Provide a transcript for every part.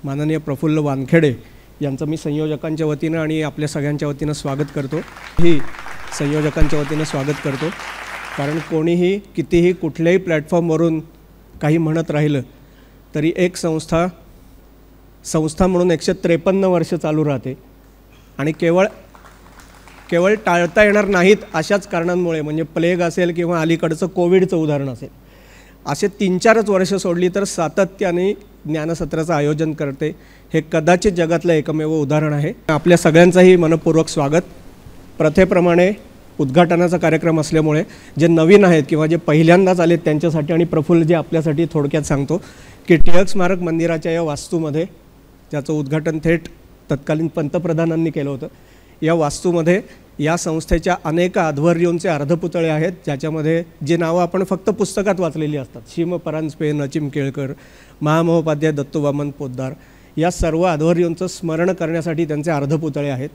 माननीय प्रफुल्ल वानखेडे यांचं मी संयोजकांच्या वतीनं आणि आपल्या सगळ्यांच्या वतीनं स्वागत करतो। ही संयोजकांच्या वतीनं स्वागत करतो, कारण कोणीही कितीही कुठल्याही प्लॅटफॉर्मवरून काही म्हणत राहिलं तरी एक संस्था म्हणून 153 वर्ष चालू राहते आणि केवळ टाळता येणार नाहीत अशाच कारणांमुळे, म्हणजे प्लेग असेल किंवा अलीकडचं कोविडचं उदाहरण असेल, असे 3-4 वर्ष सोडली तर सातत्याने ज्ञानसत्राचं आयोजन करते। हे कदाचित जगातलं एकमेव उदाहरण आहे। आपल्या सगळ्यांचंही मनपूर्वक स्वागत। प्रथेप्रमाणे उद्घाटनाचा कार्यक्रम असल्यामुळे जे नवीन आहेत किंवा जे पहिल्यांदाच आलेत त्यांच्यासाठी आणि प्रफुल्ल जे आपल्यासाठी थोडक्यात सांगतो की टिळक स्मारक मंदिराच्या या वास्तूमध्ये, ज्याचं उद्घाटन थेट तत्कालीन पंतप्रधानांनी केलं होतं, या वास्तूमध्ये या संस्थेच्या अनेक अध्वर्यूंचे अर्धपुतळे आहेत, ज्याच्यामध्ये जे नावं आपण फक्त पुस्तकात वाचलेली असतात, शिम परांजपे, नचिम केळकर, महामहोपाध्याय दत्तोवामन पोद्दार, या सर्व अध्वर्यूंचं स्मरण करण्यासाठी त्यांचे अर्धपुतळे आहेत।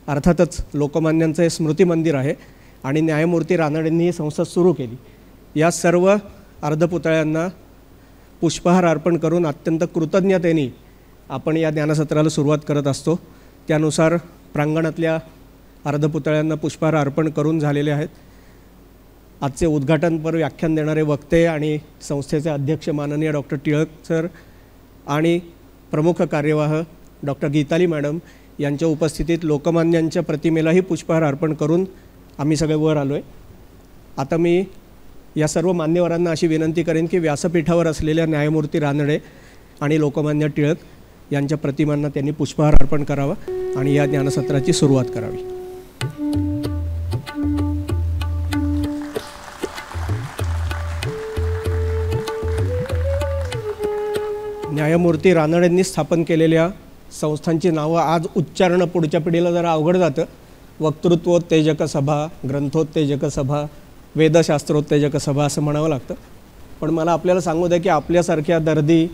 अर्थातच लोकमान्यांचं हे स्मृती मंदिर आहे आणि न्यायमूर्ती रानडेंनी ही संस्था सुरू केली। या सर्व अर्धपुतळ्यांना पुष्पहार अर्पण करून अत्यंत कृतज्ञतेने आपण या ज्ञानसत्राला सुरुवात करत असतो। त्यानुसार प्रांगणातल्या अर्धपुतळ्यांना पुष्पहार अर्पण करून झालेले आहेत। आजचे उद्घाटनपर व्याख्यान देणारे वक्ते आणि संस्थेचे अध्यक्ष माननीय डॉक्टर टिळक सर आणि प्रमुख कार्यवाह डॉक्टर गीताली मॅडम यांच्या उपस्थितीत लोकमान्यांच्या प्रतिमेलाही पुष्पहार अर्पण करून आम्ही सगळे वर आलो आहे। आता मी या सर्व मान्यवरांना अशी विनंती करेन की व्यासपीठावर असलेल्या न्यायमूर्ती रानडे आणि लोकमान्य टिळक यांच्या प्रतिमांना त्यांनी पुष्पहार अर्पण करावा आणि या ज्ञानसत्राची सुरुवात करावी। न्यायमूर्ती रानडेंनी स्थापन केलेल्या संस्थांची नावं आज उच्चारणं पुढच्या पिढीला जरा अवघड जातं। वक्तृत्वोत्तेजक सभा, ग्रंथोत्तेजक सभा, वेदशास्त्रोत्तेजक सभा असं म्हणावं लागतं। पण मला आपल्याला सांगू द्या की आपल्यासारख्या दर्दी,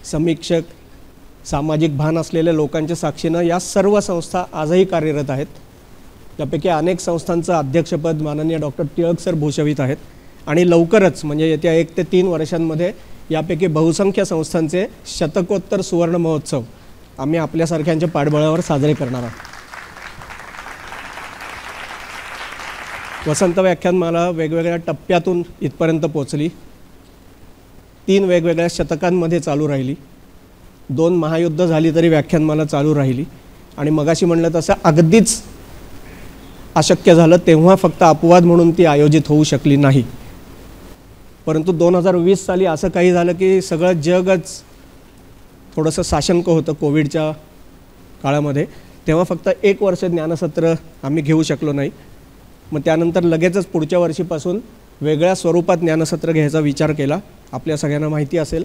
समीक्षक, सामाजिक भान असलेल्या लोकांच्या साक्षीनं या सर्व संस्था आजही कार्यरत आहेत। त्यापैकी अनेक संस्थांचं अध्यक्षपद माननीय डॉक्टर टिळक सर भूषवित आहेत आणि लवकरच म्हणजे येत्या 1 ते 3 वर्षांमध्ये यापैकी बहुसंख्य संस्थांचे शतकोत्तर सुवर्ण महोत्सव आम्ही आपल्यासारख्यांच्या पाठबळावर साजरे करणार आहोत। वसंत व्याख्यानमाला वेगवेगळ्या टप्प्यातून इथपर्यंत पोचली। 3 वेगवेगळ्या शतकांमध्ये चालू राहिली। 2 महायुद्ध झाली तरी व्याख्यानमाला चालू राहिली आणि मगाशी म्हणलं तसं अगदीच अशक्य झालं तेव्हा फक्त अपवाद म्हणून ती आयोजित होऊ शकली नाही। परंतु 2020 साली असं काही झालं की सगळं जगच थोडंसं साशंक होतं कोविडच्या काळामध्ये। तेव्हा फक्त 1 वर्ष ज्ञानसत्र आम्ही घेऊ शकलो नाही। मग त्यानंतर लगेचच पुढच्या वर्षीपासून वेगळ्या स्वरूपात ज्ञानसत्र घ्यायचा विचार केला। आपल्या सगळ्यांना माहिती असेल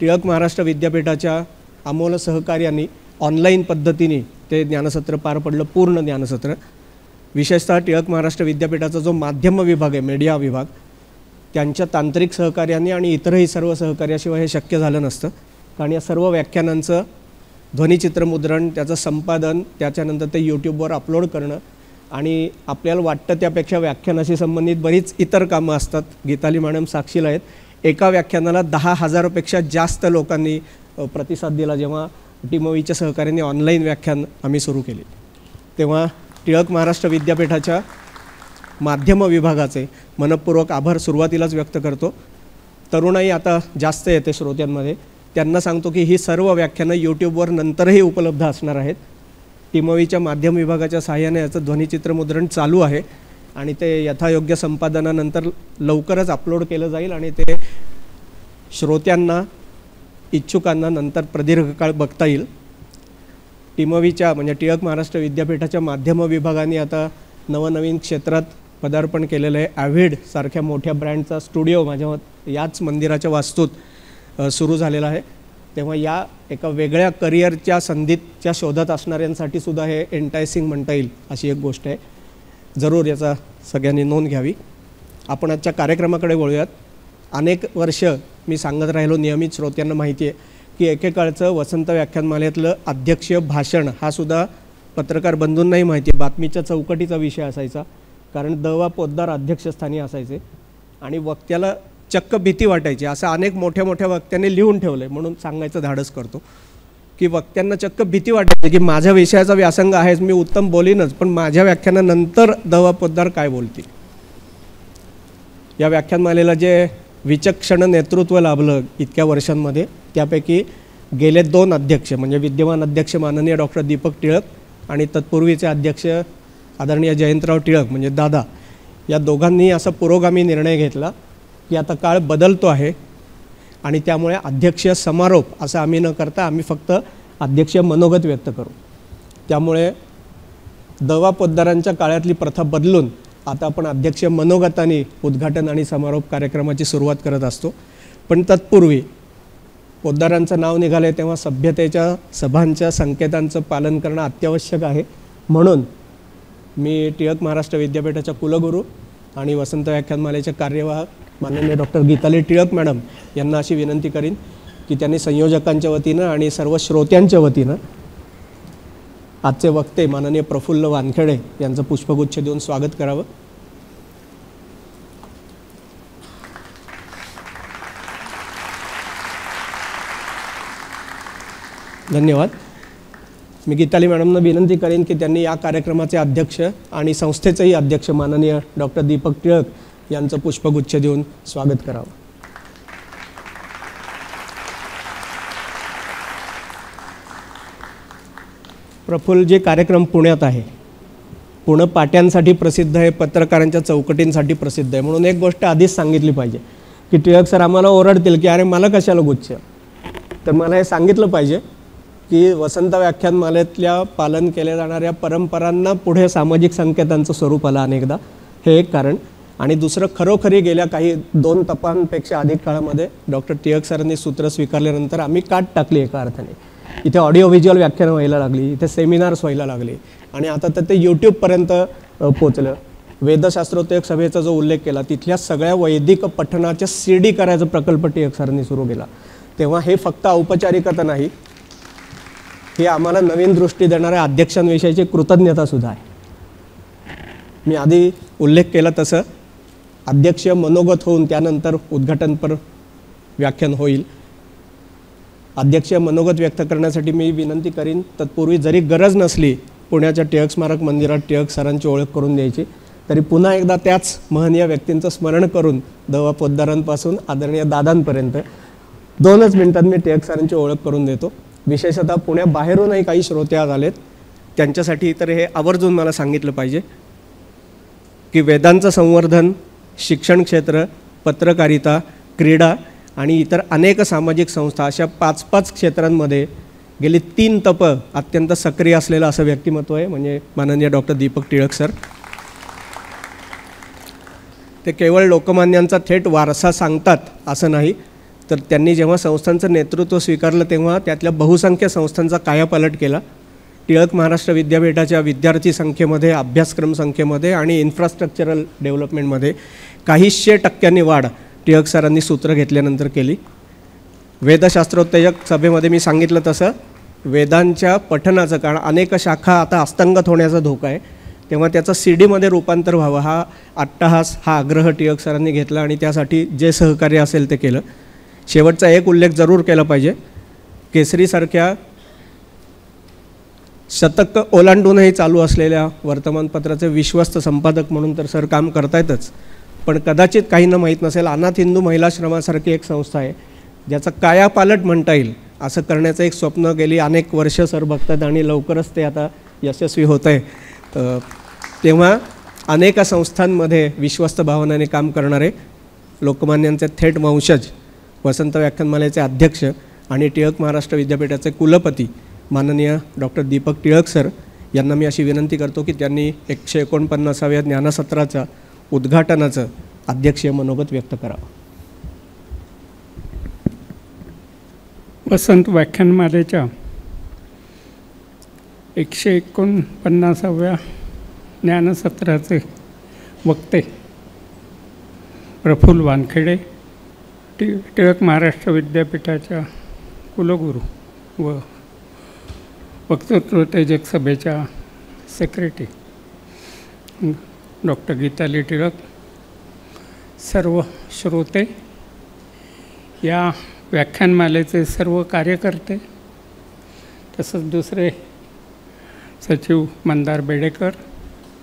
टिळक महाराष्ट्र विद्यापीठाच्या अमोल सहकार्याने ऑनलाईन पद्धतीने ते ज्ञानसत्र पार पडलं, पूर्ण ज्ञानसत्र। विशेषतः टिळक महाराष्ट्र विद्यापीठाचा जो माध्यम विभाग आहे, मीडिया विभाग, त्यांच्या तांत्रिक सहकार्याने आणि इतरही सर्व सहकार्याशिवाय हे शक्य झालं नसतं। कारण या सर्व व्याख्यानांचं ध्वनिचित्रमुद्रण, त्याचं संपादन, त्याच्यानंतर ते यूट्यूबवर अपलोड करणं आणि आपल्याला वाटतं त्यापेक्षा व्याख्यानाशी संबंधित बरीच इतर कामं असतात। गीताली मॅडम साक्षीला आहेत, एका व्याख्यानाला 10,000पेक्षा जास्त लोकांनी प्रतिसाद दिला जेव्हा टिमोवीच्या सहकार्याने ऑनलाईन व्याख्यान आम्ही सुरू केले। तेव्हा टिळक महाराष्ट्र विद्यापीठाच्या माध्यम विभागाचे मनपूर्वक आभार सुरुवातीलाच व्यक्त करतो। तरुणाई आता जास्त येते श्रोत्यांमध्ये, त्यांना सांगतो की ही सर्व व्याख्यानं यूट्यूबवर नंतरही उपलब्ध असणार आहेत। टिमोवीच्या माध्यम विभागाच्या सहाय्याने याचं ध्वनिचित्रमुद्रण चालू आहे आणि ते यथायोग्य संपादनानंतर लवकरच अपलोड केलं जाईल आणि ते श्रोत्यांना, इच्छुकांना नंतर प्रदीर्घ काळ बघता येईल। टिमोवीच्या म्हणजे टिळक महाराष्ट्र विद्यापीठाच्या माध्यम विभागाने आता नवनवीन क्षेत्रात पदार्पण केलेलं आहे। ॲव्हिड सारख्या मोठ्या ब्रँडचा स्टुडिओ माझ्या याच मंदिराच्या वास्तूत सुरू झालेला आहे। तेव्हा या एका वेगळ्या करिअरच्या संधीच्या शोधात असणाऱ्यांसाठी सुद्धा हे एंटायसिंग म्हणता येईल अशी एक गोष्ट आहे। जरूर याचा सगळ्यांनी नोंद घ्यावी। आपण आजच्या कार्यक्रमाकडे वळूयात। अनेक वर्ष मी सांगत राहिलो, नियमित श्रोत्यांना माहिती आहे की एकेकाळचं वसंत व्याख्यानमालेतलं अध्यक्षीय भाषण हा सुद्धा पत्रकार बंधूंनाही माहिती आहे, बातमीच्या चौकटीचा विषय असायचा। कारण द.वा. पोद्दार अध्यक्षस्थानी असायचे आणि वक्त्याला चक्क भीती वाटायची। असं अनेक मोठ्या मोठ्या वक्त्यांनी लिहून ठेवलं आहे, म्हणून सांगायचं धाडस करतो की वक्त्यांना चक्क भीती वाटायची की माझ्या विषयाचा व्यासंग आहेच, मी उत्तम बोलीनच, पण माझ्या व्याख्यानानंतर दवा पोद्दार काय बोलतील. या व्याख्यानमालेला जे विचक्षण नेतृत्व लाभलं इतक्या वर्षांमध्ये, त्यापैकी गेले 2 अध्यक्ष म्हणजे विद्यमान अध्यक्ष माननीय डॉक्टर दीपक टिळक आणि तत्पूर्वीचे अध्यक्ष आदरणीय जयंतराव टिळक म्हणजे दादा, या दोघांनी असा पुरोगामी निर्णय घेतला की आता काळ बदलतो आहे आणि त्यामुळे अध्यक्षीय समारोप असं आम्ही न करता आम्ही फक्त अध्यक्षीय मनोगत व्यक्त करू. त्यामुळे दवा पोद्दारांच्या काळातली प्रथा बदलून आता आपण अध्यक्षीय मनोगताने उद्घाटन आणि समारोप कार्यक्रमाची सुरुवात करत असतो. पण तत्पूर्वी पोद्दारांचं नाव निघाले तेव्हा सभ्यतेच्या सभांच्या संकेतांचं पालन करणं अत्यावश्यक आहे. म्हणून मी टिळक महाराष्ट्र विद्यापीठाच्या कुलगुरू आणि वसंत व्याख्यानमालेचे कार्यवाहक माननीय डॉक्टर गीताली टिळक मॅडम यांना अशी विनंती करीन की त्यांनी संयोजकांच्या वतीनं आणि सर्व श्रोत्यांच्या वतीनं आजचे वक्ते माननीय प्रफुल्ल वानखेडे यांचं पुष्पगुच्छ देऊन स्वागत करावं. धन्यवाद. मी गीताली मॅडमना विनंती करेन की त्यांनी या कार्यक्रमाचे अध्यक्ष आणि संस्थेचेही अध्यक्ष माननीय डॉक्टर दीपक टिळक यांचं पुष्पगुच्छ देऊन स्वागत करावं. प्रफुल्ल जे कार्यक्रम पुण्यात आहे, पुणे पाट्यांसाठी प्रसिद्ध आहे, पत्रकारांच्या चौकटींसाठी प्रसिद्ध आहे. म्हणून एक गोष्ट आधीच सांगितली पाहिजे की टिळक सर आम्हाला ओरडतील की अरे मला कशाला गुच्छ, तर मला हे सांगितलं पाहिजे की वसंत व्याख्यानमालेतल्या पालन केल्या जाणाऱ्या परंपरांना पुढे सामाजिक संकेतांचं स्वरूप आलं अनेकदा, हे एक कारण. आणि दुसरं, खरोखरी गेल्या काही 2 तपांपेक्षा अधिक काळामध्ये डॉक्टर टिळक सरांनी सूत्र स्वीकारल्यानंतर आम्ही काट टाकली एका अर्थाने. इथे ऑडिओ व्हिज्युअल व्याख्यानं व्हायला लागली, इथे सेमिनार्स व्हायला लागले आणि आता तर ते यूट्यूबपर्यंत पोचलं. वेदशास्त्रोत्तेक सभेचा जो उल्लेख केला तिथल्या सगळ्या वैदिक पठणाच्या CD करायचा प्रकल्प टिळक सरांनी सुरू केला. तेव्हा हे फक्त औपचारिकता नाही, हे आम्हाला नवीन दृष्टी देणाऱ्या अध्यक्षांविषयीची कृतज्ञतासुद्धा आहे. मी आधी उल्लेख केला तसं अध्यक्षीय मनोगत होऊन त्यानंतर उद्घाटनपर व्याख्यान होईल. अध्यक्षीय मनोगत व्यक्त करण्यासाठी मी विनंती करीन, तत्पूर्वी जरी गरज नसली पुण्याच्या टिळक स्मारक मंदिरात टिळक सरांची ओळख करून द्यायची, तरी पुन्हा एकदा त्याच महनीय व्यक्तींचं स्मरण करून दवा पोद्दारांपासून आदरणीय दादांपर्यंत 2च मिनिटात मी टिळक सरांची ओळख करून देतो. विशेषतः पुण्याबाहेरूनही काही श्रोते आज आलेत, त्यांच्यासाठी तर हे आवर्जून मला सांगितलं पाहिजे की वेदांचं संवर्धन, शिक्षण क्षेत्र, पत्रकारिता, क्रीडा आणि इतर अनेक सामाजिक संस्था अशा 5-5 क्षेत्रांमध्ये गेली 3 तपं अत्यंत सक्रिय असलेलं असं व्यक्तिमत्व आहे म्हणजे माननीय डॉक्टर दीपक टिळक सर. ते केवळ लोकमान्यांचा थेट वारसा सांगतात असं नाही, तर त्यांनी जेव्हा संस्थांचं नेतृत्व स्वीकारलं तेव्हा त्यातल्या बहुसंख्य संस्थांचा कायापालट केला. टिळक महाराष्ट्र विद्यापीठाच्या विद्यार्थी संख्येमध्ये, अभ्यासक्रम संख्येमध्ये आणि इन्फ्रास्ट्रक्चरल डेव्हलपमेंटमध्ये काही 100% वाढ टिळक सरांनी सूत्र घेतल्यानंतर केली. वेदशास्त्रोत्तेजक सभेमध्ये मी सांगितलं तसं वेदांच्या पठणाचं, कारण अनेक शाखा आता अस्तंगत होण्याचा धोका आहे, तेव्हा त्याचं CD रूपांतर व्हावं हा अट्टहास, हा आग्रह टिळक सरांनी घेतला आणि त्यासाठी जे सहकार्य असेल ते केलं. शेवटचा एक उल्लेख जरूर केला पाहिजे, केसरीसारख्या शतक ओलांडूनही चालू असलेल्या वर्तमानपत्राचे विश्वस्त संपादक म्हणून तर सर काम करतायतच, पण कदाचित काहींना माहीत नसेल, अनाथ हिंदू महिलाश्रमासारखी एक संस्था आहे ज्याचं कायापालट म्हणता येईल असं करण्याचं एक स्वप्न गेली अनेक वर्ष सर बघतात आणि लवकरच ते आता यशस्वी होत आहे. तेव्हा अनेक संस्थांमध्ये विश्वस्त भावनेने काम करणारे लोकमान्यांचे थेट वंशज, वसंत व्याख्यानमालेचे अध्यक्ष आणि टिळक महाराष्ट्र विद्यापीठाचे कुलपती माननीय डॉक्टर दीपक टिळक सर यांना मी अशी विनंती करतो की त्यांनी 149व्या ज्ञानसत्राचा उद्घाटनाचं अध्यक्षीय मनोगत व्यक्त करावं. वसंत व्याख्यानमालेच्या 149व्या ज्ञानसत्राचे वक्ते प्रफुल्ल वानखेडे, टिळक महाराष्ट्र विद्यापीठाच्या कुलगुरू व वक्तृत्वोत्तेजक सभेच्या सेक्रेटरी डॉक्टर गीताली टिळक, सर्व श्रोते, या व्याख्यानमालेचे सर्व कार्यकर्ते, तसंच दुसरे सचिव मंदार बेडेकर.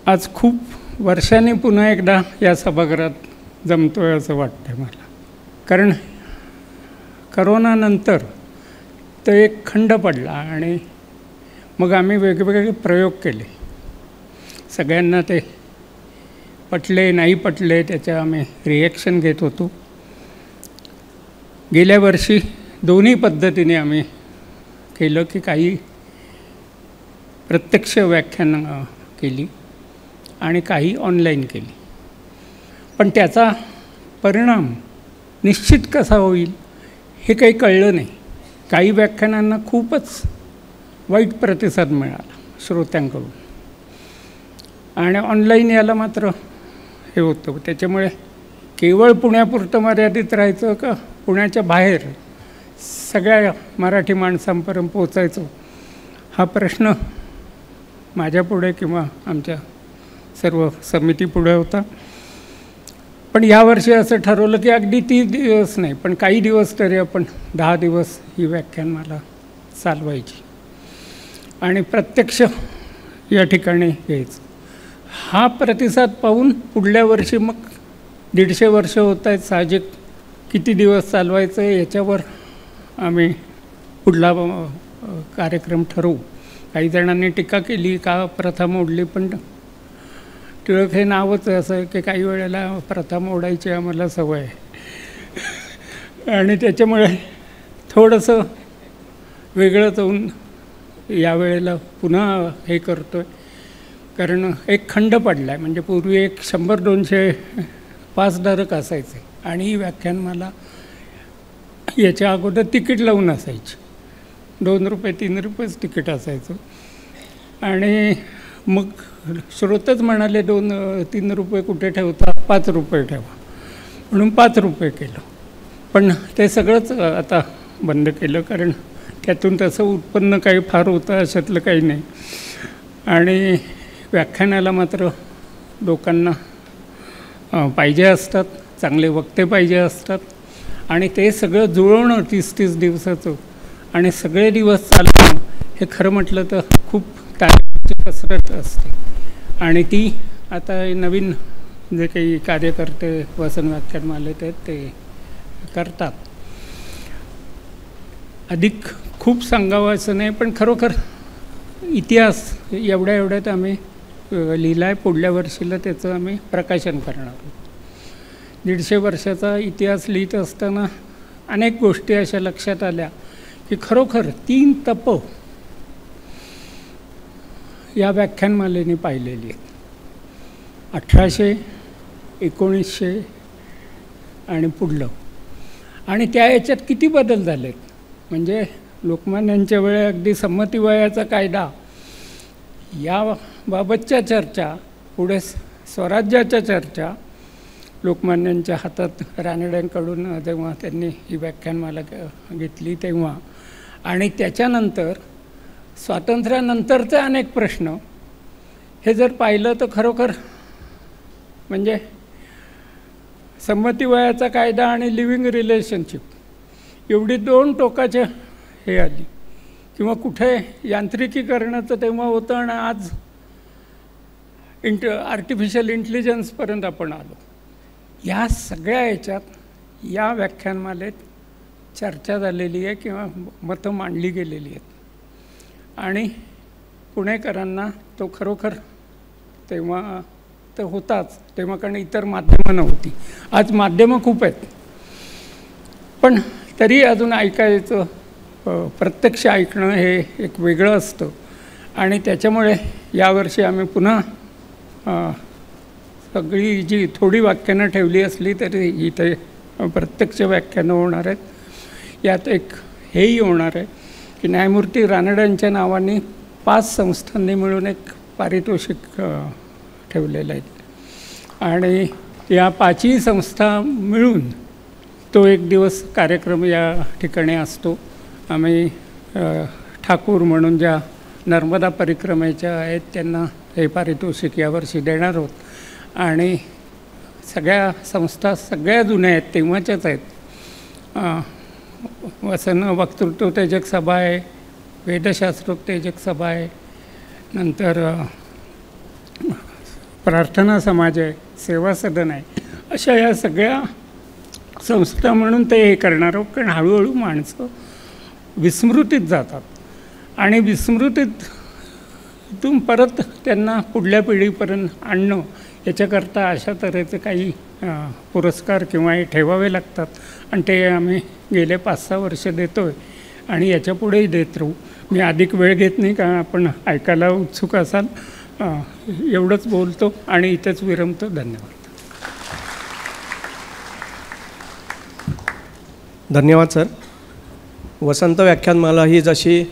आज खूप वर्षांनी पुन्हा एकदा या सभागृहात जमतो आहे असं वाटतं मला. कारण करोनानंतर तो एक खंड पडला आणि मग आम्ही वेगवेगळे प्रयोग केले. सगळ्यांना ते पटले नाही पटले त्याच्या आम्ही रिॲक्शन घेत होतो. गेल्या वर्षी दोन्ही पद्धतीने आम्ही केलं की काही प्रत्यक्ष व्याख्यान केली आणि काही ऑनलाईन केली. पण त्याचा परिणाम निश्चित कसा होईल हे काही कळलं नाही. काही व्याख्यानांना खूपच वाईट प्रतिसाद मिळाला श्रोत्यांकडून आणि ऑनलाईन याला मात्र हे होतं. त्याच्यामुळे केवळ पुण्यापुरतं मर्यादित राहायचं का पुण्याच्या बाहेर सगळ्या मराठी माणसांपर्यंत पोचायचं हा प्रश्न माझ्यापुढे किंवा आमच्या सर्व समितीपुढे होता. पण यावर्षी असं ठरवलं की अगदी 30 दिवस नाही पण काही दिवस तरी आपण 10 दिवस ही व्याख्यानमाला चालवायची आणि प्रत्यक्ष या ठिकाणी घ्यायचं. हा प्रतिसाद पाहून पुढल्या वर्षी मग 150 वर्ष होत आहेत साहजिक किती दिवस चालवायचं याच्यावर आम्ही पुढला कार्यक्रम ठरवू. काही जणांनी टीका केली का प्रथा मोडली, पण टिळक हे नावच असं आहे की काही वेळेला प्रथा मोडायची आम्हाला सवय आहे आणि त्याच्यामुळे थोडंसं वेगळंच होऊन यावेळेला पुन्हा हे करतो आहे. कारण एक खंड पडला आहे. म्हणजे पूर्वी एक 100-200 पासधारक असायचे आणि ही व्याख्यानमाला याच्या अगोदर तिकीट लावून असायची. 2 रुपये 3 रुपयेच तिकीट असायचं आणि मग श्रोतच म्हणाले 2-3 रुपये कुठे ठेवता 5 रुपये ठेवा म्हणून 5 रुपये केलं. पण ते सगळंच आता बंद केलं कारण त्यातून तसं उत्पन्न काही फार होतं अशातलं काही नाही. आणि व्याख्यानाला मात्र लोकांना पाहिजे असतात, चांगले वक्ते पाहिजे असतात आणि ते सगळं जुळवणं 30-30 दिवसाचं आणि सगळे दिवस चालवणं हे खरं म्हटलं तर खूप ताकदीची कसरत असते. आणि ती आता नवीन जे काही कार्यकर्ते वसन व्याख्यानमालेत आहेत ते करतात. अधिक खूप सांगावं असं नाही पण खरोखर इतिहास एवढ्यात आम्ही लिहिला आहे. पुढल्या वर्षीला त्याचं आम्ही प्रकाशन करणार आहोत. 150 वर्षाचा इतिहास लिहित असताना अनेक गोष्टी अशा लक्षात आल्या की खरोखर 3 तपं या व्याख्यानमालेने पाहिलेली आहेत. 1800, 1900 आणि पुढलं. आणि त्या याच्यात किती बदल झालेत. म्हणजे लोकमान्यांच्या वेळे अगदी संमती वयाचा कायदा याबाबतच्या चर्चा, पुढे स्वराज्याच्या चर्चा लोकमान्यांच्या हातात रानड्यांकडून जेव्हा त्यांनी ही व्याख्यानमाला घेतली तेव्हा, आणि त्याच्यानंतर स्वातंत्र्यानंतरचे अनेक प्रश्न हे जर पाहिलं तर खरोखर म्हणजे संमती वयाचा कायदा आणि लिव्हिंग रिलेशनशिप एवढी 2 टोकाचे हे आली. किंवा कुठे यांत्रिकीकरणाचं तेव्हा होतं आणि आज आर्टिफिशियल इंटेलिजन्सपर्यंत आपण आलो. या सगळ्या याच्यात या व्याख्यानमालेत चर्चा झालेली आहे किंवा मतं मांडली गेलेली आहेत. आणि पुणेकरांना तो खरोखर तेव्हा तर होताच, तेव्हा कारण इतर माध्यमं नव्हती. आज माध्यमं खूप आहेत पण तरी अजून ऐकायचं, प्रत्यक्ष ऐकणं हे एक वेगळं असतं. आणि त्याच्यामुळे यावर्षी आम्ही पुन्हा सगळी जी थोडी व्याख्यानं ठेवली असली तरी इथे प्रत्यक्ष व्याख्यानं होणार आहेत. यात एक हेही होणार आहे की न्यायमूर्ती रानड्यांच्या नावाने 5 संस्थांनी मिळून एक पारितोषिक ठेवलेलं आहे आणि या 5ही संस्था मिळून तो एक दिवस कार्यक्रम या ठिकाणी असतो. आम्ही ठाकूर म्हणून ज्या नर्मदा परिक्रमेच्या आहेत त्यांना हे पारितोषिक यावर्षी देणार आहोत. आणि सगळ्या संस्था सगळ्या जुन्या आहेत, तेव्हाच्याच आहेत. वसन वक्तृत्व तेजक सभा आहे, वेदशास्त्रोत्तेजक सभा आहे, नंतर प्रार्थना समाज आहे, सेवा सदन आहे, अशा या सगळ्या संस्था म्हणून ते हे करणार आहोत. कारण हळूहळू माणसं विस्मृतीत जातात आणि विस्मृतीतून परत त्यांना पुढल्या पिढीपर्यंत आणणं याच्याकरता अशा तऱ्हेचे काही पुरस्कार किंवा हे ठेवावे लागतात आणि ते आम्ही गेले 5-6 वर्ष देतो आहे आणि याच्यापुढेही देत राहू. मी अधिक वेळ घेत नाही, कारण आपण ऐकायला उत्सुक असाल. एवढंच बोलतो आणि इथेच विरमतो. धन्यवाद. धन्यवाद सर. वसंत व्याख्यानमाला ही जशी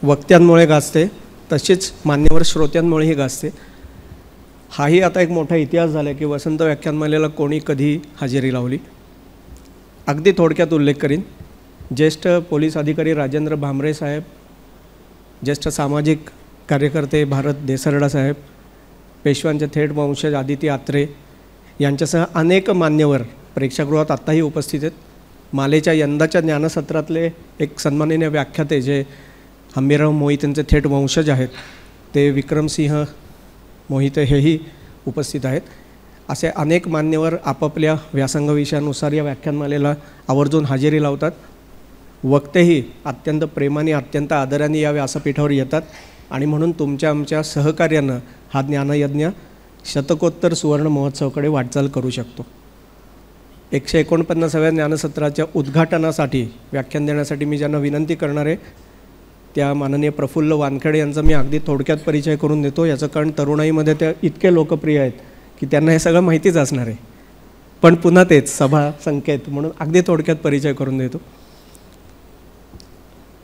वक्त्यांमुळे गाजते तशीच मान्यवर श्रोत्यांमुळेही गाजते. हाही आता एक मोठा इतिहास झाला आहे की वसंत व्याख्यानमालेला कोणी कधी हजेरी लावली. अगदी थोडक्यात उल्लेख करीन. ज्येष्ठ पोलीस अधिकारी राजेंद्र भांबरे साहेब, ज्येष्ठ सामाजिक कार्यकर्ते भारत देसरडा साहेब, पेशव्यांचे थेट वंशज आदिती आत्रे यांच्यासह अनेक मान्यवर प्रेक्षागृहात आत्ताही उपस्थित आहेत. मालेच्या यंदाच्या ज्ञानसत्रातले एक सन्माननीय व्याख्याते जे हंबीरराव मोहितेंचे थेट वंशज आहेत ते विक्रमसिंह मोहिते हेही उपस्थित आहेत. असे अनेक मान्यवर आपापल्या व्यासंग विषयानुसार या व्याख्यानमालेला आवर्जून हजेरी लावतात. वक्तेही अत्यंत प्रेमाने अत्यंत आदराने या व्यासपीठावर येतात आणि म्हणून तुमच्या आमच्या सहकार्यानं हा ज्ञानयज्ञ शतकोत्तर सुवर्ण महोत्सवाकडे वाटचाल करू शकतो. 149व्या ज्ञानसत्राच्या उद्घाटनासाठी व्याख्यान देण्यासाठी मी ज्यांना विनंती करणार आहे त्या माननीय प्रफुल्ल वानखेडे यांचा मी अगदी थोडक्यात परिचय करून देतो. याचं कारण तरुणाईमध्ये ते इतके लोकप्रिय आहेत की त्यांना हे सगळं माहितीच असणार आहे. पण पुन्हा तेच सभा संकेत म्हणून अगदी थोडक्यात परिचय करून देतो.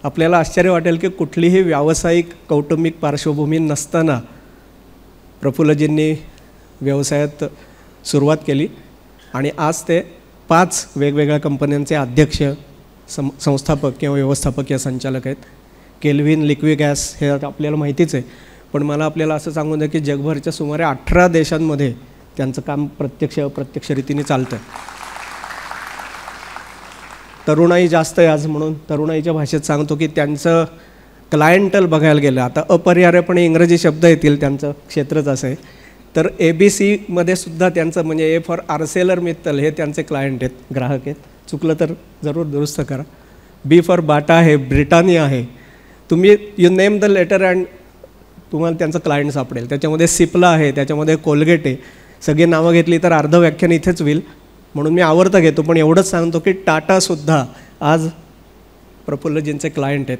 आपल्याला आश्चर्य वाटेल की कुठलीही व्यावसायिक कौटुंबिक पार्श्वभूमी नसताना प्रफुल्लजींनी व्यवसायात सुरुवात केली आणि आज ते 5 वेगवेगळ्या कंपन्यांचे अध्यक्ष, संस्थापक किंवा व्यवस्थापकीय संचालक आहेत. केल्विन लिक्वी गॅस हे आपल्याला माहितीच आहे, पण मला आपल्याला असं सांगून द्या की जगभरच्या सुमारे 18 देशांमध्ये त्यांचं काम प्रत्यक्ष अप्रत्यक्ष रीतीने चालतं. तरुणाई जास्त आहे आज, म्हणून तरुणाईच्या भाषेत सांगतो की त्यांचं क्लायंटल बघायला गेलं आता अपरिहार्यपणे इंग्रजी शब्द येतील, त्यांचं क्षेत्रच असं आहे. तर ABCमध्ये सुद्धा त्यांचं म्हणजे A फॉर आर्सेलर मित्तल हे त्यांचे क्लायंट आहेत, ग्राहक आहेत. चुकलं तर जरूर दुरुस्त करा. B फॉर बाटा आहे, ब्रिटानिया आहे. तुम्ही you name the letter and तुम्हाला त्यांचं क्लायंट सापडेल. त्याच्यामध्ये सिप्ला आहे, त्याच्यामध्ये कोलगेट आहे. सगळी नावं घेतली तर अर्ध व्याख्यान इथेच होईल, म्हणून मी आवर्त घेतो. पण एवढंच सांगतो की टाटासुद्धा आज प्रफुल्लजींचे क्लायंट आहेत.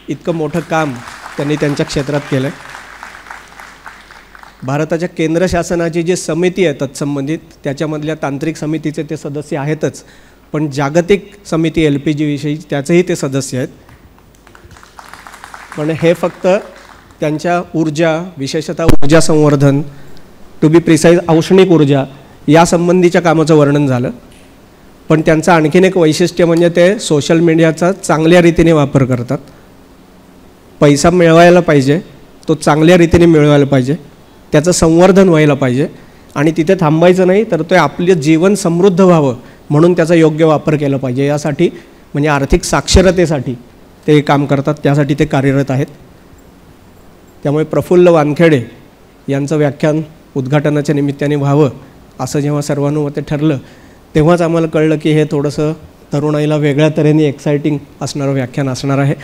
इतकं मोठं काम त्यांनी त्यांच्या क्षेत्रात केलं आहे. भारताच्या केंद्र शासनाची जी समिती आहे तत्संबंधित त्याच्यामधल्या तांत्रिक समितीचे ते सदस्य आहेतच, पण जागतिक समिती LPG विषयी त्याचेही ते सदस्य आहेत. पण हे फक्त त्यांच्या ऊर्जा, विशेषतः ऊर्जा संवर्धन, टू बी प्रिसाईज औष्णिक ऊर्जा यासंबंधीच्या कामाचं वर्णन झालं. पण त्यांचं आणखीन एक वैशिष्ट्य म्हणजे ते सोशल मीडियाचा चांगल्या रीतीने वापर करतात. पैसा मिळवायला पाहिजे, तो चांगल्या रीतीने मिळवायला पाहिजे, त्याचं संवर्धन व्हायला पाहिजे आणि तिथे थांबायचं नाही, तर ते आपलं जीवन समृद्ध व्हावं म्हणून त्याचा योग्य वापर केला पाहिजे. यासाठी म्हणजे आर्थिक साक्षरतेसाठी ते काम करतात, त्यासाठी ते कार्यरत आहेत. त्यामुळे प्रफुल्ल वानखेडे यांचं व्याख्यान उद्घाटनाच्या निमित्ताने व्हावं असं जेव्हा सर्वानुमते ठरलं तेव्हाच आम्हाला कळलं की हे थोडंसं तरुणाईला वेगळ्या तऱ्हेने एक्सायटिंग असणारं व्याख्यान असणार आहे.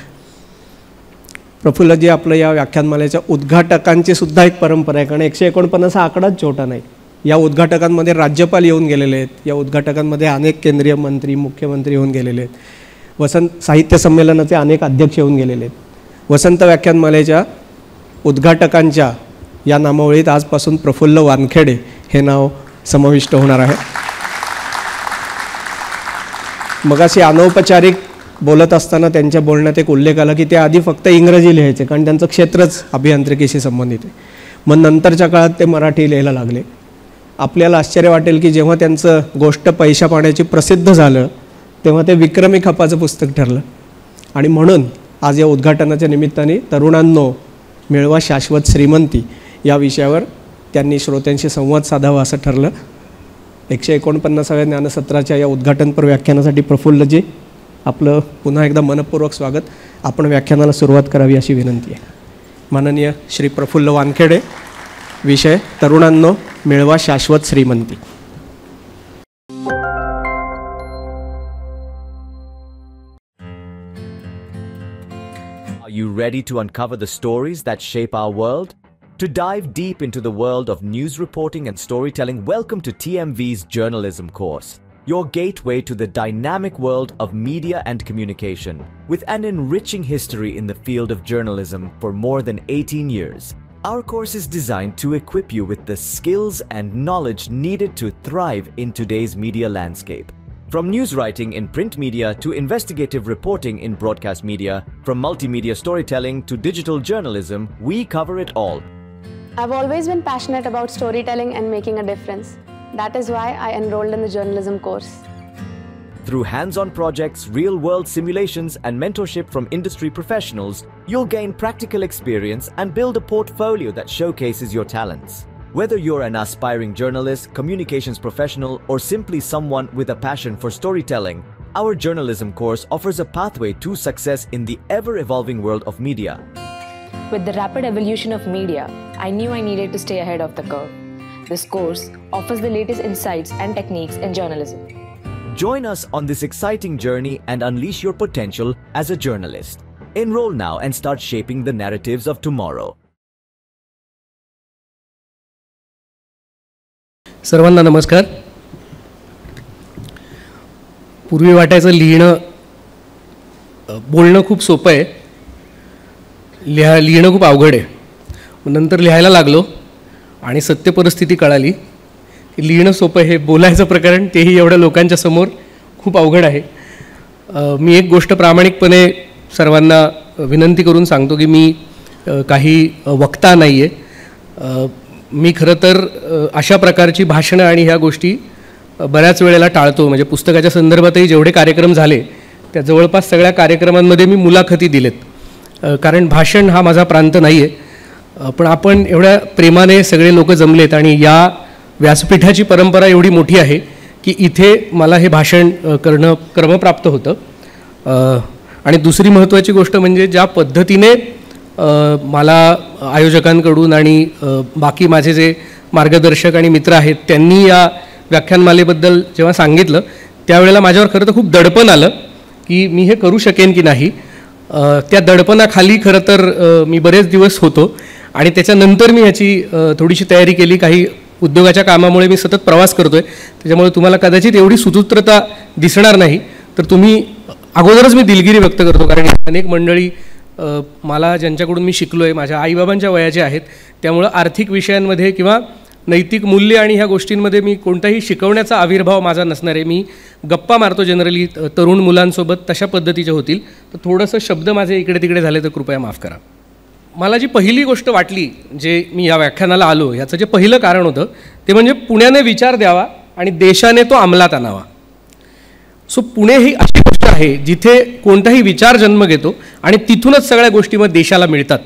प्रफुल्लजी आपलं या व्याख्यानमालेच्या उद्घाटकांची सुद्धा एक परंपरा आहे, कारण 149 हा आकडाच छोटा नाही. या उद्घाटकांमध्ये राज्यपाल येऊन गेलेले आहेत, या उद्घाटकांमध्ये अनेक केंद्रीय मंत्री, मुख्यमंत्री येऊन गेलेले आहेत, वसंत साहित्य संमेलनाचे अनेक अध्यक्ष येऊन गेलेले आहेत. वसंत व्याख्यानमालेच्या उद्घाटकांच्या या नामावळीत आजपासून प्रफुल्ल वानखेडे हे नाव समाविष्ट होणार आहे. मगाशी अनौपचारिक बोलत असताना त्यांच्या बोलण्यात एक उल्लेख आला की ते आधी फक्त इंग्रजी लिहायचे, कारण त्यांचं क्षेत्रच अभियांत्रिकीशी संबंधित आहे. मग नंतरच्या काळात ते मराठी लिहायला लागले. आपल्याला आश्चर्य वाटेल की जेव्हा त्यांचं गोष्ट पैशा पाण्याची प्रसिद्ध झालं तेव्हा ते विक्रमी खपाचं पुस्तक ठरलं. आणि म्हणून आज या उद्घाटनाच्या निमित्ताने तरुणांनो मिळवा शाश्वत श्रीमंती या विषयावर त्यांनी श्रोत्यांशी संवाद साधावा असं ठरलं. 149व्या ज्ञानसत्राच्या या उद्घाटनपर व्याख्यानासाठी प्रफुल्लजी आपलं पुन्हा एकदा मनपूर्वक स्वागत. आपण व्याख्यानाला सुरुवात करावी अशी विनंती आहे. माननीय श्री प्रफुल्ल वानखेडे. विषय तरुणांनो मिळवा शाश्वत श्रीमंती. Are you ready to uncover the stories that shape our world? To dive deep into the world of news reporting and storytelling, welcome to TMV's journalism course, your gateway to the dynamic world of media and communication. With an enriching history in the field of journalism for more than 18 years, our course is designed to equip you with the skills and knowledge needed to thrive in today's media landscape. From news writing in print media to investigative reporting in broadcast media, from multimedia storytelling to digital journalism, we cover it all. I've always been passionate about storytelling and making a difference. That is why I enrolled in the journalism course. Through hands-on projects, real-world simulations, and mentorship from industry professionals, you'll gain practical experience and build a portfolio that showcases your talents. Whether you're an aspiring journalist, communications professional, or simply someone with a passion for storytelling, our journalism course offers a pathway to success in the ever-evolving world of media. With the rapid evolution of media, I knew I needed to stay ahead of the curve. This course offers the latest insights and techniques in journalism. Join us on this exciting journey and unleash your potential as a journalist. Enroll now and start shaping the narratives of tomorrow. सर्वांना नमस्कार. पूर्वी वाटायचं बोलणं खूप सोपं आहे, लिहिणं खूप अवघड आहे. नंतर लिहायला लागलो आणि सत्य परिस्थिती कळाली की लिहिणं सोपं आहे, बोलायचं प्रकरण तेही एवढ्या लोकांच्या समोर खूप अवघड आहे. मी एक गोष्ट प्रामाणिकपणे सर्वांना विनंती करून सांगतो की मी काही वक्ता नाही आहे. मी खरं तर अशा प्रकारची भाषणं आणि ह्या गोष्टी बऱ्याच वेळेला टाळतो. म्हणजे पुस्तकाच्या संदर्भातही जेवढे कार्यक्रम झाले त्या जवळपास सगळ्या कार्यक्रमांमध्ये मी मुलाखती दिलेत, कारण भाषण हा माझा प्रांत नाही आहे. पण आपण एवढ्या प्रेमाने सगळे लोक जमलेत आणि या व्यासपीठाची परंपरा एवढी मोठी आहे की इथे मला हे भाषण करणं क्रमप्राप्त होतं. आणि दुसरी महत्त्वाची गोष्ट म्हणजे ज्या पद्धतीने मला आयोजकांकडून आणि बाकी माझे जे मार्गदर्शक आणि मित्र आहेत त्यांनी या व्याख्यानमालेबद्दल जेव्हा सांगितलं त्यावेळेला माझ्यावर खरं तर खूप दडपण आलं की मी हे करू शकेन की नाही. त्या दडपणाखाली खरं तर मी बरेच दिवस होतो आणि त्याच्यानंतर मी ह्याची थोडीशी तयारी केली. काही उद्योगाच्या कामामुळे मी सतत प्रवास करतो आहे, त्याच्यामुळे तुम्हाला कदाचित एवढी सुसूत्रता दिसणार नाही. तर तुम्ही अगोदरच मी दिलगिरी व्यक्त करतो, कारण अनेक मंडळी मला ज्यांच्याकडून मी शिकलो आहे माझ्या आईबाबांच्या वयाचे आहेत, त्यामुळं आर्थिक विषयांमध्ये किंवा नैतिक मूल्य आणि ह्या गोष्टींमध्ये मी कोणताही शिकवण्याचा आविर्भाव माझा नसणार आहे. मी गप्पा मारतो जनरली तरुण मुलांसोबत, तशा पद्धतीचे होतील. तर थोडंसं शब्द माझे इकडे तिकडे झाले तर कृपया माफ करा. मला जी पहिली गोष्ट वाटली जे मी या व्याख्यानाला आलो याचं जे पहिलं कारण होतं ते म्हणजे पुण्याने विचार द्यावा आणि देशाने तो अंमलात आणावा. सो पुणे ही अशी गोष्ट आहे जिथे कोणताही विचार जन्म घेतो आणि तिथूनच सगळ्या गोष्टी मग देशाला मिळतात.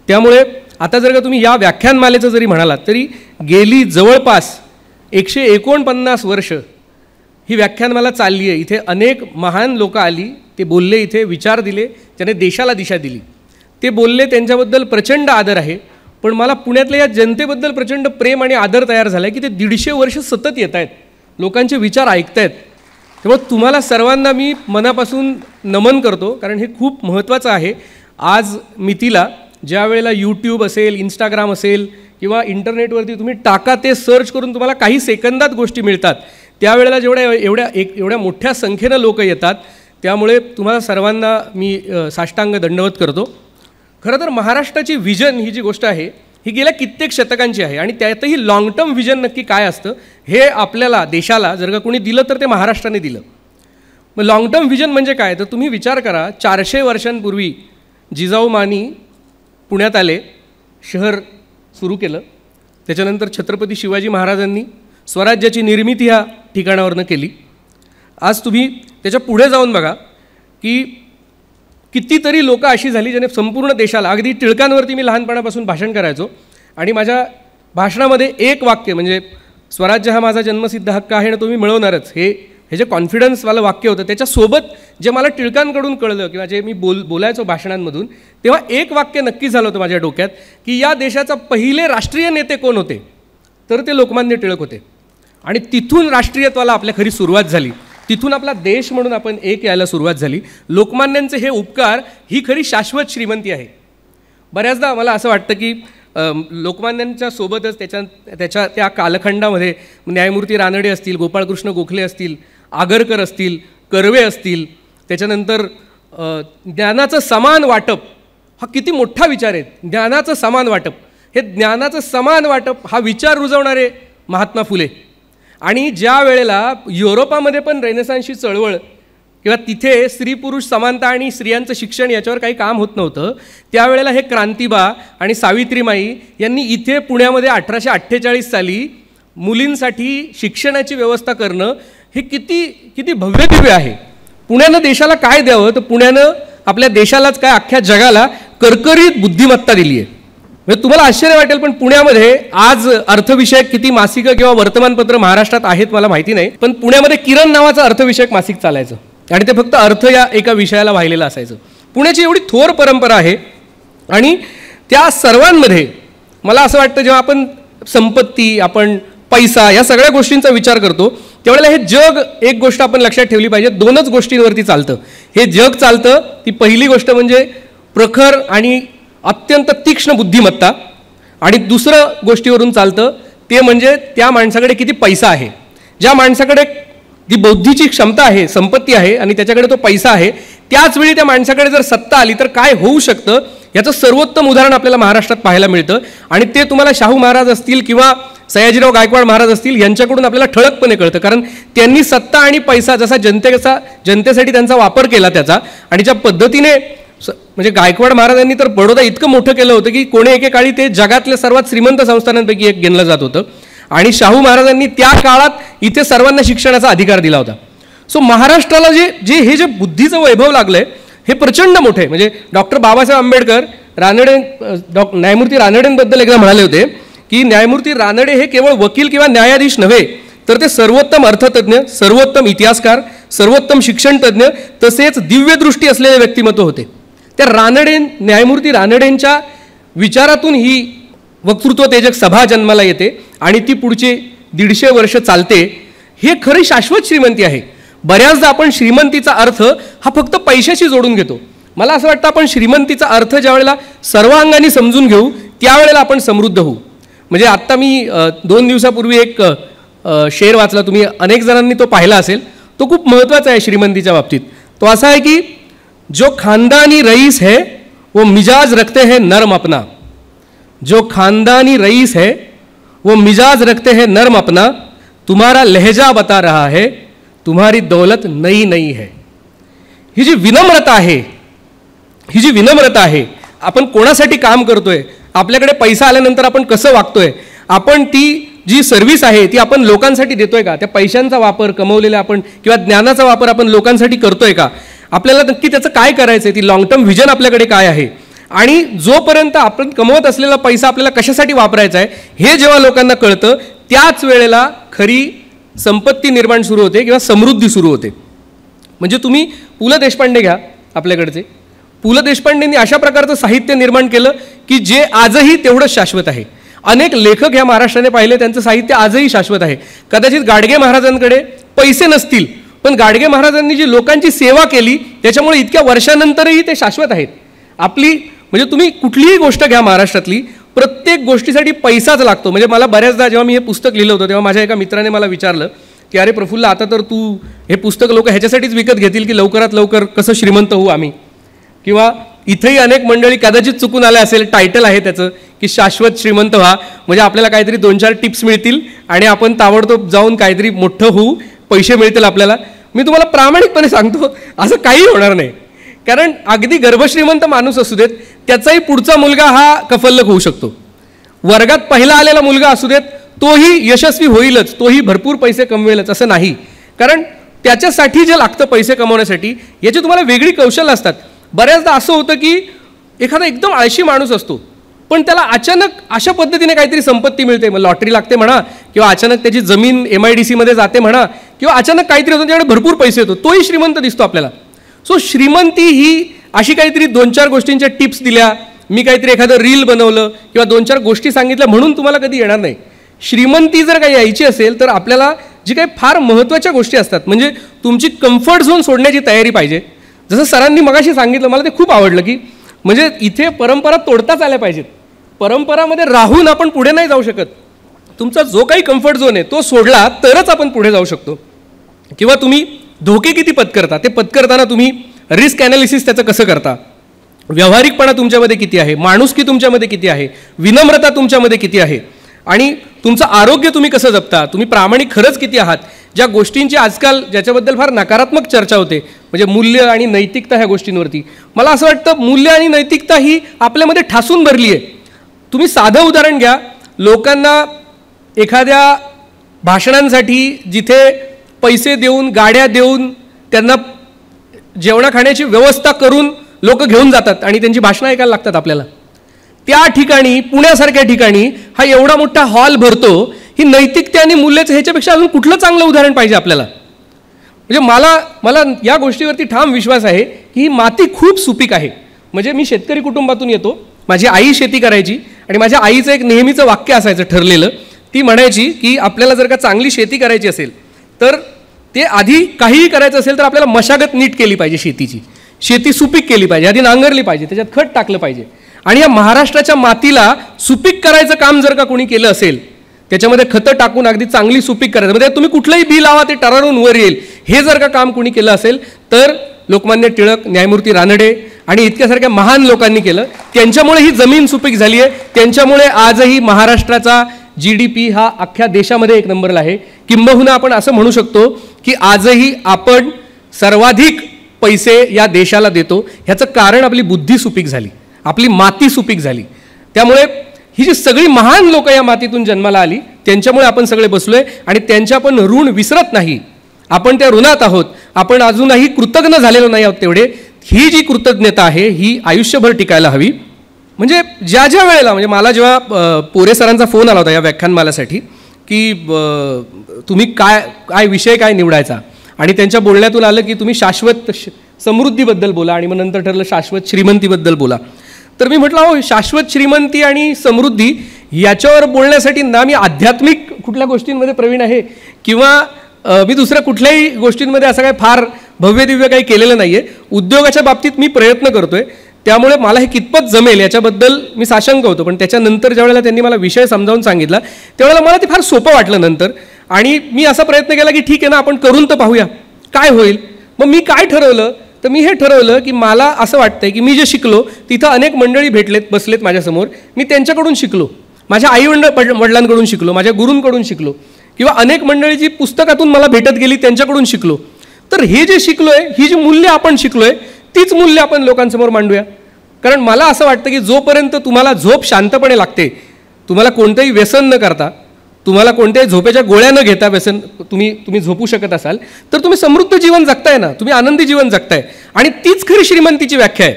त्यामुळे आता जर का तुम्ही या व्याख्यानमालेचं जरी म्हणालात तरी गेली जवळपास 149 वर्ष ही व्याख्यानमाला चालली आहे. इथे अनेक महान लोक आली, ते बोलले, इथे विचार दिले, त्याने देशाला दिशा दिली. ते बोलले, त्यांच्याबद्दल प्रचंड आदर आहे. पण मला पुण्यातल्या या जनतेबद्दल प्रचंड प्रेम आणि आदर तयार झाला आहे की ते 150 वर्ष सतत येत आहेत, लोकांचे विचार ऐकत आहेत. त्यामुळे तुम्हाला सर्वांना मी मनापासून नमन करतो, कारण हे खूप महत्त्वाचं आहे. आज मितीला ज्या वेळेला यूट्यूब असेल, इंस्टाग्राम असेल किंवा इंटरनेटवरती तुम्ही टाका ते सर्च करून तुम्हाला काही सेकंदात गोष्टी मिळतात, त्यावेळेला एवढ्या मोठ्या संख्येनं लोक येतात. त्यामुळे तुम्हाला सर्वांना मी साष्टांग दंडवत करतो. खरं तर महाराष्ट्राची व्हिजन ही जी गोष्ट आहे ही गेल्या कित्येक शतकांची आहे आणि त्यातही लाँग टर्म व्हिजन नक्की काय असतं हे आपल्याला देशाला जर का कोणी दिलं तर ते महाराष्ट्राने दिलं. मग लाँग टर्म व्हिजन म्हणजे काय, तर तुम्ही विचार करा 400 वर्षांपूर्वी जिजाऊ मानी पुण्यात आले, शहर सुरू केलं. त्याच्यानंतर छत्रपती शिवाजी महाराजांनी स्वराज्याची निर्मिती ह्या ठिकाणावरनं केली. आज तुम्ही त्याच्या पुढे जाऊन बघा की कितीतरी लोक अशी झाली ज्याने संपूर्ण देशाला, अगदी टिळकांवरती मी लहानपणापासून भाषण करायचो आणि माझ्या भाषणामध्ये एक वाक्य म्हणजे स्वराज्य हा माझा जन्मसिद्ध हक्क आहे आणि तो मी मिळवणारच, हे हे जे कॉन्फिडन्सवालं वाक्य होतं त्याच्यासोबत जे मला टिळकांकडून कळलं किंवा जे मी बोलायचो भाषणांमधून, तेव्हा एक वाक्य नक्की झालं होतं माझ्या डोक्यात की या देशाचा पहिले राष्ट्रीय नेते कोण होते, तर ते लोकमान्य टिळक होते. आणि तिथून राष्ट्रीयत्वाला आपल्या खरी सुरुवात झाली, तिथून आपला देश म्हणून आपण एक यायला सुरुवात झाली. लोकमान्यांचे हे उपकार ही खरी शाश्वत श्रीमंती आहे. बऱ्याचदा मला असं वाटतं की लोकमान्यांच्या सोबतच त्याच्या त्या कालखंडामध्ये न्यायमूर्ती रानडे असतील, गोपाळकृष्ण गोखले असतील, आगरकर असतील, कर्वे असतील, त्याच्यानंतर ज्ञानाचं समान वाटप हा किती मोठा विचार आहे. ज्ञानाचं समान वाटप, हे ज्ञानाचं समान वाटप हा विचार रुजवणारे महात्मा फुले. आणि ज्या वेळेला युरोपामध्ये पण रेनेसान्सची चळवळ किंवा तिथे स्त्री पुरुष समानता आणि स्त्रियांचं शिक्षण याच्यावर काही काम होत नव्हतं, त्यावेळेला हे क्रांतिबा आणि सावित्रीमाई यांनी इथे पुण्यामध्ये 1848 साली मुलींसाठी शिक्षणाची व्यवस्था करणं हे किती भव्य दिव्य आहे. पुण्यानं देशाला काय द्यावं, तर पुण्यानं आपल्या देशालाच काय अख्ख्या जगाला करकरीत बुद्धिमत्ता दिली आहे. म्हणजे तुम्हाला आश्चर्य वाटेल पण पुण्यामध्ये आज अर्थविषयक किती मासिकं किंवा वर्तमानपत्र महाराष्ट्रात आहेत मला माहिती नाही, पण पुण्यामध्ये किरण नावाचं अर्थविषयक मासिक चालायचं आणि ते फक्त अर्थ या एका विषयाला वाहिलेलं असायचं. पुण्याची एवढी थोर परंपरा आहे. आणि त्या सर्वांमध्ये मला असं वाटतं जेव्हा आपण संपत्ती, आपण पैसा या सगळ्या गोष्टींचा विचार करतो त्यावेळेला हे जग, एक गोष्ट आपण लक्षात ठेवली पाहिजे, दोनच गोष्टींवरती चालतं हे जग चालतं. ती पहिली गोष्ट म्हणजे प्रखर आणि अत्यंत तीक्ष्ण बुद्धिमत्ता, आणि दुसरं गोष्टीवरून चालतं ते म्हणजे त्या माणसाकडे किती पैसा आहे. ज्या माणसाकडे ती बौद्धीची क्षमता आहे, संपत्ती आहे आणि त्याच्याकडे तो पैसा आहे, त्याचवेळी त्या माणसाकडे जर सत्ता आली तर काय होऊ शकतं याचं सर्वोत्तम उदाहरण आपल्याला महाराष्ट्रात पाहायला मिळतं. आणि ते तुम्हाला शाहू महाराज असतील किंवा सयाजीराव गायकवाड महाराज असतील यांच्याकडून आपल्याला ठळकपणे कळतं. कारण त्यांनी सत्ता आणि पैसा जसा जनतेसाठी त्यांचा वापर केला त्याचा, आणि ज्या पद्धतीने म्हणजे गायकवाड महाराजांनी तर बडोदा इतकं मोठं केलं होतं की कोणी एकेकाळी ते जगातल्या सर्वात श्रीमंत संस्थानांपैकी एक गिनलं जात होतं. आणि शाहू महाराजांनी त्या काळात इथे सर्वांना शिक्षणाचा अधिकार दिला होता. सो महाराष्ट्राला हे जे बुद्धीचं वैभव लागलंय हे प्रचंड मोठे. म्हणजे डॉक्टर बाबासाहेब आंबेडकर न्यायमूर्ती रानडेंबद्दल एकदा म्हणाले होते की न्यायमूर्ती रानडे हे केवळ वकील किंवा न्यायाधीश नव्हे, तर ते सर्वोत्तम अर्थतज्ञ, सर्वोत्तम इतिहासकार, सर्वोत्तम शिक्षणतज्ञ तसेच दिव्यदृष्टी असलेले व्यक्तिमत्व होते. त्या न्यायमूर्ती रानडेंच्या विचारातून ही वक्तृत्व तेजक सभा जन्माला येते आणि ती पुढचे 150 वर्ष चालते. हे खरी शाश्वत श्रीमंती आहे. बऱ्याचदा आपण श्रीमंतीचा अर्थ हा फक्त पैशाशी जोडून घेतो. मला असं वाटतं आपण श्रीमंतीचा अर्थ ज्या वेळेला सर्वांगाने समजून घेऊ त्यावेळेला आपण समृद्ध होऊ. म्हणजे आत्ता मी 2 दिवसापूर्वी एक शेर वाचला, तुम्ही अनेक जणांनी तो पाहिला असेल. तो खूप महत्त्वाचा आहे श्रीमंतीच्या बाबतीत. तो असा आहे की जो खानदानी रईस है वो मिजाज रखते हैं नर्म अपना, जो खानदानी रईस है वो मिजाज रखते हैं नर्म अपना, तुम्हारा लहजा बता रहा है तुम्हारी दौलत नई नई है. ही जी विनम्रता आहे, आपण कोणासाठी काम करतोय, आपल्याकडे पैसा आल्यानंतर आपण कसं वागतोय, आपण ती जी सर्व्हिस आहे ती आपण लोकांसाठी देतोय का, त्या पैशांचा वापर कमवलेला आपण किंवा ज्ञानाचा वापर आपण लोकांसाठी करतोय का, आपल्याला नक्की त्याचं काय करायचं आहे, ती लॉंग टर्म व्हिजन आपल्याकडे काय आहे, आणि जोपर्यंत आपण कमवत असलेला पैसा आपल्याला कशासाठी वापरायचा आहे हे जेव्हा लोकांना कळतं त्याच वेळेला खरी संपत्ती निर्माण सुरू होते किंवा समृद्धी सुरू होते. म्हणजे तुम्ही पु ल देशपांडे घ्या, आपल्याकडचे पु ल देशपांडेंनी अशा प्रकारचं साहित्य निर्माण केलं की जे आजही तेवढंच शाश्वत आहे. अनेक लेखक ह्या महाराष्ट्राने पाहिले, त्यांचं साहित्य आजही शाश्वत आहे. कदाचित गाडगे महाराजांकडे पैसे नसतील, पण गाडगे महाराजांनी जी लोकांची सेवा केली त्याच्यामुळे इतक्या वर्षानंतरही ते शाश्वत आहेत. आपली म्हणजे तुम्ही कुठलीही गोष्ट घ्या महाराष्ट्रातली, प्रत्येक गोष्टीसाठी पैसाच लागतो. म्हणजे मला बऱ्याचदा जेव्हा मी हे पुस्तक लिहिलं होतं तेव्हा माझ्या एका मित्राने मला विचारलं की अरे प्रफुल्ल, आता तर तू हे पुस्तक लोक ह्याच्यासाठीच विकत घेतील की लवकरात लवकर कसं श्रीमंत होऊ आम्ही, किंवा इथेही अनेक मंडळी कदाचित चुकून आले असेल, टायटल आहे त्याचं की शाश्वत श्रीमंत व्हा, म्हणजे आपल्याला काहीतरी 2-4 टिप्स मिळतील आणि आपण ताबडतोब जाऊन काहीतरी मोठं होऊ, पैसे मिळतील आपल्याला. मी तुम्हाला प्रामाणिकपणे सांगतो असं काही होणार नाही. कारण अगदी गर्भश्रीमंत माणूस असू देत त्याचाही पुढचा मुलगा हा कफल्लक होऊ शकतो. वर्गात पहिला आलेला मुलगा असू देत तोही यशस्वी होईलच, तोही भरपूर पैसे कमवेलच असं नाही. कारण त्याच्यासाठी जे लागतं पैसे कमवण्यासाठी याची तुम्हाला वेगळी कौशल्य असतात. बऱ्याचदा असं होतं की एखादा एकदम आळशी माणूस असतो, पण त्याला अचानक अशा पद्धतीने काहीतरी संपत्ती मिळते, मग लॉटरी लागते म्हणा, किंवा अचानक त्याची जमीन MIDC मध्ये जाते म्हणा, किंवा अचानक काहीतरी होतं त्याच्याकडे भरपूर पैसे येतो, तोही श्रीमंत दिसतो आपल्याला. सो श्रीमंती ही अशी काहीतरी 2-4 गोष्टींच्या टिप्स दिल्या, मी काहीतरी एखादं रील बनवलं किंवा 2-4 गोष्टी सांगितल्या म्हणून तुम्हाला कधी येणार नाही. श्रीमंती जर काही यायची असेल तर आपल्याला जी काही फार महत्त्वाच्या गोष्टी असतात, म्हणजे तुमची कम्फर्ट झोन सोडण्याची तयारी पाहिजे. जसं सरांनी मगाशी सांगितलं, मला ते खूप आवडलं, की म्हणजे इथे परंपरा तोडताच आल्या पाहिजेत. परंपरामध्ये राहून आपण पुढे नाही जाऊ शकत. तुमचा जो काही कम्फर्ट झोन आहे तो सोडला तरच आपण पुढे जाऊ शकतो. किंवा तुम्ही धोके किती पत्करता, ते पत्करताना तुम्ही रिस्क ॲनालिसिस त्याचं कसं करता, व्यावहारिकपणा तुमच्यामध्ये किती आहे, माणुसकी तुमच्यामध्ये किती आहे, विनम्रता तुमच्यामध्ये किती आहे, आणि तुमचं आरोग्य तुम्ही कसं जपता, तुम्ही प्रामाणिक खरंच किती आहात. ज्या गोष्टींची आजकाल ज्याच्याबद्दल फार नकारात्मक चर्चा होते, म्हणजे मूल्य आणि नैतिकता ह्या गोष्टींवरती, मला असं वाटतं मूल्य आणि नैतिकता ही आपल्यामध्ये ठासून भरली आहे. तुम्ही साधं उदाहरण घ्या, लोकांना एखाद्या भाषणांसाठी जिथे पैसे देऊन, गाड्या देऊन, त्यांना जेवणा खाण्याची व्यवस्था करून लोक घेऊन जातात आणि त्यांची भाषणं ऐकायला लागतात आपल्याला, त्या ठिकाणी पुण्यासारख्या ठिकाणी हा एवढा मोठा हॉल भरतो. ही नैतिकता आणि मूल्याचं ह्याच्यापेक्षा अजून कुठलं चांगलं उदाहरण पाहिजे आपल्याला. म्हणजे मला या गोष्टीवरती ठाम विश्वास आहे की ही माती खूप सुपीक आहे. म्हणजे मी शेतकरी कुटुंबातून येतो, माझी आई शेती करायची आणि माझ्या आईचं एक नेहमीचं वाक्य असायचं ठरलेलं, ती म्हणायची की आपल्याला जर का चांगली शेती करायची असेल तर ते आधी काहीही करायचं असेल तर आपल्याला मशागत नीट केली पाहिजे, शेती सुपीक केली पाहिजे, आधी नांगरली पाहिजे, त्याच्यात खत टाकलं पाहिजे. आणि या महाराष्ट्राच्या मातीला सुपीक करायचं काम जर का कोणी केलं असेल, त्याच्यामध्ये खतं टाकून अगदी चांगली सुपीक करायचं, म्हणजे तुम्ही कुठलंही बी लावा ते टरारून वर येईल, हे जर का काम कोणी केलं असेल तर लोकमान्य टिळक, न्यायमूर्ती रानडे आणि इतक्यासारख्या महान लोकांनी केलं. त्यांच्यामुळे ही जमीन सुपीक झाली आहे. त्यांच्यामुळे आजही महाराष्ट्राचा GDP हा अख्ख्या देशामध्ये 1 नंबरला आहे. किंबहुना आपण असं म्हणू शकतो की आजही आपण सर्वाधिक पैसे या देशाला देतो. ह्याचं कारण आपली बुद्धी सुपीक झाली, आपली माती सुपीक झाली. त्यामुळे ही जी सगळी महान लोक या मातीतून जन्माला आली, त्यांच्यामुळे आपण सगळे बसलोय आणि त्यांच्या आपण ऋण विसरत नाही. आपण त्या ऋणात आहोत, आपण अजूनही कृतज्ञ झालेलो नाही आहोत तेवढे. ही जी कृतज्ञता आहे ही आयुष्यभर टिकायला हवी. म्हणजे ज्या ज्या वेळेला, म्हणजे मला जेव्हा पोरे सरांचा फोन आला होता या व्याख्यानमालासाठी की तुम्ही काय विषय काय निवडायचा, आणि त्यांच्या बोलण्यातून आलं की तुम्ही शाश्वत समृद्धीबद्दल बोला आणि मग नंतर ठरलं शाश्वत श्रीमंतीबद्दल बोला. तर मी म्हटलं हो, शाश्वत श्रीमंती आणि समृद्धी याच्यावर बोलण्यासाठी ना मी आध्यात्मिक कुठल्या गोष्टींमध्ये प्रवीण आहे किंवा मी दुसऱ्या कुठल्याही गोष्टींमध्ये असं काय फार भव्य दिव्य काही केलेलं नाही आहे. उद्योगाच्या बाबतीत मी प्रयत्न करतोय, त्यामुळे मला हे कितपत जमेल याच्याबद्दल मी साशंक होतो. पण त्याच्यानंतर ज्यावेळेला त्यांनी मला विषय समजावून सांगितला त्यावेळेला मला ते फार सोपं वाटलं नंतर. आणि मी असा प्रयत्न केला की ठीक आहे ना, आपण करून तर पाहूया काय होईल. मग मी काय ठरवलं, तर मी हे ठरवलं की मला असं वाटतंय की मी जे शिकलो तिथं अनेक मंडळी बसलेत माझ्यासमोर, मी त्यांच्याकडून शिकलो, माझ्या आई वडिलांकडून शिकलो, माझ्या गुरूंकडून शिकलो, किंवा अनेक मंडळी जी पुस्तकातून मला भेटत गेली त्यांच्याकडून शिकलो. तर हे जे शिकलोय, ही जी मूल्य आपण शिकलोय तीच मूल्य आपण लोकांसमोर मांडूया. कारण मला असं वाटतं की जोपर्यंत तुम्हाला झोप शांतपणे लागते, तुम्हाला कोणतंही व्यसन न करता, तुम्हाला कोणत्याही झोपेच्या गोळ्या न घेता व्यसन तुम्ही झोपू शकत असाल तर तुम्ही समृद्ध जीवन जगताय ना, तुम्ही आनंदी जीवन जगताय. आणि तीच खरी श्रीमंतीची व्याख्या आहे.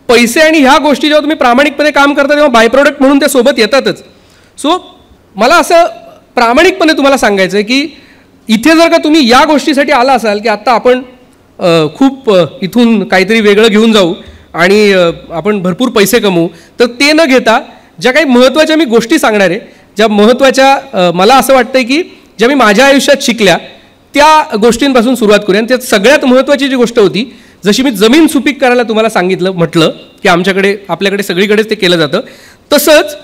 पैसे आणि ह्या गोष्टी जेव्हा तुम्ही प्रामाणिकपणे काम करता तेव्हा बाय प्रोडक्ट म्हणून त्या सोबत येतातच. सो मला असं प्रामाणिकपणे तुम्हाला सांगायचं आहे की इथे जर का तुम्ही या गोष्टीसाठी आला असाल की आत्ता आपण खूप इथून काहीतरी वेगळं घेऊन जाऊ आणि आपण भरपूर पैसे कमवू, तर ते न घेता ज्या काही महत्त्वाच्या मी गोष्टी सांगणार आहे, ज्या महत्त्वाच्या मला असं वाटतं की ज्या मी माझ्या आयुष्यात शिकल्या त्या गोष्टींपासून सुरुवात करूया. आणि त्यात सगळ्यात महत्त्वाची जी गोष्ट होती, जशी मी जमीन सुपीक करायला तुम्हाला म्हटलं की आपल्याकडे सगळीकडेच ते केलं जातं, तसंच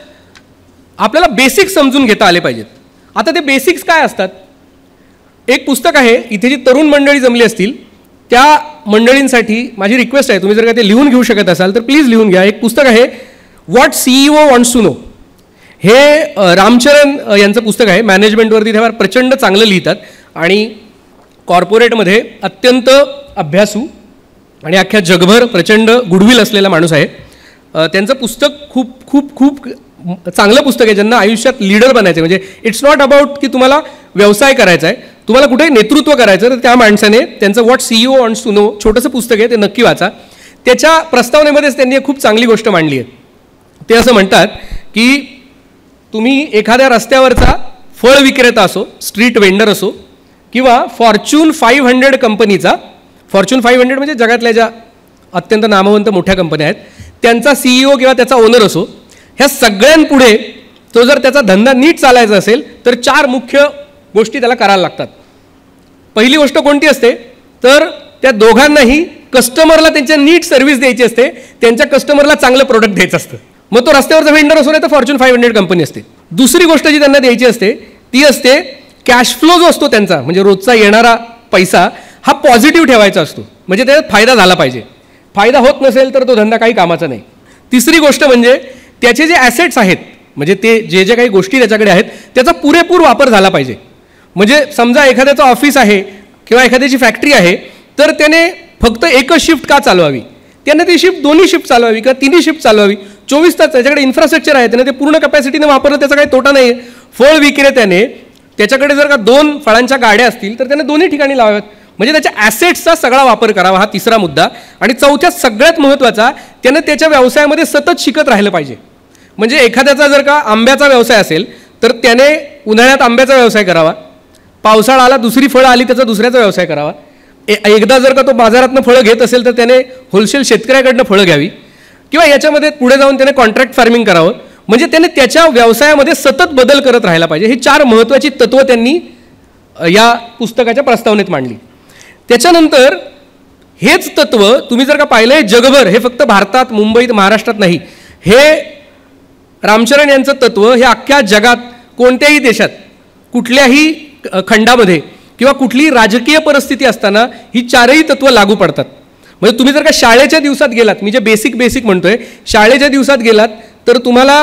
आपल्याला बेसिक्स समजून घेता आले पाहिजेत. आता ते बेसिक्स काय असतात? एक पुस्तक आहे, इथे जी तरुण मंडळी जमली असतील त्या मंडळींसाठी माझी रिक्वेस्ट आहे, तुम्ही जर का ते लिहून घेऊ शकत असाल तर प्लीज लिहून घ्या. एक पुस्तक आहे what CEO wants to know. हे रामचरण यांचं पुस्तक आहे. मॅनेजमेंटवरती ते फार प्रचंड चांगलं लिहितात आणि कॉर्पोरेटमध्ये अत्यंत अभ्यासू आणि अख्ख्या जगभर प्रचंड गुडविल असलेला माणूस आहे. त्यांचं पुस्तक खूप खूप खूप चांगलं पुस्तक आहे. ज्यांना आयुष्यात लीडर बनायचं, म्हणजे इट्स नॉट अबाउट की तुम्हाला व्यवसाय करायचा आहे, तुम्हाला कुठेही नेतृत्व करायचं, तर त्या माणसाने त्यांचं what CEO wants to know छोटंसं पुस्तक आहे, ते नक्की वाचा. त्याच्या प्रस्तावनेमध्येच त्यांनी एक खूप चांगली गोष्ट मांडली आहे. ते असं म्हणतात की तुम्ही एखाद्या रस्त्यावरचा फळ विक्रेता असो, स्ट्रीट वेंडर असो, किंवा फॉर्च्यून 500 कंपनीचा, फॉर्च्यून 500 म्हणजे जगातल्या ज्या अत्यंत नामवंत मोठ्या कंपन्या आहेत त्यांचा CEO किंवा त्याचा ओनर असो, ह्या सगळ्यांपुढे तो जर त्याचा धंदा नीट चालायचा असेल तर 4 मुख्य गोष्टी त्याला करायला लागतात. पहिली गोष्ट कोणती असते तर त्या दोघांनाही कस्टमरला त्यांच्या नीट सर्व्हिस द्यायची असते, त्यांच्या कस्टमरला चांगलं प्रोडक्ट द्यायचं असतं. मग तो रस्त्यावरचा व्हेंडर असो नाही तर फॉर्च्यून 500 कंपनी असते. दुसरी गोष्ट जी त्यांना द्यायची असते ती असते कॅश फ्लो जो असतो त्यांचा, म्हणजे रोजचा येणारा पैसा हा पॉझिटिव्ह ठेवायचा असतो, म्हणजे त्याच्यात फायदा झाला पाहिजे. फायदा होत नसेल तर तो धंदा काही कामाचा नाही. तिसरी गोष्ट म्हणजे त्याचे जे ॲसेट्स आहेत, म्हणजे ते जे जे काही गोष्टी त्याच्याकडे आहेत त्याचा पुरेपूर वापर झाला पाहिजे. म्हणजे समजा एखाद्याचं ऑफिस आहे किंवा एखाद्याची फॅक्टरी आहे तर त्याने फक्त एकच शिफ्ट का चालवावी, त्याने ती शिफ्ट 2 शिफ्ट चालवावी किंवा 3 शिफ्ट चालवावी. 24 तास त्याच्याकडे इन्फ्रास्ट्रक्चर आहे, त्याने ते पूर्ण कॅपॅसिटीने वापरलं, त्याचा काही तोटा नाही. फळ विक्रेत्याने त्याच्याकडे जर का 2 फळांच्या गाड्या असतील तर त्याने दोन्ही ठिकाणी लावाव्यात, म्हणजे त्याच्या ॲसेट्सचा सगळा वापर करावा. हा तिसरा मुद्दा. आणि चौथ्यात सगळ्यात महत्त्वाचा, त्यानं त्याच्या व्यवसायामध्ये सतत शिकत राहिलं पाहिजे. म्हणजे एखाद्याचा जर का आंब्याचा व्यवसाय असेल तर त्याने उन्हाळ्यात आंब्याचा व्यवसाय करावा, पावसाळा आला दुसरी फळं आली त्याचा दुसऱ्याचा व्यवसाय करावा. एकदा जर का तो बाजारातनं फळं घेत असेल तर त्याने होलसेल शेतकऱ्याकडनं फळं घ्यावी, किंवा याच्यामध्ये पुढे जाऊन त्याने कॉन्ट्रॅक्ट फार्मिंग करावं. म्हणजे त्याने त्याच्या व्यवसायामध्ये सतत बदल करत राहायला पाहिजे. ही 4 महत्त्वाची तत्त्वं त्यांनी या पुस्तकाच्या प्रस्तावनेत मांडली. त्याच्यानंतर हेच तत्त्व तुम्ही जर का पाहिलं आहे जगभर, हे फक्त भारतात, मुंबईत, महाराष्ट्रात नाही, हे रामचरण यांचं तत्त्व हे अख्ख्या जगात कोणत्याही देशात कुठल्याही खंडामध्ये किंवा कुठलीही राजकीय परिस्थिती असताना ही 4ही तत्त्व लागू पडतात. म्हणजे तुम्ही जर का शाळेच्या दिवसात गेलात, मी जे बेसिक म्हणतोय, शाळेच्या दिवसात गेलात तर तुम्हाला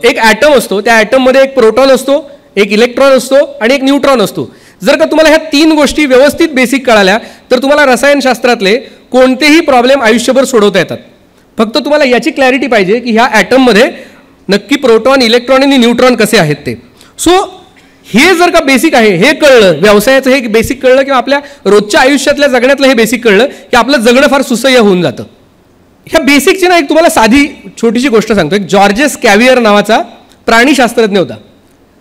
एक ॲटम असतो, त्या ॲटममध्ये एक प्रोटॉन असतो, एक इलेक्ट्रॉन असतो आणि एक न्यूट्रॉन असतो. जर का तुम्हाला ह्या 3 गोष्टी व्यवस्थित बेसिक कळाल्या तर तुम्हाला रसायनशास्त्रातले कोणतेही प्रॉब्लेम आयुष्यभर सोडवता येतात. फक्त तुम्हाला याची क्लॅरिटी पाहिजे की ह्या ॲटममध्ये नक्की प्रोटॉन, इलेक्ट्रॉन आणि न्यूट्रॉन कसे आहेत ते. सो हे जर का बेसिक आहे, हे कळलं, व्यवसायाचं हे बेसिक कळलं किंवा आपल्या रोजच्या आयुष्यातल्या जगण्यातलं हे बेसिक कळलं की आपलं जगणं फार सुसह्य होऊन जातं. ह्या बेसिकची ना एक तुम्हाला साधी छोटीशी गोष्ट सांगतो. एक जॉर्जेस कॅव्हियर नावाचा प्राणीशास्त्रज्ञ होता.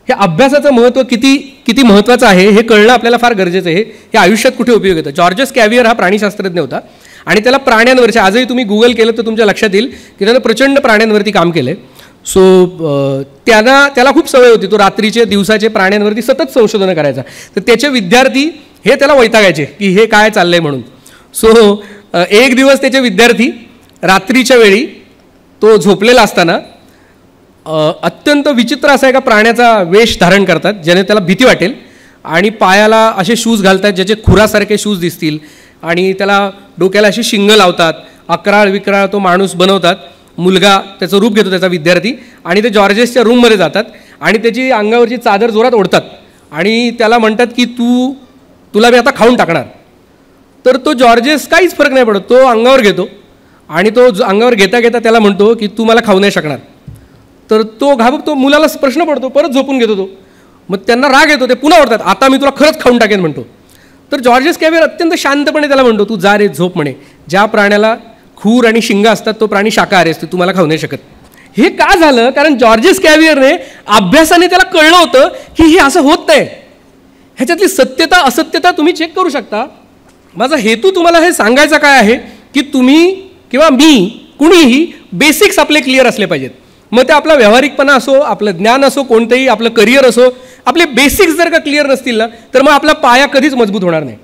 हे अभ्यासाचं महत्त्व किती महत्त्वाचं आहे हे कळणं आपल्याला फार गरजेचं आहे. हे आयुष्यात कुठे उपयोग येतं. जॉर्जेस कॅव्हियर हा प्राणीशास्त्रज्ञ होता आणि त्याला प्राण्यांवरच्या, आजही तुम्ही गुगल केलं तर तुमच्या लक्षात येईल की त्यानं प्रचंड प्राण्यांवरती काम केलं आहे. सो त्याला खूप सवय होती, तो रात्रीचे दिवसाचे प्राण्यांवरती सतत संशोधनं करायचा. तर त्याचे विद्यार्थी हे त्याला वैतागायचे की हे काय चाललंय म्हणून. सो एक दिवस त्याचे विद्यार्थी रात्रीच्या वेळी तो झोपलेला असताना अत्यंत विचित्र असा एका प्राण्याचा वेश धारण करतात ज्याने त्याला भीती वाटेल, आणि पायाला असे शूज घालतात ज्याचे खुरासारखे शूज दिसतील, आणि त्याला डोक्याला अशी शिंगं लावतात, अकराळ विक्राळ तो माणूस बनवतात. मुलगा त्याचं रूप घेतो, त्याचा विद्यार्थी, आणि ते जॉर्जेसच्या रूममध्ये जातात आणि त्याची अंगावरची चादर जोरात ओढतात आणि त्याला म्हणतात की तुला मी आता खाऊन टाकणार. तर तो जॉर्जेस काहीच फरक नाही पडत, तो अंगावर घेतो आणि तो अंगावर घेता घेता त्याला म्हणतो की तू मला खाऊ नाही शकणार. तर तो घाबरतो, मुलाला प्रश्न पडतो, परत झोपून घेतो तो. मग त्यांना राग येतो, ते पुन्हा ओढतात, आता मी तुला खरंच खाऊन टाकेन म्हणतो. तर जॉर्जेस कॅव्हियर अत्यंत शांतपणे त्याला म्हणतो, तू जा रे झोप म्हणे, ज्या प्राण्याला खूर आणि शिंग असतात तो प्राणी शाकाहारी असतो, तू मला खाऊ नाही शकत. हे का झालं? कारण जॉर्जेस कॅव्हियरने अभ्यासाने त्याला कळलं होतं की हे असं होत नाही. ह्याच्यातली सत्यता असत्यता तुम्ही चेक करू शकता. माझा हेतू तुम्हाला हे सांगायचा काय आहे की तुम्ही किंवा मी कुणीही बेसिक्स आपले क्लिअर असले पाहिजेत. मग ते आपला व्यावहारिकपणा असो, आपलं ज्ञान असो, कोणतंही आपलं करिअर असो, आपले बेसिक्स जर का क्लिअर नसतील ना तर मग आपला पाया कधीच मजबूत होणार नाही.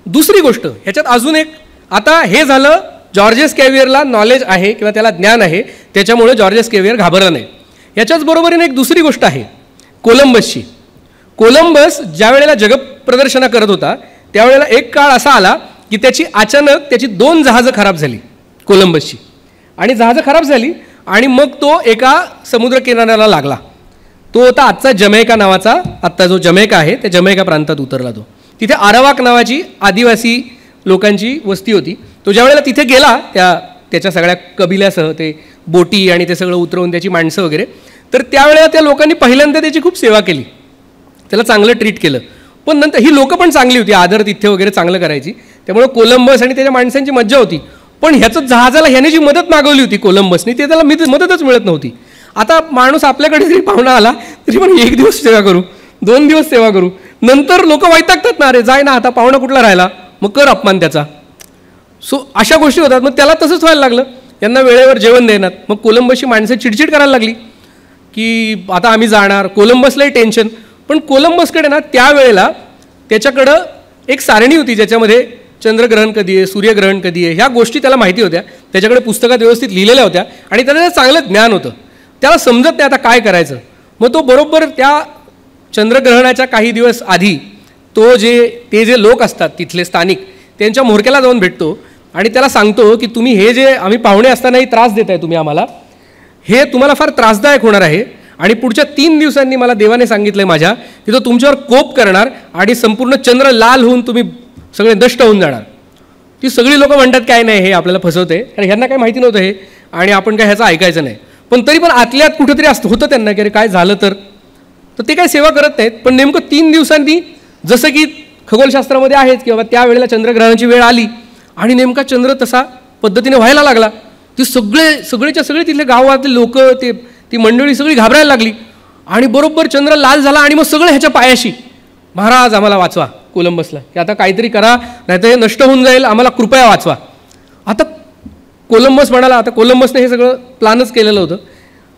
दुसरी गोष्ट ह्याच्यात अजून एक, आता हे झालं जॉर्जेस कॅव्हियरला नॉलेज आहे किंवा त्याला ज्ञान आहे, त्याच्यामुळे जॉर्जेस कॅव्हियर घाबरला नाही. याच्याच बरोबरीने एक दुसरी गोष्ट आहे कोलंबसची. कोलंबस ज्या वेळेला जगप्रदर्शना करत होता त्यावेळेला एक काळ असा आला की अचानक त्याची 2 जहाजं खराब झाली कोलंबसची, आणि जहाजं खराब झाली आणि मग तो एका समुद्रकिनाऱ्याला लागला. तो होता आजचा जमैका नावाचा, आत्ता जो जमैका आहे त्या जमैका प्रांतात उतरला. तो तिथे अरावाक नावाची आदिवासी लोकांची वस्ती होती. तो ज्या वेळेला तिथे गेला त्याच्या सगळ्या कबिल्यासह, ते बोटी आणि ते सगळं उतरवून त्याची माणसं वगैरे, तर त्यावेळेला त्या लोकांनी पहिल्यांदा त्याची खूप सेवा केली, त्याला चांगलं ट्रीट केलं. पण नंतर ही लोकं पण चांगली होती, आदर तिथे वगैरे चांगलं करायची, त्यामुळे कोलंबस आणि त्याच्या माणसांची मज्जा होती. पण ह्याचं जहाजाला ह्याने जी मदत मागवली होती कोलंबसने, ते त्याला मदतच मिळत नव्हती. आता माणूस आपल्याकडे जरी पाहुणा आला तरी पण 1 दिवस सेवा करू, 2 दिवस सेवा करू, नंतर लोक वैतागतात ना, अरे जाय ना आता पाहुणा कुठला राहिला, मग कर अपमान त्याचा. सो अशा गोष्टी होतात. मग त्याला तसंच व्हायला लागलं, यांना वेळेवर जेवण देणार. मग कोलंबसची माणसं चिडचिड करायला लागली की आता आम्ही जाणार. कोलंबसलाही टेन्शन. पण कोलंबसकडे ना त्यावेळेला त्याच्याकडं एक सारणी होती ज्याच्यामध्ये चंद्रग्रहण कधी आहे, सूर्यग्रहण कधी आहे, ह्या गोष्टी त्याला माहिती होत्या. त्याच्याकडे पुस्तकात व्यवस्थित लिहिलेल्या होत्या आणि त्याला चांगलं ज्ञान होतं. त्याला समजत नाही आता काय करायचं. मग तो बरोबर त्या चंद्रग्रहणाच्या काही दिवस आधी ते जे लोक असतात तिथले स्थानिक, त्यांच्या म्होरक्याला जाऊन भेटतो आणि त्याला सांगतो की तुम्ही हे जे आम्ही पाहुणे असतानाही त्रास देताय तुम्ही आम्हाला, हे तुम्हाला फार त्रासदायक होणार आहे आणि पुढच्या 3 दिवसांनी मला देवाने सांगितलं आहे माझ्या की तो तुमच्यावर कोप करणार आणि संपूर्ण चंद्र लाल होऊन तुम्ही सगळे नष्ट होऊन जाणार. ती सगळी लोकं म्हणतात काय नाही हे आपल्याला फसवते, कारण ह्यांना काही माहिती नव्हतं हे आणि आपण काय ह्याचं ऐकायचं नाही. पण तरी पण आतल्यात कुठंतरी होतं त्यांना की अरे काय झालं तर ते काही सेवा करत नाहीत. पण नेमकं 3 दिवसांनी जसं की खगोलशास्त्रामध्ये आहेच की बाबा त्यावेळेला चंद्रग्रहणाची वेळ आली आणि नेमका चंद्र तसा पद्धतीने व्हायला लागला, ती सगळेच्या सगळे तिथले गावातले लोक ती मंडळी सगळी घाबरायला लागली आणि बरोबर चंद्र लाल झाला आणि मग सगळे ह्याच्या पायाशी, महाराज आम्हाला वाचवा, कोलंबसला की आता काहीतरी करा नाहीतर हे नष्ट होऊन जाईल, आम्हाला कृपया वाचवा. आता कोलंबस म्हणाला, आता कोलंबसने हे सगळं प्लॅनच केलेलं होतं,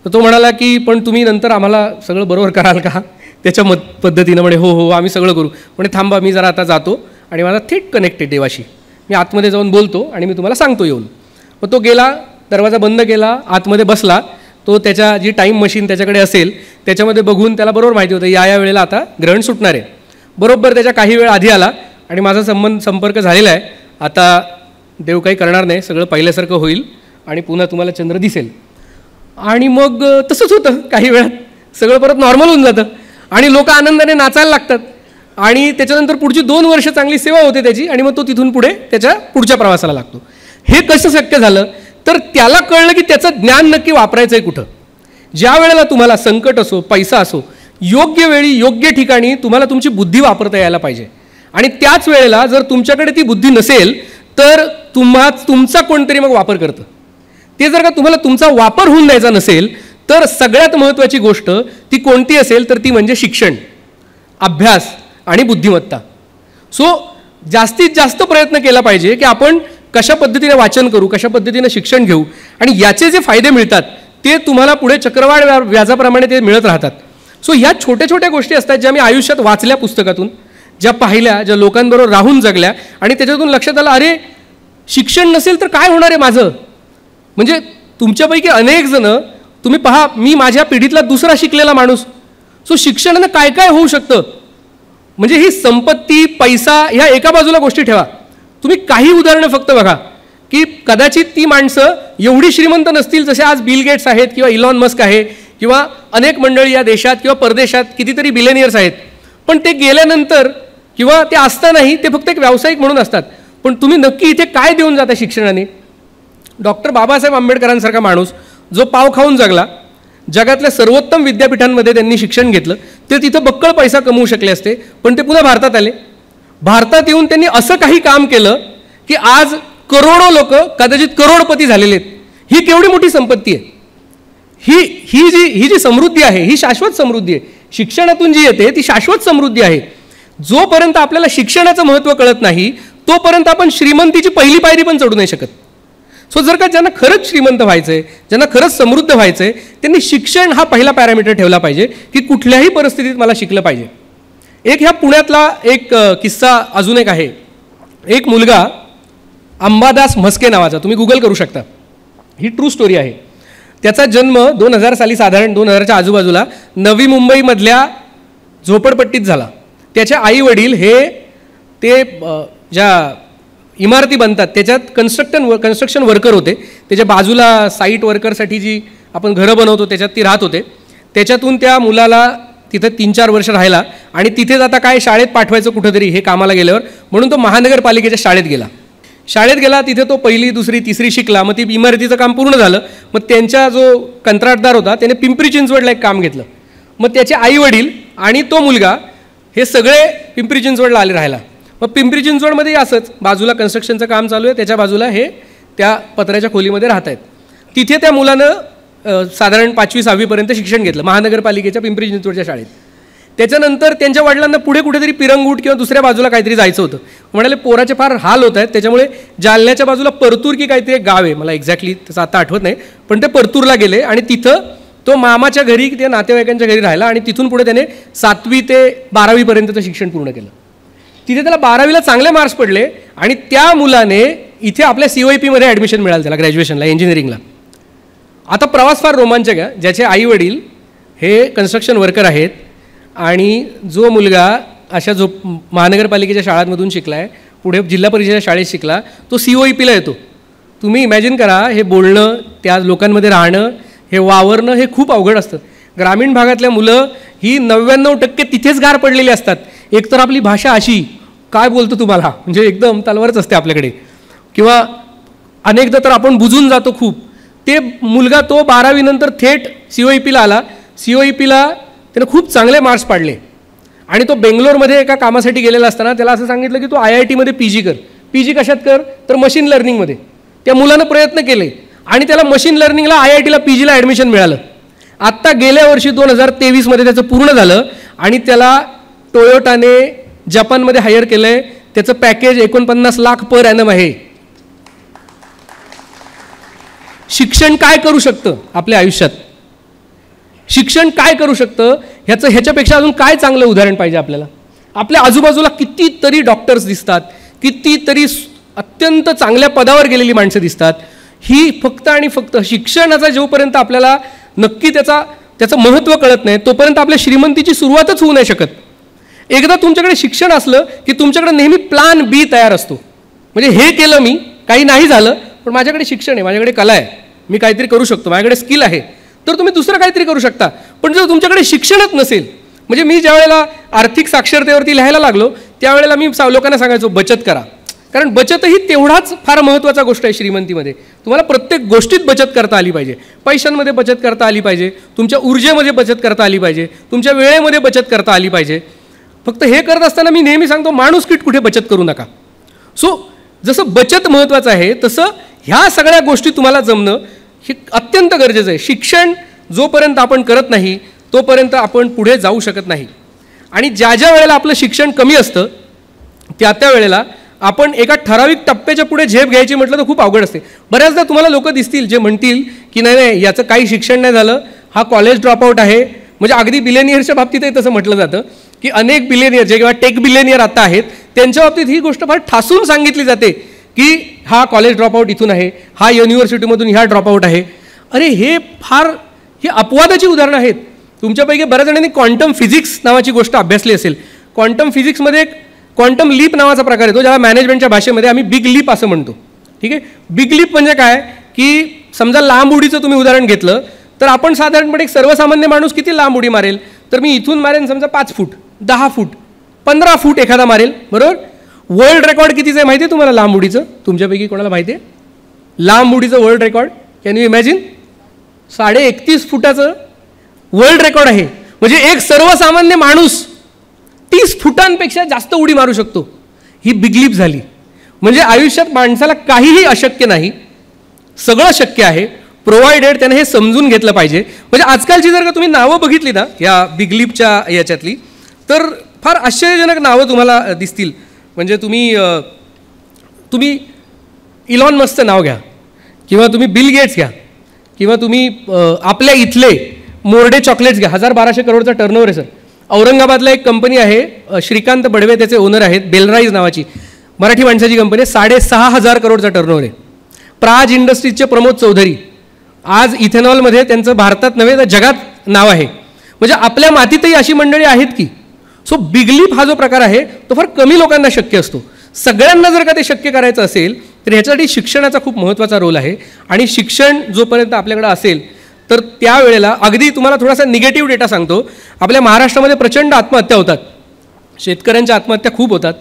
तर तो म्हणाला की पण तुम्ही नंतर आम्हाला सगळं बरोबर कराल का, त्याच्या पद्धतीनं. म्हणे हो हो आम्ही सगळं करू. म्हणे थांबा मी जरा आता जातो आणि माझा थेट कनेक्ट आहे देवाशी, मी आतमध्ये जाऊन बोलतो आणि मी तुम्हाला सांगतो येऊन. मग तो गेला, दरवाजा बंद केला, आतमध्ये बसला. तो त्याच्या जी टाईम मशीन त्याच्याकडे असेल त्याच्यामध्ये बघून त्याला बरोबर माहिती होतं या वेळेला आता ग्रहण सुटणार आहे. बरोबर त्याच्या काही वेळ आधी आला आणि माझा संपर्क झालेला आहे, आता देव काही करणार नाही, सगळं पहिल्यासारखं होईल आणि पुन्हा तुम्हाला चंद्र दिसेल. आणि मग तसंच होतं, काही वेळात सगळं परत नॉर्मल होऊन जातं आणि लोक आनंदाने नाचायला लागतात आणि त्याच्यानंतर पुढची 2 वर्ष चांगली सेवा होते त्याची आणि मग तो तिथून पुढे त्याच्या पुढच्या प्रवासाला लागतो. हे कसं शक्य झालं तर त्याला कळलं की त्याचं ज्ञान नक्की वापरायचं आहे कुठं. ज्या वेळेला तुम्हाला संकट असो, पैसा असो, योग्य वेळी योग्य ठिकाणी तुम्हाला तुमची बुद्धी वापरता यायला पाहिजे आणि त्याच वेळेला जर तुमच्याकडे ती बुद्धी नसेल तर तुमचा कोणतरी मग वापर करतं. ते जर का तुम्हाला तुमचा वापर होऊन द्यायचा नसेल तर सगळ्यात महत्त्वाची गोष्ट ती कोणती असेल तर ती म्हणजे शिक्षण, अभ्यास आणि बुद्धिमत्ता. सो जास्तीत जास्त प्रयत्न केला पाहिजे की आपण कशा पद्धतीने वाचन करू, कशा पद्धतीने शिक्षण घेऊ आणि याचे जे फायदे मिळतात ते तुम्हाला पुढे चक्रवाढ व्याजाप्रमाणे ते मिळत राहतात. सो ह्या छोट्या छोट्या गोष्टी असतात ज्या मी आयुष्यात वाचल्या पुस्तकातून, ज्या पाहिल्या, ज्या लोकांबरोबर राहून जगल्या आणि त्याच्यातून लक्षात आलं अरे शिक्षण नसेल तर काय होणार आहे माझं. म्हणजे तुमच्यापैकी अनेक जण तुम्ही पहा, मी माझ्या पिढीतला दुसरा शिकलेला माणूस. सो शिक्षणानं काय काय होऊ शकतं. म्हणजे ही संपत्ती, पैसा ह्या एका बाजूला गोष्टी ठेवा, तुम्ही काही उदाहरणं फक्त बघा की कदाचित ती माणसं एवढी श्रीमंत नसतील जसे आज बिल गेट्स आहेत किंवा इलॉन मस्क आहे किंवा अनेक मंडळी या देशात किंवा परदेशात कितीतरी बिलेनियर्स आहेत, पण ते गेल्यानंतर किंवा ते असतानाही ते फक्त एक व्यावसायिक म्हणून असतात. पण तुम्ही नक्की इथे काय देऊन जाता शिक्षणाने. डॉक्टर बाबासाहेब आंबेडकरांसारखा माणूस जो पाव खाऊन जगला, जगातल्या सर्वोत्तम विद्यापीठांमध्ये त्यांनी शिक्षण घेतलं, ते तिथं बक्कळ पैसा कमवू शकले असते, पण ते पुन्हा भारतात आले. भारतात येऊन त्यांनी असं काही काम केलं की आज करोडो लोक कदाचित करोडपती झालेले आहेत. ही केवढी मोठी संपत्ती आहे. ही जी समृद्धी आहे ही शाश्वत समृद्धी आहे. शिक्षणातून जी येते ती शाश्वत समृद्धी आहे. जोपर्यंत आपल्याला शिक्षणाचं महत्त्व कळत नाही तोपर्यंत आपण श्रीमंतीची पहिली पायरी पण चढू नाही शकत. सो जर का ज्यांना खरंच श्रीमंत व्हायचं आहे, ज्यांना खरंच समृद्ध व्हायचं आहे, त्यांनी शिक्षण हा पहिला पॅरामीटर ठेवला पाहिजे की कुठल्याही परिस्थितीत मला शिकलं पाहिजे. एक ह्या पुण्यातला एक किस्सा अजून एक आहे. एक मुलगा अंबादास म्हस्के नावाचा, तुम्ही गुगल करू शकता, ही ट्रू स्टोरी आहे. त्याचा जन्म 2000 साली साधारण 2000च्या आजूबाजूला नवी मुंबईमधल्या झोपडपट्टीत झाला. त्याचे आई वडील ते ज्या इमारती बनतात त्याच्यात कन्स्ट्रक्शन वर्कर होते. त्याच्या बाजूला साईट वर्करसाठी जी आपण घरं बनवतो त्याच्यात ती राहत होते. त्याच्यातून त्या मुलाला तिथं 3-4 वर्ष राहिला आणि तिथेच आता काय शाळेत पाठवायचं कुठंतरी हे कामाला गेल्यावर, म्हणून तो महानगरपालिकेच्या शाळेत गेला. तिथे तो 1ली, 2री, 3री शिकला. मग ती इमारतीचं काम पूर्ण झालं. मग त्यांचा जो कंत्राटदार होता त्याने पिंपरी चिंचवडला एक काम घेतलं. मग त्याचे आई वडील आणि तो मुलगा हे सगळे पिंपरी चिंचवडला आले राहायला. मग पिंपरी चिंचवडमध्ये असंच बाजूला कन्स्ट्रक्शनचं काम चालू आहे, त्याच्या बाजूला हे त्या पत्र्याच्या खोलीमध्ये राहत आहेत. तिथे त्या मुलानं साधारण 5वी 6वीपर्यंत शिक्षण घेतलं महानगरपालिकेच्या पिंपरी चिंचवडच्या शाळेत. त्याच्यानंतर त्यांच्या वडिलांना पुढे कुठेतरी पिरंगूट किंवा दुसऱ्या बाजूला काहीतरी जायचं होतं. म्हणाले पोराचे फार हाल होत आहेत, त्याच्यामुळे जालन्याच्या बाजूला परतूर की काहीतरी एक गाव आहे, मला एक्झॅक्टली त्याचं आता आठवत नाही, पण ते परतूरला गेले आणि तिथं तो मामाच्या घरी त्या नातेवाईकांच्या घरी राहिला आणि तिथून पुढे त्याने 7वी ते 12वीपर्यंतचं शिक्षण पूर्ण केलं. तिथे त्याला 12वीला चांगले मार्क्स पडले आणि त्या मुलाने इथे आपल्या COEPमध्ये ॲडमिशन मिळालं त्याला ग्रॅज्युएशनला, इंजिनिअरिंगला. आता प्रवास फार रोमांचक आहे. ज्याचे आईवडील हे कन्स्ट्रक्शन वर्कर आहेत आणि जो मुलगा अशा जो महानगरपालिकेच्या शाळांमधून शिकला आहे, पुढे जिल्हा परिषदेच्या शाळेत शिकला, तो COEPला येतो. तुम्ही इमॅजिन करा, हे बोलणं, त्या लोकांमध्ये राहणं, हे वावरणं हे खूप अवघड असतं. ग्रामीण भागातल्या मुलं ही 99% तिथेच गार पडलेली असतात. एकतर आपली भाषा अशी, काय बोलतो तुम्हाला, म्हणजे एकदम तलवारच असते आपल्याकडे, किंवा अनेकदा तर आपण बुजून जातो खूप. ते मुलगा तो 12वीनंतर थेट COEPला आला. COEPला त्यानं खूप चांगले मार्क्स पाडले आणि तो बेंगलोरमध्ये एका कामासाठी गेलेला असताना त्याला असं सांगितलं की तू IITमध्ये PG कर. PG कशात कर, तर मशीन लर्निंगमध्ये. त्या मुलानं प्रयत्न केले आणि त्याला मशीन लर्निंगला IITला PGला ॲडमिशन मिळालं. आत्ता गेल्या वर्षी 2023मध्ये त्याचं पूर्ण झालं आणि त्याला टोयोटाने जपानमध्ये हायर केलं आहे. त्याचं पॅकेज 49 लाख पर ॲनम आहे. शिक्षण काय करू शकतं आपल्या आयुष्यात, शिक्षण काय करू शकतं ह्याच्यापेक्षा अजून काय चांगलं उदाहरण पाहिजे आपल्याला. आपल्या आजूबाजूला कितीतरी डॉक्टर्स दिसतात, कितीतरी अत्यंत चांगल्या पदावर गेलेली माणसं दिसतात. ही फक्त आणि फक्त शिक्षणाचा जोपर्यंत आपल्याला नक्की त्याचं महत्त्व कळत नाही तोपर्यंत आपल्या श्रीमंतीची सुरुवातच होऊ नाही शकत. एकदा तुमच्याकडे शिक्षण असलं की तुमच्याकडे नेहमी प्लॅन B तयार असतो. म्हणजे हे केलं मी, काही नाही झालं, पण माझ्याकडे शिक्षण आहे, माझ्याकडे कला आहे, मी काहीतरी करू शकतो, माझ्याकडे स्किल आहे, तर तुम्ही दुसरं काहीतरी करू शकता. पण जर तुमच्याकडे शिक्षणच नसेल, म्हणजे मी ज्या वेळेला आर्थिक साक्षरतेवरती लिहायला लागलो त्यावेळेला मी लोकांना सांगायचो बचत करा, कारण बचतही तेवढाच फार महत्त्वाचा गोष्ट आहे श्रीमंतीमध्ये. तुम्हाला प्रत्येक गोष्टीत बचत करता आली पाहिजे. पैशांमध्ये बचत करता आली पाहिजे, तुमच्या ऊर्जेमध्ये बचत करता आली पाहिजे, तुमच्या वेळेमध्ये बचत करता आली पाहिजे. फक्त हे करत असताना मी नेहमी सांगतो माणुसकीत कुठे बचत करू नका. सो जसं बचत महत्त्वाचं आहे तसं ह्या सगळ्या गोष्टी तुम्हाला जमणं हे अत्यंत गरजेचं आहे. शिक्षण जोपर्यंत आपण करत नाही तोपर्यंत आपण पुढे जाऊ शकत नाही. आणि ज्या ज्या वेळेला आपलं शिक्षण कमी असतं त्या वेळेला आपण एका ठराविक टप्प्याच्या पुढे झेप घ्यायची म्हटलं तर खूप अवघड असते. बऱ्याचदा तुम्हाला लोक दिसतील जे म्हणतील की नाही याचं काही शिक्षण नाही झालं, हा कॉलेज ड्रॉपआउट आहे. म्हणजे अगदी बिलेनियरच्या बाबतीतही तसं म्हटलं जातं की अनेक बिलेनियर जे किंवा टेक बिलेनियर आता आहेत त्यांच्या बाबतीत ही गोष्ट फार ठासून सांगितली जाते की हा कॉलेज ड्रॉपआउट इथून आहे, हा युनिव्हर्सिटीमधून ह्या ड्रॉपआउट आहे. अरे हे अपवादाची उदाहरणं आहेत. तुमच्यापैकी बऱ्याच जणांनी क्वांटम फिजिक्स नावाची गोष्ट अभ्यासली असेल. क्वांटम फिजिक्समध्ये एक क्वांटम लीप नावाचा प्रकार येतो ज्याला मॅनेजमेंटच्या भाषेमध्ये आम्ही बिग लीप असं म्हणतो. ठीक आहे, बिग लीप म्हणजे काय की समजा लांब उडीचं तुम्ही उदाहरण घेतलं तर आपण साधारणपणे एक सर्वसामान्य माणूस किती लांब उडी मारेल, तर मी इथून मारेन समजा 5 फूट, 10 फूट, 15 फूट एखादा मारेल, बरोबर. वर्ल्ड रेकॉर्ड कितीचं आहे माहिती आहे तुम्हाला लांब उडीचं? तुमच्यापैकी कोणाला माहिती आहे लांब उडीचं world record? Can you imagine? 31.5 फुटाचं वर्ल्ड रेकॉर्ड आहे. म्हणजे एक सर्वसामान्य माणूस 30 फुटांपेक्षा जास्त उडी मारू शकतो. ही बिग लीप झाली. म्हणजे आयुष्यात माणसाला काहीही अशक्य नाही, सगळं शक्य आहे, प्रोव्हाइडेड त्याने हे समजून घेतलं पाहिजे. म्हणजे आजकालची जर का तुम्ही नावं बघितली ना या बिग लीपच्या याच्यातली तर फार आश्चर्यजनक नावं तुम्हाला दिसतील. म्हणजे तुम्ही इलॉन मस्कचं नाव घ्या किंवा तुम्ही बिल गेट्स घ्या किंवा तुम्ही आपल्या इथले मोर्डे चॉकलेट्स घ्या. 1200 करोडचा टर्नओव्हर आहे सर. औरंगाबादला एक कंपनी आहे, श्रीकांत बडवे त्याचे ओनर आहेत, बेलराईज नावाची मराठी माणसाची कंपनी आहे. 6,500 करोडचा टर्नओव्हर आहे. प्राज इंडस्ट्रीजचे प्रमोद चौधरी आज इथेनॉलमध्ये त्यांचं भारतात नव्हे तर जगात नाव आहे. म्हणजे आपल्या मातीतही अशी मंडळी आहेत की. सो बिग लीप हा जो प्रकार आहे तो फार कमी लोकांना शक्य असतो. सगळ्यांना जर का ते शक्य करायचं असेल तर ह्याच्यासाठी शिक्षणाचा खूप महत्त्वाचा रोल आहे. आणि शिक्षण जोपर्यंत आपल्याकडे असेल तर त्यावेळेला अगदी तुम्हाला थोडासा निगेटिव्ह डेटा सांगतो. आपल्या महाराष्ट्रामध्ये प्रचंड आत्महत्या होतात. शेतकऱ्यांच्या आत्महत्या खूप होतात,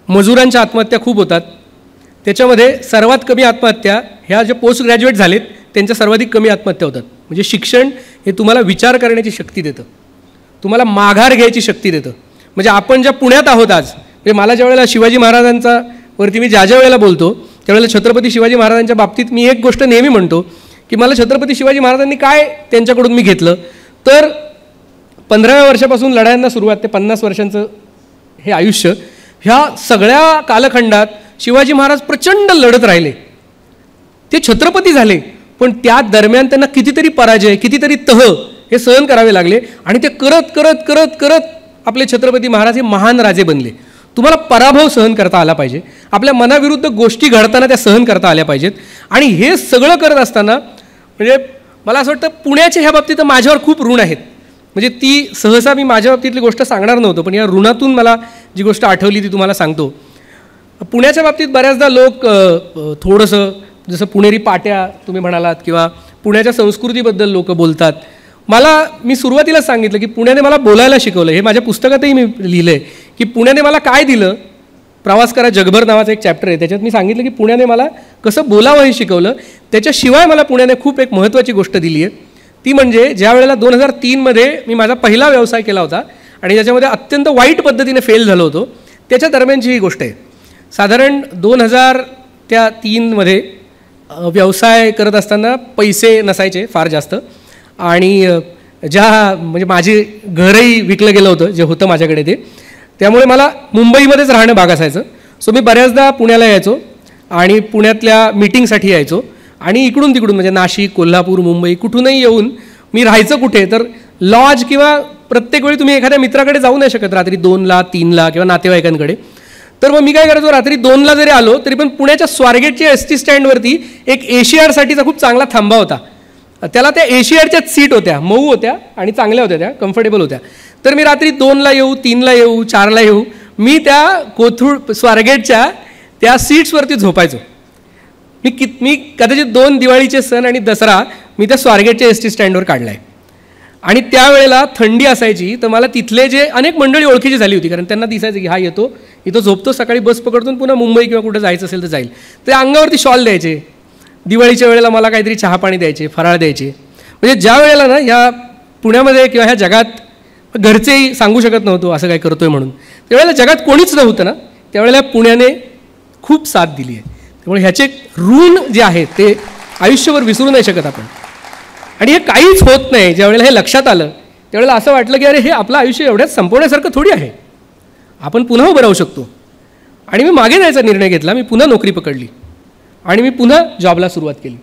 मजुरांच्या आत्महत्या खूप होतात. त्याच्यामध्ये सर्वात कमी आत्महत्या ह्या जे पोस्ट ग्रॅज्युएट झालेत त्यांच्या सर्वाधिक कमी आत्महत्या होतात. म्हणजे शिक्षण हे तुम्हाला विचार करण्याची शक्ती देतं, तुम्हाला माघार घ्यायची शक्ती देतं. म्हणजे आपण ज्या पुण्यात आहोत आज, म्हणजे मला ज्या वेळेला शिवाजी महाराजांचा वरती मी ज्या वेळेला बोलतो त्यावेळेला छत्रपती शिवाजी महाराजांच्या बाबतीत मी एक गोष्ट नेहमी म्हणतो की मला छत्रपती शिवाजी महाराजांनी काय त्यांच्याकडून मी घेतलं, तर 15व्या वर्षापासून लढायांना सुरुवात ते 50 वर्षांचं हे आयुष्य, ह्या सगळ्या कालखंडात शिवाजी महाराज प्रचंड लढत राहिले, ते छत्रपती झाले, पण त्या दरम्यान त्यांना कितीतरी पराजय, कितीतरी तह हे सहन करावे लागले आणि ते करत करत करत करत आपले छत्रपती महाराज हे महान राजे बनले. तुम्हाला पराभव सहन करता आला पाहिजे, आपल्या मनाविरुद्ध गोष्टी घडताना त्या सहन करता आल्या पाहिजेत. आणि हे सगळं करत असताना म्हणजे मला असं वाटतं पुण्याच्या ह्या बाबतीत माझ्यावर खूप ऋण आहेत. म्हणजे ती सहसा मी माझ्या बाबतीतली गोष्ट सांगणार नव्हतो, पण या ऋणातून मला जी गोष्ट आठवली ती तुम्हाला सांगतो. पुण्याच्या बाबतीत बऱ्याचदा लोक थोडंसं जसं पुणेरी पाट्या तुम्ही म्हणालात किंवा पुण्याच्या संस्कृतीबद्दल लोक बोलतात. मी सुरुवातीलाच सांगितलं की पुण्याने मला बोलायला शिकवलं. हे माझ्या पुस्तकातही मी लिहिलं आहे की पुण्याने मला काय दिलं. प्रवास करा जगभर नावाचं एक चॅप्टर आहे, त्याच्यात मी सांगितलं की पुण्याने मला कसं बोलावं हे शिकवलं. त्याच्याशिवाय मला पुण्याने खूप एक महत्त्वाची गोष्ट दिली आहे, ती म्हणजे ज्या वेळेला 2003मध्ये मी माझा पहिला व्यवसाय केला होता आणि ज्याच्यामध्ये अत्यंत वाईट पद्धतीने फेल झालो होतो, त्याच्या दरम्यानची ही गोष्ट आहे. साधारण 2003मध्ये व्यवसाय करत असताना पैसे नसायचे फार जास्त आणि म्हणजे माझे घरही विकलं गेलं होतं जे होतं माझ्याकडे ते, त्यामुळे मला मुंबईमध्येच राहणं भाग असायचं. सो मी बऱ्याचदा पुण्याला यायचो आणि पुण्यातल्या मीटिंगसाठी यायचो आणि इकडून तिकडून म्हणजे नाशिक, कोल्हापूर, मुंबई कुठूनही येऊन मी राहायचं कुठे तर लॉज किंवा प्रत्येक वेळी तुम्ही एखाद्या मित्राकडे जाऊ नाही शकत रात्री 2ला 3ला किंवा नातेवाईकांकडे. तर मग मी काय करायचो, रात्री 2ला जरी आलो तरी पण पुण्याच्या स्वारगेटच्या एस टी स्टँडवरती एक एशियाडसाठीचा खूप चांगला थांबा होता. त्याला त्या एशियाडच्याच सीट होत्या, मऊ होत्या आणि चांगल्या होत्या, त्या कम्फर्टेबल होत्या. तर मी रात्री 2ला येऊ, 3ला येऊ, 4ला येऊ, मी त्या कोथरूड स्वारगेटच्या त्या सीट्सवरती झोपायचो. मी कदाचित 2 दिवाळीचे सण आणि दसरा मी त्या स्वारगेटच्या एस टी स्टँडवर काढला आहे. आणि त्यावेळेला थंडी असायची तर मला तिथले जे अनेक मंडळी ओळखीची झाली होती, कारण त्यांना दिसायचं की हा येतो, इथं झोपतो, सकाळी बस पकडतो पुन्हा मुंबई किंवा कुठं जायचं असेल तर जाईल. ते अंगावरती शॉल द्यायचे, दिवाळीच्या वेळेला मला काहीतरी चहा पाणी द्यायचे, फराळ द्यायचे. म्हणजे ज्या वेळेला ना ह्या पुण्यामध्ये किंवा ह्या जगात घरचेही सांगू शकत नव्हतो असं काय करतोय म्हणून, त्यावेळेला जगात कोणीच नव्हतं ना, त्यावेळेला पुण्याने खूप साथ दिली आहे. त्यामुळे ह्याचे ऋण जे आहे ते आयुष्यभर विसरू नाही शकत आपण. आणि हे काहीच होत नाही. ज्यावेळेला हे लक्षात आलं त्यावेळेला असं वाटलं की अरे हे आपलं आयुष्य एवढ्यात संपवण्यासारखं थोडी आहे, आपण पुन्हा उभं राहू शकतो. आणि मी मागे जायचा निर्णय घेतला, मी पुन्हा नोकरी पकडली आणि मी पुन्हा जॉबला सुरुवात केली.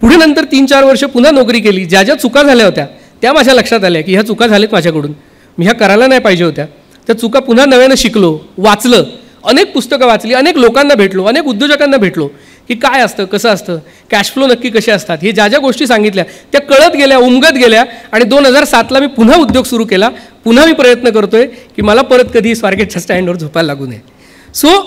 पुढे नंतर 3-4 वर्ष पुन्हा नोकरी केली. ज्या ज्या चुका झाल्या होत्या त्या माझ्या लक्षात आल्या की ह्या चुका झाल्यात माझ्याकडून, मी ह्या करायला नाही पाहिजे होत्या. त्या चुका पुन्हा नव्यानं शिकलो, वाचलं, अनेक पुस्तकं वाचली, अनेक लोकांना भेटलो, अनेक उद्योजकांना भेटलो की काय असतं, कसं असतं, कॅश फ्लो नक्की कसे असतात, हे ज्या ज्या गोष्टी सांगितल्या त्या कळत गेल्या, उमगत गेल्या. आणि 2007ला मी पुन्हा उद्योग सुरू केला. पुन्हा मी प्रयत्न करतोय की मला परत कधी स्वारगेटच्या स्टँडवर झोपायला लागू नये. सो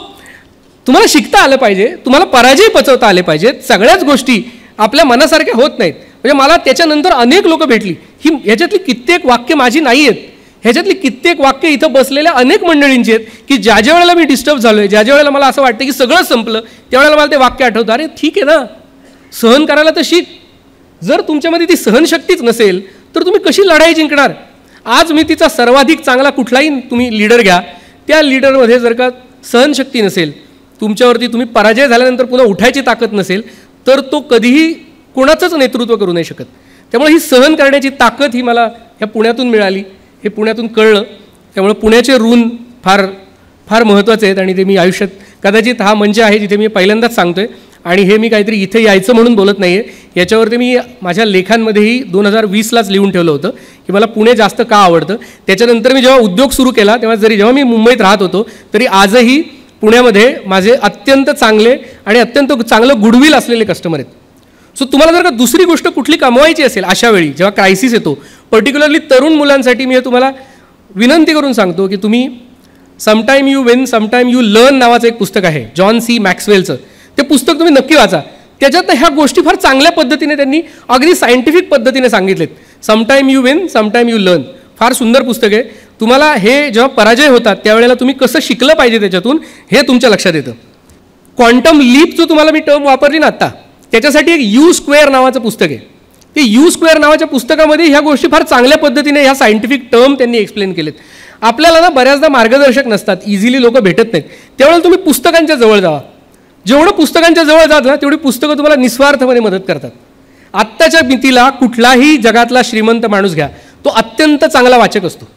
तुम्हाला शिकता आलं पाहिजे, तुम्हाला पराजय पचवता आले पाहिजेत. सगळ्याच गोष्टी आपल्या मनासारख्या होत नाहीत. म्हणजे मला त्याच्यानंतर अनेक लोक भेटली, ही ह्याच्यातली कित्येक वाक्य माझी नाही आहेत, ह्याच्यातली कित्येक वाक्य इथं बसलेल्या अनेक मंडळींची आहेत की ज्या ज्या वेळेला मी डिस्टर्ब झालो आहे, ज्या ज्या वेळेला मला असं वाटतं की सगळं संपलं, त्यावेळेला मला ते वाक्य आठवतं, अरे ठीक आहे ना, सहन करायला तर शिक. जर तुमच्यामध्ये ती सहनशक्तीच नसेल तर तुम्ही कशी लढाई जिंकणार. आज मी तिचा सर्वाधिक चांगला कुठलाही तुम्ही लीडर घ्या, त्या लीडरमध्ये जर का सहनशक्ती नसेल, तुमच्यावरती तुम्ही पराजय झाल्यानंतर पुन्हा उठायची ताकद नसेल, तर तो कधीही कोणाचंच नेतृत्व करू नाही शकत. त्यामुळे ही सहन करण्याची ताकद ही मला ह्या पुण्यातून मिळाली, हे पुण्यातून कळलं. त्यामुळे पुण्याचे ऋण फार फार महत्त्वाचे आहेत आणि ते मी आयुष्यात कदाचित हा मंच आहे जिथे मी पहिल्यांदाच सांगतोय. आणि हे मी काहीतरी इथे यायचं म्हणून बोलत नाही आहे, याच्यावरती मी माझ्या लेखांमध्येही 2020लाच लिहून ठेवलं होतं की मला पुणे जास्त का आवडतं. त्याच्यानंतर मी जेव्हा उद्योग सुरू केला तेव्हा जेव्हा मी मुंबईत राहत होतो तरी आजही पुण्यामध्ये माझे अत्यंत चांगले आणि अत्यंत चांगलं गुडविल असलेले कस्टमर आहेत. सो तुम्हाला जर का दुसरी गोष्ट कुठली कमवायची असेल अशा वेळी जेव्हा क्रायसिस येतो, पर्टिक्युलरली तरुण मुलांसाठी मी हे तुम्हाला विनंती करून सांगतो की तुम्ही sometime you win sometime you learn नावाचं एक पुस्तक आहे जॉन सी मॅक्सवेलचं. ते पुस्तक तुम्ही नक्की वाचा. त्याच्यात ह्या गोष्टी फार चांगल्या पद्धतीने त्यांनी अगदी सायंटिफिक पद्धतीने सांगितलेत. Sometime you win sometime you learn, फार सुंदर पुस्तक आहे. तुम्हाला हे जेव्हा पराजय होतात त्यावेळेला तुम्ही कसं शिकलं पाहिजे त्याच्यातून हे तुमच्या लक्षात येतं. क्वांटम लीप जो तुम्हाला मी टर्म वापरली ना आत्ता, त्याच्यासाठी एक यू स्क्वेअर नावाचं पुस्तक आहे. ते यू स्क्वेअर नावाच्या पुस्तकामध्ये ह्या गोष्टी फार चांगल्या पद्धतीने ह्या सायंटिफिक टर्म त्यांनी एक्सप्लेन केलेत. आपल्याला ना बऱ्याचदा मार्गदर्शक नसतात, इझिली लोक भेटत नाहीत, त्यावेळेला तुम्ही पुस्तकांच्या जवळ जावा. जेवढं पुस्तकांच्या जवळ जात ना तेवढी पुस्तकं तुम्हाला निस्वार्थपणे मदत करतात. आत्ताच्या मितीला कुठलाही जगातला श्रीमंत माणूस घ्या, तो अत्यंत चांगला वाचक असतो.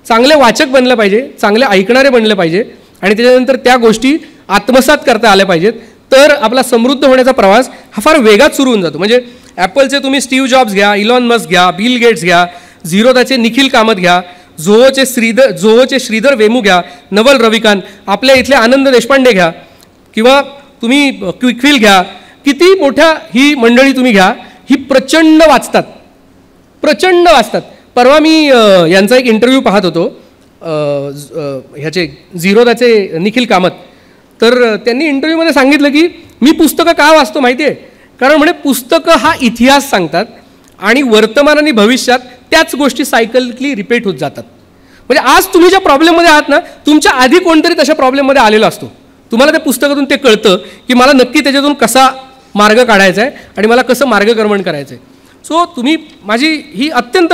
चांगले वाचक बनलं पाहिजे, चांगले ऐकणारे बनले पाहिजे आणि त्याच्यानंतर त्या गोष्टी आत्मसात करता आल्या पाहिजेत, तर आपला समृद्ध होण्याचा प्रवास हा फार वेगात सुरू होऊन जातो. म्हणजे ॲपलचे तुम्ही स्टीव्ह जॉब्स घ्या, इलॉन मस्क घ्या, बिल गेट्स घ्या, झिरोदाचे निखिल कामत घ्या, झोहोचे श्रीधर वेमू घ्या, नवल रविकांत, आपल्या इथले आनंद देशपांडे घ्या किंवा तुम्ही क्विकफिल घ्या, किती मोठ्या ही मंडळी तुम्ही घ्या, ही प्रचंड वाचतात. परवा मी यांचा एक इंटरव्ह्यू पाहत होतो, ह्याचे झिरोदाचे निखिल कामत. तर त्यांनी इंटरव्ह्यूमध्ये सांगितलं की मी पुस्तकं का वाचतो माहिती आहे, कारण म्हणजे पुस्तकं हा इतिहास सांगतात आणि वर्तमान आणि भविष्यात त्याच गोष्टी सायकलली रिपीट होत जातात. म्हणजे आज तुम्ही ज्या प्रॉब्लेममध्ये आहात ना, तुमच्या आधी कोणतरी तशा प्रॉब्लेममध्ये आलेला असतो. तुम्हाला त्या पुस्तकातून ते कळतं की मला नक्की त्याच्यातून कसा मार्ग काढायचा आहे आणि मला कसं मार्गक्रमण करायचं आहे. सो तुम्ही, माझी ही अत्यंत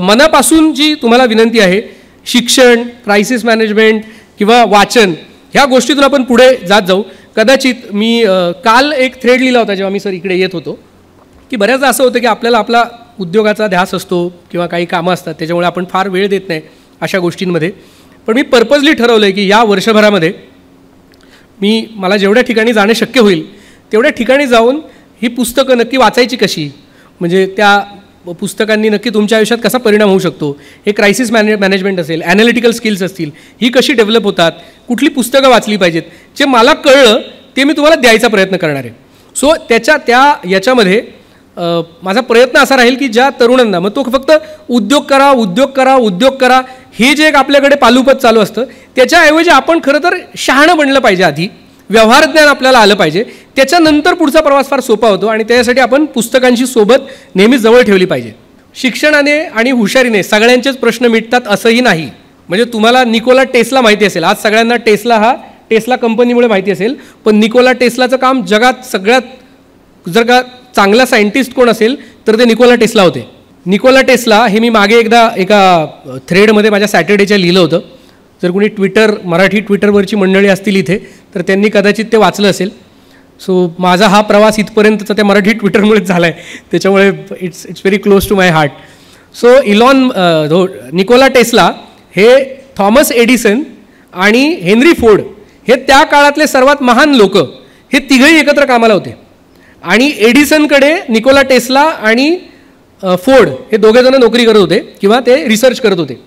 मनापासून जी तुम्हाला विनंती आहे, शिक्षण, क्रायसिस मॅनेजमेंट किंवा वाचन, ह्या गोष्टीतून आपण पुढे जात जाऊ. कदाचित मी काल एक थ्रेड लिहिला होता जेव्हा मी सर इकडे येत होतो, की बऱ्याचदा असं होतं की आपल्याला आपला उद्योगाचा ध्यास असतो किंवा काही कामं असतात, त्याच्यामुळे आपण फार वेळ देत नाही अशा गोष्टींमध्ये. पण मी पर्पजली ठरवलं आहे की या वर्षभरामध्ये मला जेवढ्या ठिकाणी जाणे शक्य होईल तेवढ्या ठिकाणी जाऊन ही पुस्तकं नक्की वाचायची कशी, म्हणजे त्या पुस्तकांनी नक्की तुमच्या आयुष्यात कसा परिणाम होऊ शकतो, हे क्रायसिस मॅनेजमेंट असेल, ॲनालिटिकल स्किल्स असतील, ही कशी डेव्हलप होतात, कुठली पुस्तकं वाचली पाहिजेत, जे मला कळलं ते मी तुम्हाला द्यायचा प्रयत्न करणार आहे. सो याच्यामध्ये माझा प्रयत्न असा राहील की ज्या तरुणांना, मग तो फक्त उद्योग करा हे जे एक आपल्याकडे पालुपद चालू असतं, त्याच्याऐवजी आपण खरं तर शहाणं बनलं पाहिजे. आधी व्यवहार ज्ञान आपल्याला आलं पाहिजे, त्याच्यानंतर पुढचा प्रवास फार सोपा होतो आणि त्याच्यासाठी आपण पुस्तकांची सोबत नेहमीच जवळ ठेवली पाहिजे. शिक्षणाने आणि हुशारीने सगळ्यांचेच प्रश्न मिटतात असंही नाही. म्हणजे तुम्हाला निकोला टेस्ला माहिती असेल, आज सगळ्यांना टेस्ला कंपनीमुळे माहिती असेल, पण निकोला टेस्लाचं काम जगात सगळ्यात जर का चांगला सायंटिस्ट कोण असेल तर ते निकोला टेस्ला होते. निकोला टेस्ला हे मी मागे एकदा एका थ्रेडमध्ये माझ्या सॅटर्डेच्या लिहिलं होतं. जर कोणी मराठी ट्विटरवरची मंडळी असतील इथे तर त्यांनी कदाचित ते वाचलं असेल. सो माझा हा प्रवास इथपर्यंतचा त्या मराठी ट्विटरमुळेच झाला आहे, त्याच्यामुळे it's very close to my heart. So Nikola Tesla हे थॉमस एडिसन आणि हेनरी फोर्ड हे त्या काळातले सर्वात महान लोक, हे तिघही एकत्र कामाला होते. आणि एडिसनकडे निकोला टेस्ला आणि फोर्ड हे दोघेजण नोकरी करत होते किंवा ते रिसर्च करत होते.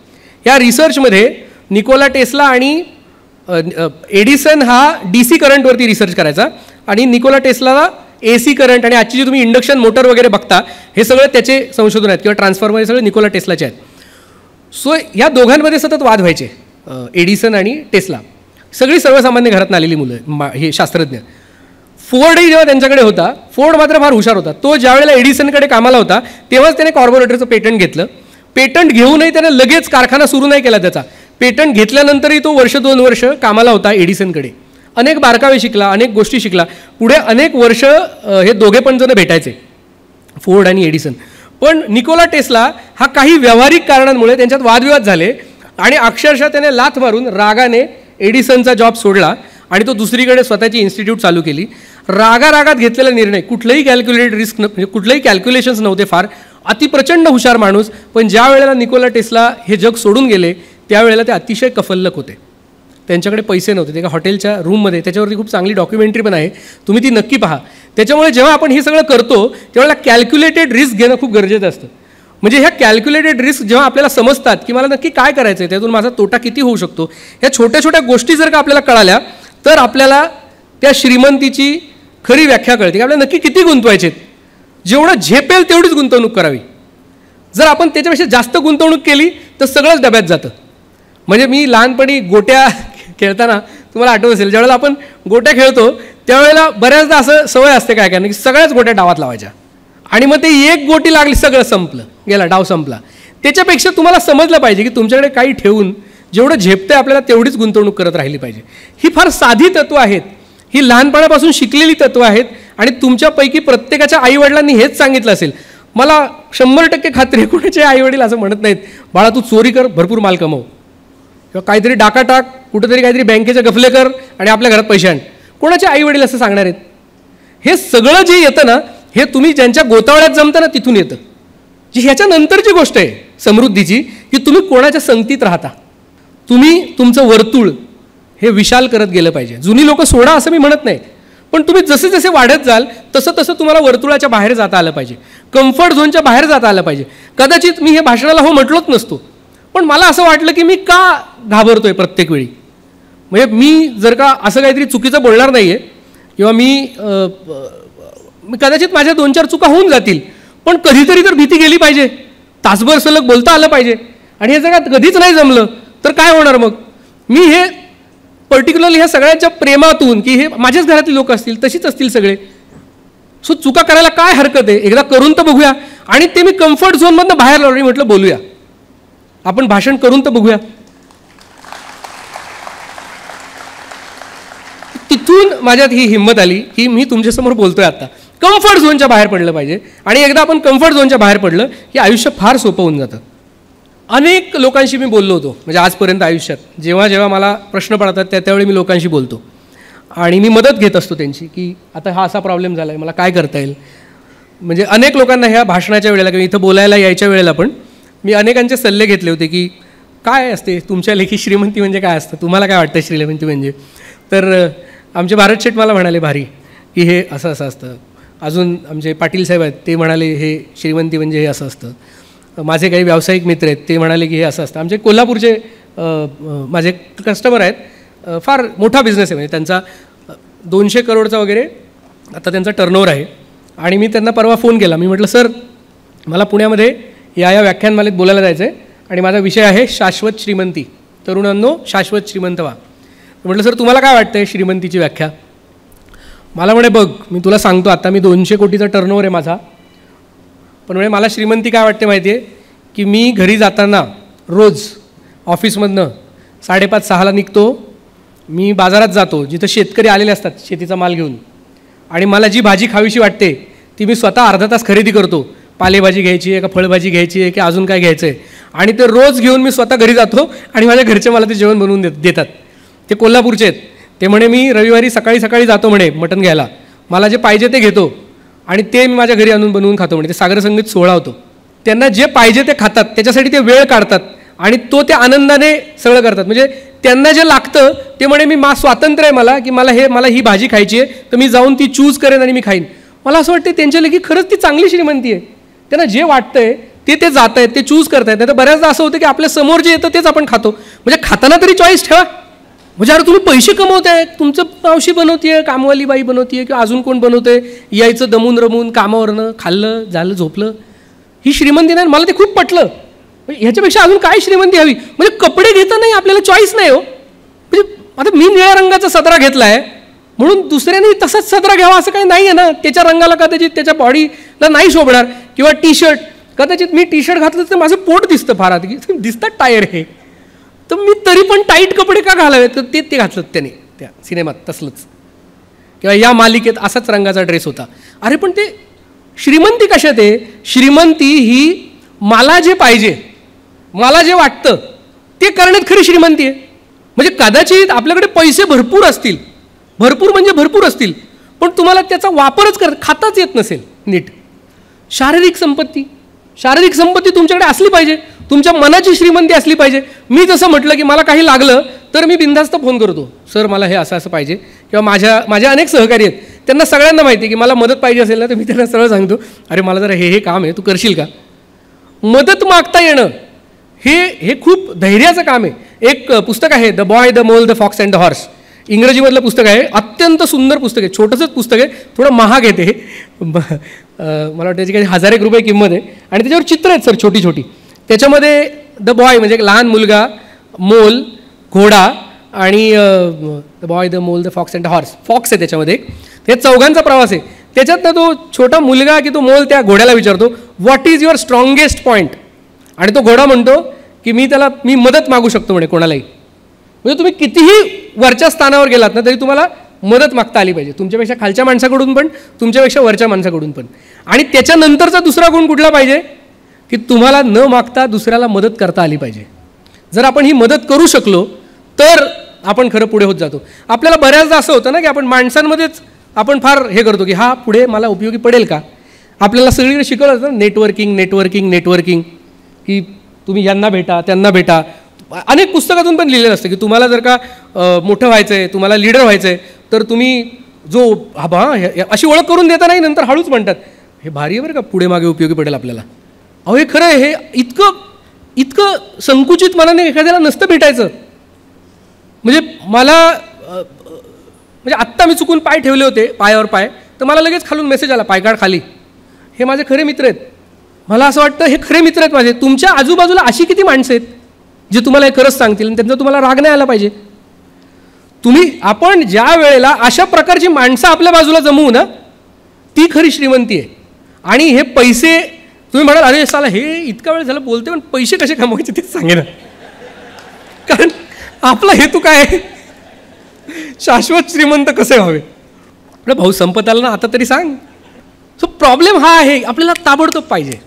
या रिसर्चमध्ये निकोला टेस्ला आणि एडिसन हा DC करंटवरती रिसर्च करायचा आणि निकोला टेस्लाला AC करंट, आणि आजची जी तुम्ही इंडक्शन मोटर वगैरे बघता हे सगळं त्याचे संशोधन आहेत किंवा ट्रान्सफॉर्मर, हे सगळे निकोला टेस्लाचे आहेत. सो या दोघांमध्ये सतत वाद व्हायचे, एडिसन आणि टेस्ला. सगळी सर्वसामान्य घरातून आलेली मुलं, हे शास्त्रज्ञ. फोर्डही जेव्हा त्यांच्याकडे होता, फोर्ड मात्र फार हुशार होता. तो ज्यावेळेला एडिसनकडे कामाला होता तेव्हाच त्याने कार्बोरेटरचं पेटंट घेतलं. पेटंट घेऊनही त्याने लगेच कारखाना सुरू नाही केला त्याचा. पेटंट घेतल्यानंतरही तो 1-2 वर्ष कामाला होता एडिसनकडे. अनेक बारकावे शिकला, अनेक गोष्टी शिकला. पुढे अनेक वर्ष हे दोघे पण जण भेटायचे, फोर्ड आणि एडिसन. पण निकोला टेस्ला हा काही व्यावहारिक कारणांमुळे त्यांच्यात वादविवाद झाले आणि अक्षरशः त्याने लाथ मारून रागाने एडिसनचा जॉब सोडला आणि तो दुसरीकडे स्वतःची इन्स्टिट्यूट चालू केली. रागारागात घेतलेला निर्णय, कुठलंही कॅल्क्युलेटेड रिस्क म्हणजे कुठलंही कॅल्क्युलेशन्स नव्हते फार. अतिप्रचंड हुशार माणूस, पण ज्या वेळेला निकोला टेस्ला हे जग सोडून गेले त्यावेळेला ते अतिशय कफल्लक होते. त्यांच्याकडे पैसे नव्हते. ते एका हॉटेलच्या रूममध्ये, त्याच्यावरती खूप चांगली डॉक्युमेंटरी पण आहे, तुम्ही ती नक्की पहा. त्याच्यामुळे जेव्हा आपण हे सगळं करतो त्यावेळेला कॅल्क्युलेटेड रिस्क घेणं खूप गरजेचं असतं. म्हणजे ह्या कॅल्क्युलेटेड रिस्क जेव्हा आपल्याला समजतात की मला नक्की काय करायचं आहे, त्यातून माझा तोटा किती होऊ शकतो, ह्या छोट्या छोट्या गोष्टी जर का आपल्याला कळाल्या तर आपल्याला त्या श्रीमंतीची खरी व्याख्या कळते की आपल्याला नक्की किती गुंतवायचे. जेवढं झेपेल तेवढीच गुंतवणूक करावी. जर आपण त्याच्यापेक्षा जास्त गुंतवणूक केली तर सगळंच डब्यात जातं. म्हणजे मी लहानपणी गोट्या खेळताना तुम्हाला आठवत असेल, ज्यावेळेला आपण गोट्या खेळतो त्यावेळेला बऱ्याचदा असं सवय असते काय की सगळ्याच गोट्या डावात लावायच्या आणि मग ते एक गोटी लागली सगळं संपलं, गेला डाव संपला. त्याच्यापेक्षा तुम्हाला समजलं पाहिजे की तुमच्याकडे काही ठेवून जेवढं झेपतंय आपल्याला तेवढीच गुंतवणूक करत राहिली पाहिजे. ही फार साधी तत्त्वं आहेत, ही लहानपणापासून शिकलेली तत्त्वं आहेत आणि तुमच्यापैकी प्रत्येकाच्या आईवडिलांनी हेच सांगितलं असेल. मला 100% खात्री आहे कुणाचे आईवडील असं म्हणत नाहीत बाळा तू चोरी कर भरपूर माल कमव किंवा काहीतरी डाका टाक, कुठेतरी काहीतरी बँकेचे गफले कर आणि आपल्या घरात पैसे आण. कोणाचे आईवडील असं सांगणार आहेत? हे सगळं जे येतं ना, हे तुम्ही ज्यांच्या गोतावळ्यात जमतं ना तिथून येतं. जी ह्याच्यानंतरची गोष्ट आहे समृद्धीची, की तुम्ही कोणाच्या संगतीत राहता. तुम्ही तुमचं वर्तुळ हे विशाल करत गेलं पाहिजे. जुनी लोक सोडा असं मी म्हणत नाही, पण तुम्ही जसे जसे वाढत जाल तसं तसं तुम्हाला वर्तुळाच्या बाहेर जाता आलं पाहिजे, कम्फर्ट झोनच्या बाहेर जाता आलं पाहिजे. कदाचित मी हे भाषणाला हो म्हटलोच नसतो, पण मला असं वाटलं की मी का घाबरतोय प्रत्येक वेळी. म्हणजे मी जर का असं काहीतरी चुकीचं बोलणार नाही आहे किंवा मी कदाचित माझ्या 2-4 चुका होऊन जातील, पण कधीतरी तर भीती गेली पाहिजे. तासभर सलग बोलता आलं पाहिजे. आणि हे जर का कधीच नाही जमलं तर काय होणार मग? मी हे पर्टिक्युलरली ह्या सगळ्यांच्या प्रेमातून, की हे माझ्याच घरातली लोक असतील तशीच असतील सगळे, सो चुका करायला काय हरकत आहे, एकदा करून तर बघूया. आणि ते मी कम्फर्ट झोनमधनं बाहेर ऑलरेडी म्हटलं बोलूया, आपण भाषण करून तर बघूया. तिथून माझ्यात ही हिंमत आली की मी तुमच्यासमोर बोलतोय आता. कम्फर्ट झोनच्या बाहेर पडलं पाहिजे. आणि एकदा आपण कम्फर्ट झोनच्या बाहेर पडलं की आयुष्य फार सोपं होऊन जातं. अनेक लोकांशी मी बोललो होतो, म्हणजे आजपर्यंत आयुष्यात जेव्हा जेव्हा मला प्रश्न पडतात त्यावेळी मी लोकांशी बोलतो आणि मी मदत घेत असतो त्यांची, की आता हा असा प्रॉब्लेम झाला आहे, मला काय करता येईल. म्हणजे अनेक लोकांना ह्या भाषणाच्या वेळेला किंवा इथं बोलायला यायच्या वेळेला पण मी अनेकांचे सल्ले घेतले होते, की काय असते तुमच्या लेखी श्रीमंती म्हणजे काय असतं, तुम्हाला काय वाटतं श्रीमंती म्हणजे. तर आमचे भारत शेठ मला म्हणाले भारी की हे असं असं असतं. अजून आमचे पाटील साहेब आहेत ते म्हणाले हे श्रीमंती म्हणजे हे असं असतं. माझे काही व्यावसायिक मित्र आहेत ते म्हणाले की हे असं असतं. आमचे कोल्हापूरचे माझे कस्टमर आहेत, फार मोठा बिझनेस आहे, म्हणजे त्यांचा 200 करोडचा वगैरे आता त्यांचा टर्नओव्हर आहे. आणि मी त्यांना परवा फोन केला. मी म्हटलं सर मला पुण्यामध्ये या व्याख्यानमालेत बोलायला जायचं आहे आणि माझा विषय आहे शाश्वत श्रीमंती. तरुणांनो शाश्वत श्रीमंत व्हा. म्हटलं सर तुम्हाला काय वाटतं आहे श्रीमंतीची व्याख्या. मला म्हणे बघ मी तुला सांगतो आता मी 200 कोटीचा टर्नओव्हर आहे माझा, पण म्हणजे मला श्रीमंती काय वाटते माहिती आहे की मी घरी जाताना रोज ऑफिसमधनं 5:30-6ला निघतो, मी बाजारात जातो जिथं शेतकरी आलेले असतात शेतीचा माल घेऊन, आणि मला जी भाजी खावीशी वाटते ती मी स्वतः अर्धा तास खरेदी करतो. पालेभाजी घ्यायची आहे का फळभाजी घ्यायची आहे की अजून काय घ्यायचं आहे, आणि ते रोज घेऊन मी स्वतः घरी जातो आणि माझ्या घरचे मला ते जेवण बनवून देतात. ते कोल्हापूरचे आहेत. ते म्हणे मी रविवारी सकाळी जातो म्हणे मटण घ्यायला, मला जे पाहिजे ते घेतो आणि ते मी माझ्या घरी आणून बनवून खातो म्हणे. ते सागर संगीत सोहळा होतो. त्यांना जे पाहिजे ते खातात, त्याच्यासाठी ते वेळ काढतात आणि तो त्या आनंदाने सगळं करतात. म्हणजे त्यांना जे लागतं ते म्हणे मी स्वातंत्र्य आहे मला, की मला ही भाजी खायची आहे तर मी जाऊन ती चूज करेन आणि मी खाईन. मला असं वाटतं त्यांच्या लेखी खरंच ती चांगली श्रीमंती आहे. त्यांना जे वाटतंय ते जात आहेत, ते चूज करतायत. नाही तर बऱ्याचदा असं होतं की आपल्या समोर जे येतं तेच आपण खातो. म्हणजे खाताना तरी चॉईस ठेवा. म्हणजे अरे तुम्ही पैसे कमवताय, तुमचं मावशी बनवतीये, कामवाली बाई बनवतीये किंवा अजून कोण बनवतंय, यायचं दमून रमून कामावरनं, खाल्लं झालं झोपलं, ही श्रीमंती नाही. मला ते खूप पटलं. ह्याच्यापेक्षा अजून काय श्रीमंती हवी. म्हणजे कपडे घेता नाही आपल्याला चॉईस नाही हो. म्हणजे आता मी निळ्या रंगाचा सदरा घेतला आहे म्हणून दुसऱ्याने तसाच सदरा घ्यावा असं काही नाही आहे ना. त्याच्या रंगाला कदाचित त्याच्या बॉडीला नाही शोभणार. किंवा टी शर्ट, कदाचित मी टी शर्ट घातलं तर माझं पोट दिसतं फार आधी, दिसतात टायर हे, तर मी तरी पण टाईट कपडे का घालावे, तर ते घातलं त्याने त्या सिनेमात तसलंच. किंवा या मालिकेत असाच रंगाचा ड्रेस होता. अरे पण ते श्रीमंती कशात आहे. श्रीमंती ही मला जे पाहिजे, मला जे वाटतं ते करण्यात खरी श्रीमंती आहे. म्हणजे कदाचित आपल्याकडे पैसे भरपूर असतील, भरपूर म्हणजे भरपूर असतील, पण तुम्हाला त्याचा वापरच खाताच येत नसेल नीट. शारीरिक संपत्ती तुमच्याकडे असली पाहिजे. तुमच्या मनाची श्रीमंती असली पाहिजे. मी जसं म्हटलं की मला काही लागलं तर मी बिनधास्त फोन करतो, सर मला हे असं पाहिजे. किंवा माझ्या अनेक सहकारी आहेत, त्यांना सगळ्यांना माहिती आहे की मला मदत पाहिजे असेल ना तर मी त्यांना सरळ सांगतो, अरे मला जरा हे काम आहे, तू करशील का. मदत मागता येणं हे खूप धैर्याचं काम आहे. एक पुस्तक आहे the boy the mole the fox and the horse, इंग्रजीमधलं पुस्तक आहे. अत्यंत सुंदर पुस्तक आहे, छोटंसंच पुस्तक आहे, थोडं महाग आहे ते, मला वाटतं त्याची काही 1000 रुपये किंमत आहे. आणि त्याच्यावर चित्र आहेत सर छोटी छोटी. त्याच्यामध्ये द बॉय म्हणजे एक लहान मुलगा, मोल, घोडा आणि the boy the mole the fox and the horse, fox आहे त्याच्यामध्ये. ते चौघांचा प्रवास आहे. त्याच्यातनं तो छोटा मुलगा की तो मोल त्या घोड्याला विचारतो what is your strongest point, आणि तो घोडा म्हणतो की मी मदत मागू शकतो म्हणे कोणालाही. म्हणजे तुम्ही कितीही वरच्या स्थानावर गेलात ना तरी तुम्हाला मदत मागता आली पाहिजे, तुमच्यापेक्षा खालच्या माणसाकडून पण, तुमच्यापेक्षा वरच्या माणसाकडून पण. आणि त्याच्यानंतरचा दुसरा गुण कुठला पाहिजे की तुम्हाला न मागता दुसऱ्याला मदत करता आली पाहिजे. जर आपण ही मदत करू शकलो तर आपण खरं पुढे होत जातो. आपल्याला बऱ्याचदा असं होतं ना की आपण माणसांमध्येच आपण फार हे करतो की हा पुढे मला उपयोगी पडेल का. आपल्याला सगळीकडे शिकवलं जातं नेटवर्किंग नेटवर्किंग नेटवर्किंग, की तुम्ही यांना भेटा त्यांना भेटा. अनेक पुस्तकातून पण लिहिलेलं असतं की तुम्हाला जर का मोठं व्हायचं आहे, तुम्हाला लीडर व्हायचं आहे, तर तुम्ही जो अशी ओळख करून देता नाही, नंतर हळूच म्हणतात हे भारी आहे बरं का, पुढे मागे उपयोगी पडेल आपल्याला. अहो हे खरं आहे, हे इतकं संकुचित मनाने एखाद्याला नसतं भेटायचं. म्हणजे मला म्हणजे आत्ता मी चुकून पाय ठेवले होते पायावर पाय, तर मला लगेच खालून मेसेज आला पायकाड खाली, हे माझे खरे मित्र आहेत. मला असं वाटतं हे खरे मित्र आहेत माझे. तुमच्या आजूबाजूला अशी किती माणसं आहेत जे तुम्हाला हे खरंच सांगतील आणि त्यांचा तुम्हाला राग नाही आला पाहिजे. आपण ज्या वेळेला अशा प्रकारची माणसं आपल्या बाजूला जमवू ना, ती खरी श्रीमंती आहे. आणि हे पैसे तुम्ही म्हणाल अरे साला हे इतका वेळ झाला बोलते पण पैसे कसे कमवायचे तेच सांगे ना, कारण आपला हेतू काय आहे, शाश्वत श्रीमंत कसे व्हावे. भाऊ संपत आला ना आता तरी सांग. सो प्रॉब्लेम हा आहे, आपल्याला ताबडतोब पाहिजे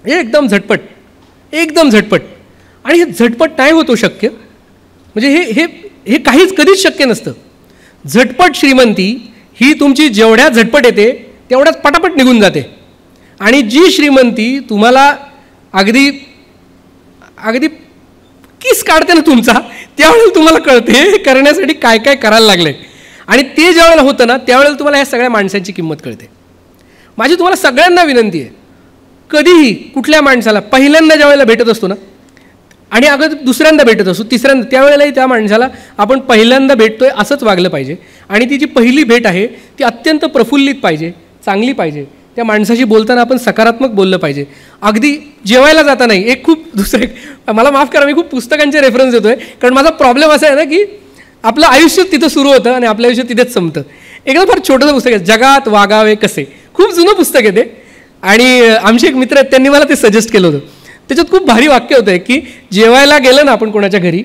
एकदम झटपट एकदम झटपट. आणि हे झटपट नाही होतो शक्य, म्हणजे हे काहीच कधीच शक्य नसतं. झटपट श्रीमंती ही तुमची जेवढ्या झटपट येते तेवढ्याच पटापट निघून जाते. आणि जी श्रीमंती तुम्हाला अगदी अगदी किस काढते ना तुमचा, त्यावेळेला तुम्हाला कळते करण्यासाठी काय काय करायला लागले. आणि ते ज्यावेळेला होतं ना त्यावेळेला तुम्हाला या सगळ्या माणसांची किंमत कळते. माझी तुम्हाला सगळ्यांना विनंती आहे, कधीही कुठल्या माणसाला पहिल्यांदा ज्यावेळेला भेटत असतो ना, आणि अगं दुसऱ्यांदा भेटत असतो तिसऱ्यांदा, त्यावेळेलाही त्या माणसाला आपण पहिल्यांदा भेटतोय असंच वागलं पाहिजे. आणि ती जी पहिली भेट आहे ती अत्यंत प्रफुल्लित पाहिजे, चांगली पाहिजे. त्या माणसाशी बोलताना आपण सकारात्मक बोललं पाहिजे. अगदी जेवायला जाता नाही. एक मला माफ करा, मी खूप पुस्तकांचे रेफरन्स देतोय, कारण माझा प्रॉब्लेम असा आहे ना की आपलं आयुष्य तिथं सुरू होतं आणि आपलं आयुष्य तिथेच संपतं. एकदम फार छोटंसं पुस्तक आहे, जगात वागावे कसे, खूप जुनं पुस्तक आहे ते. आणि आमचे एक मित्र आहेत त्यांनी मला ते सजेस्ट केलं होतं. त्याच्यात खूप भारी वाक्य होतं की जेवायला गेलं ना आपण कोणाच्या घरी,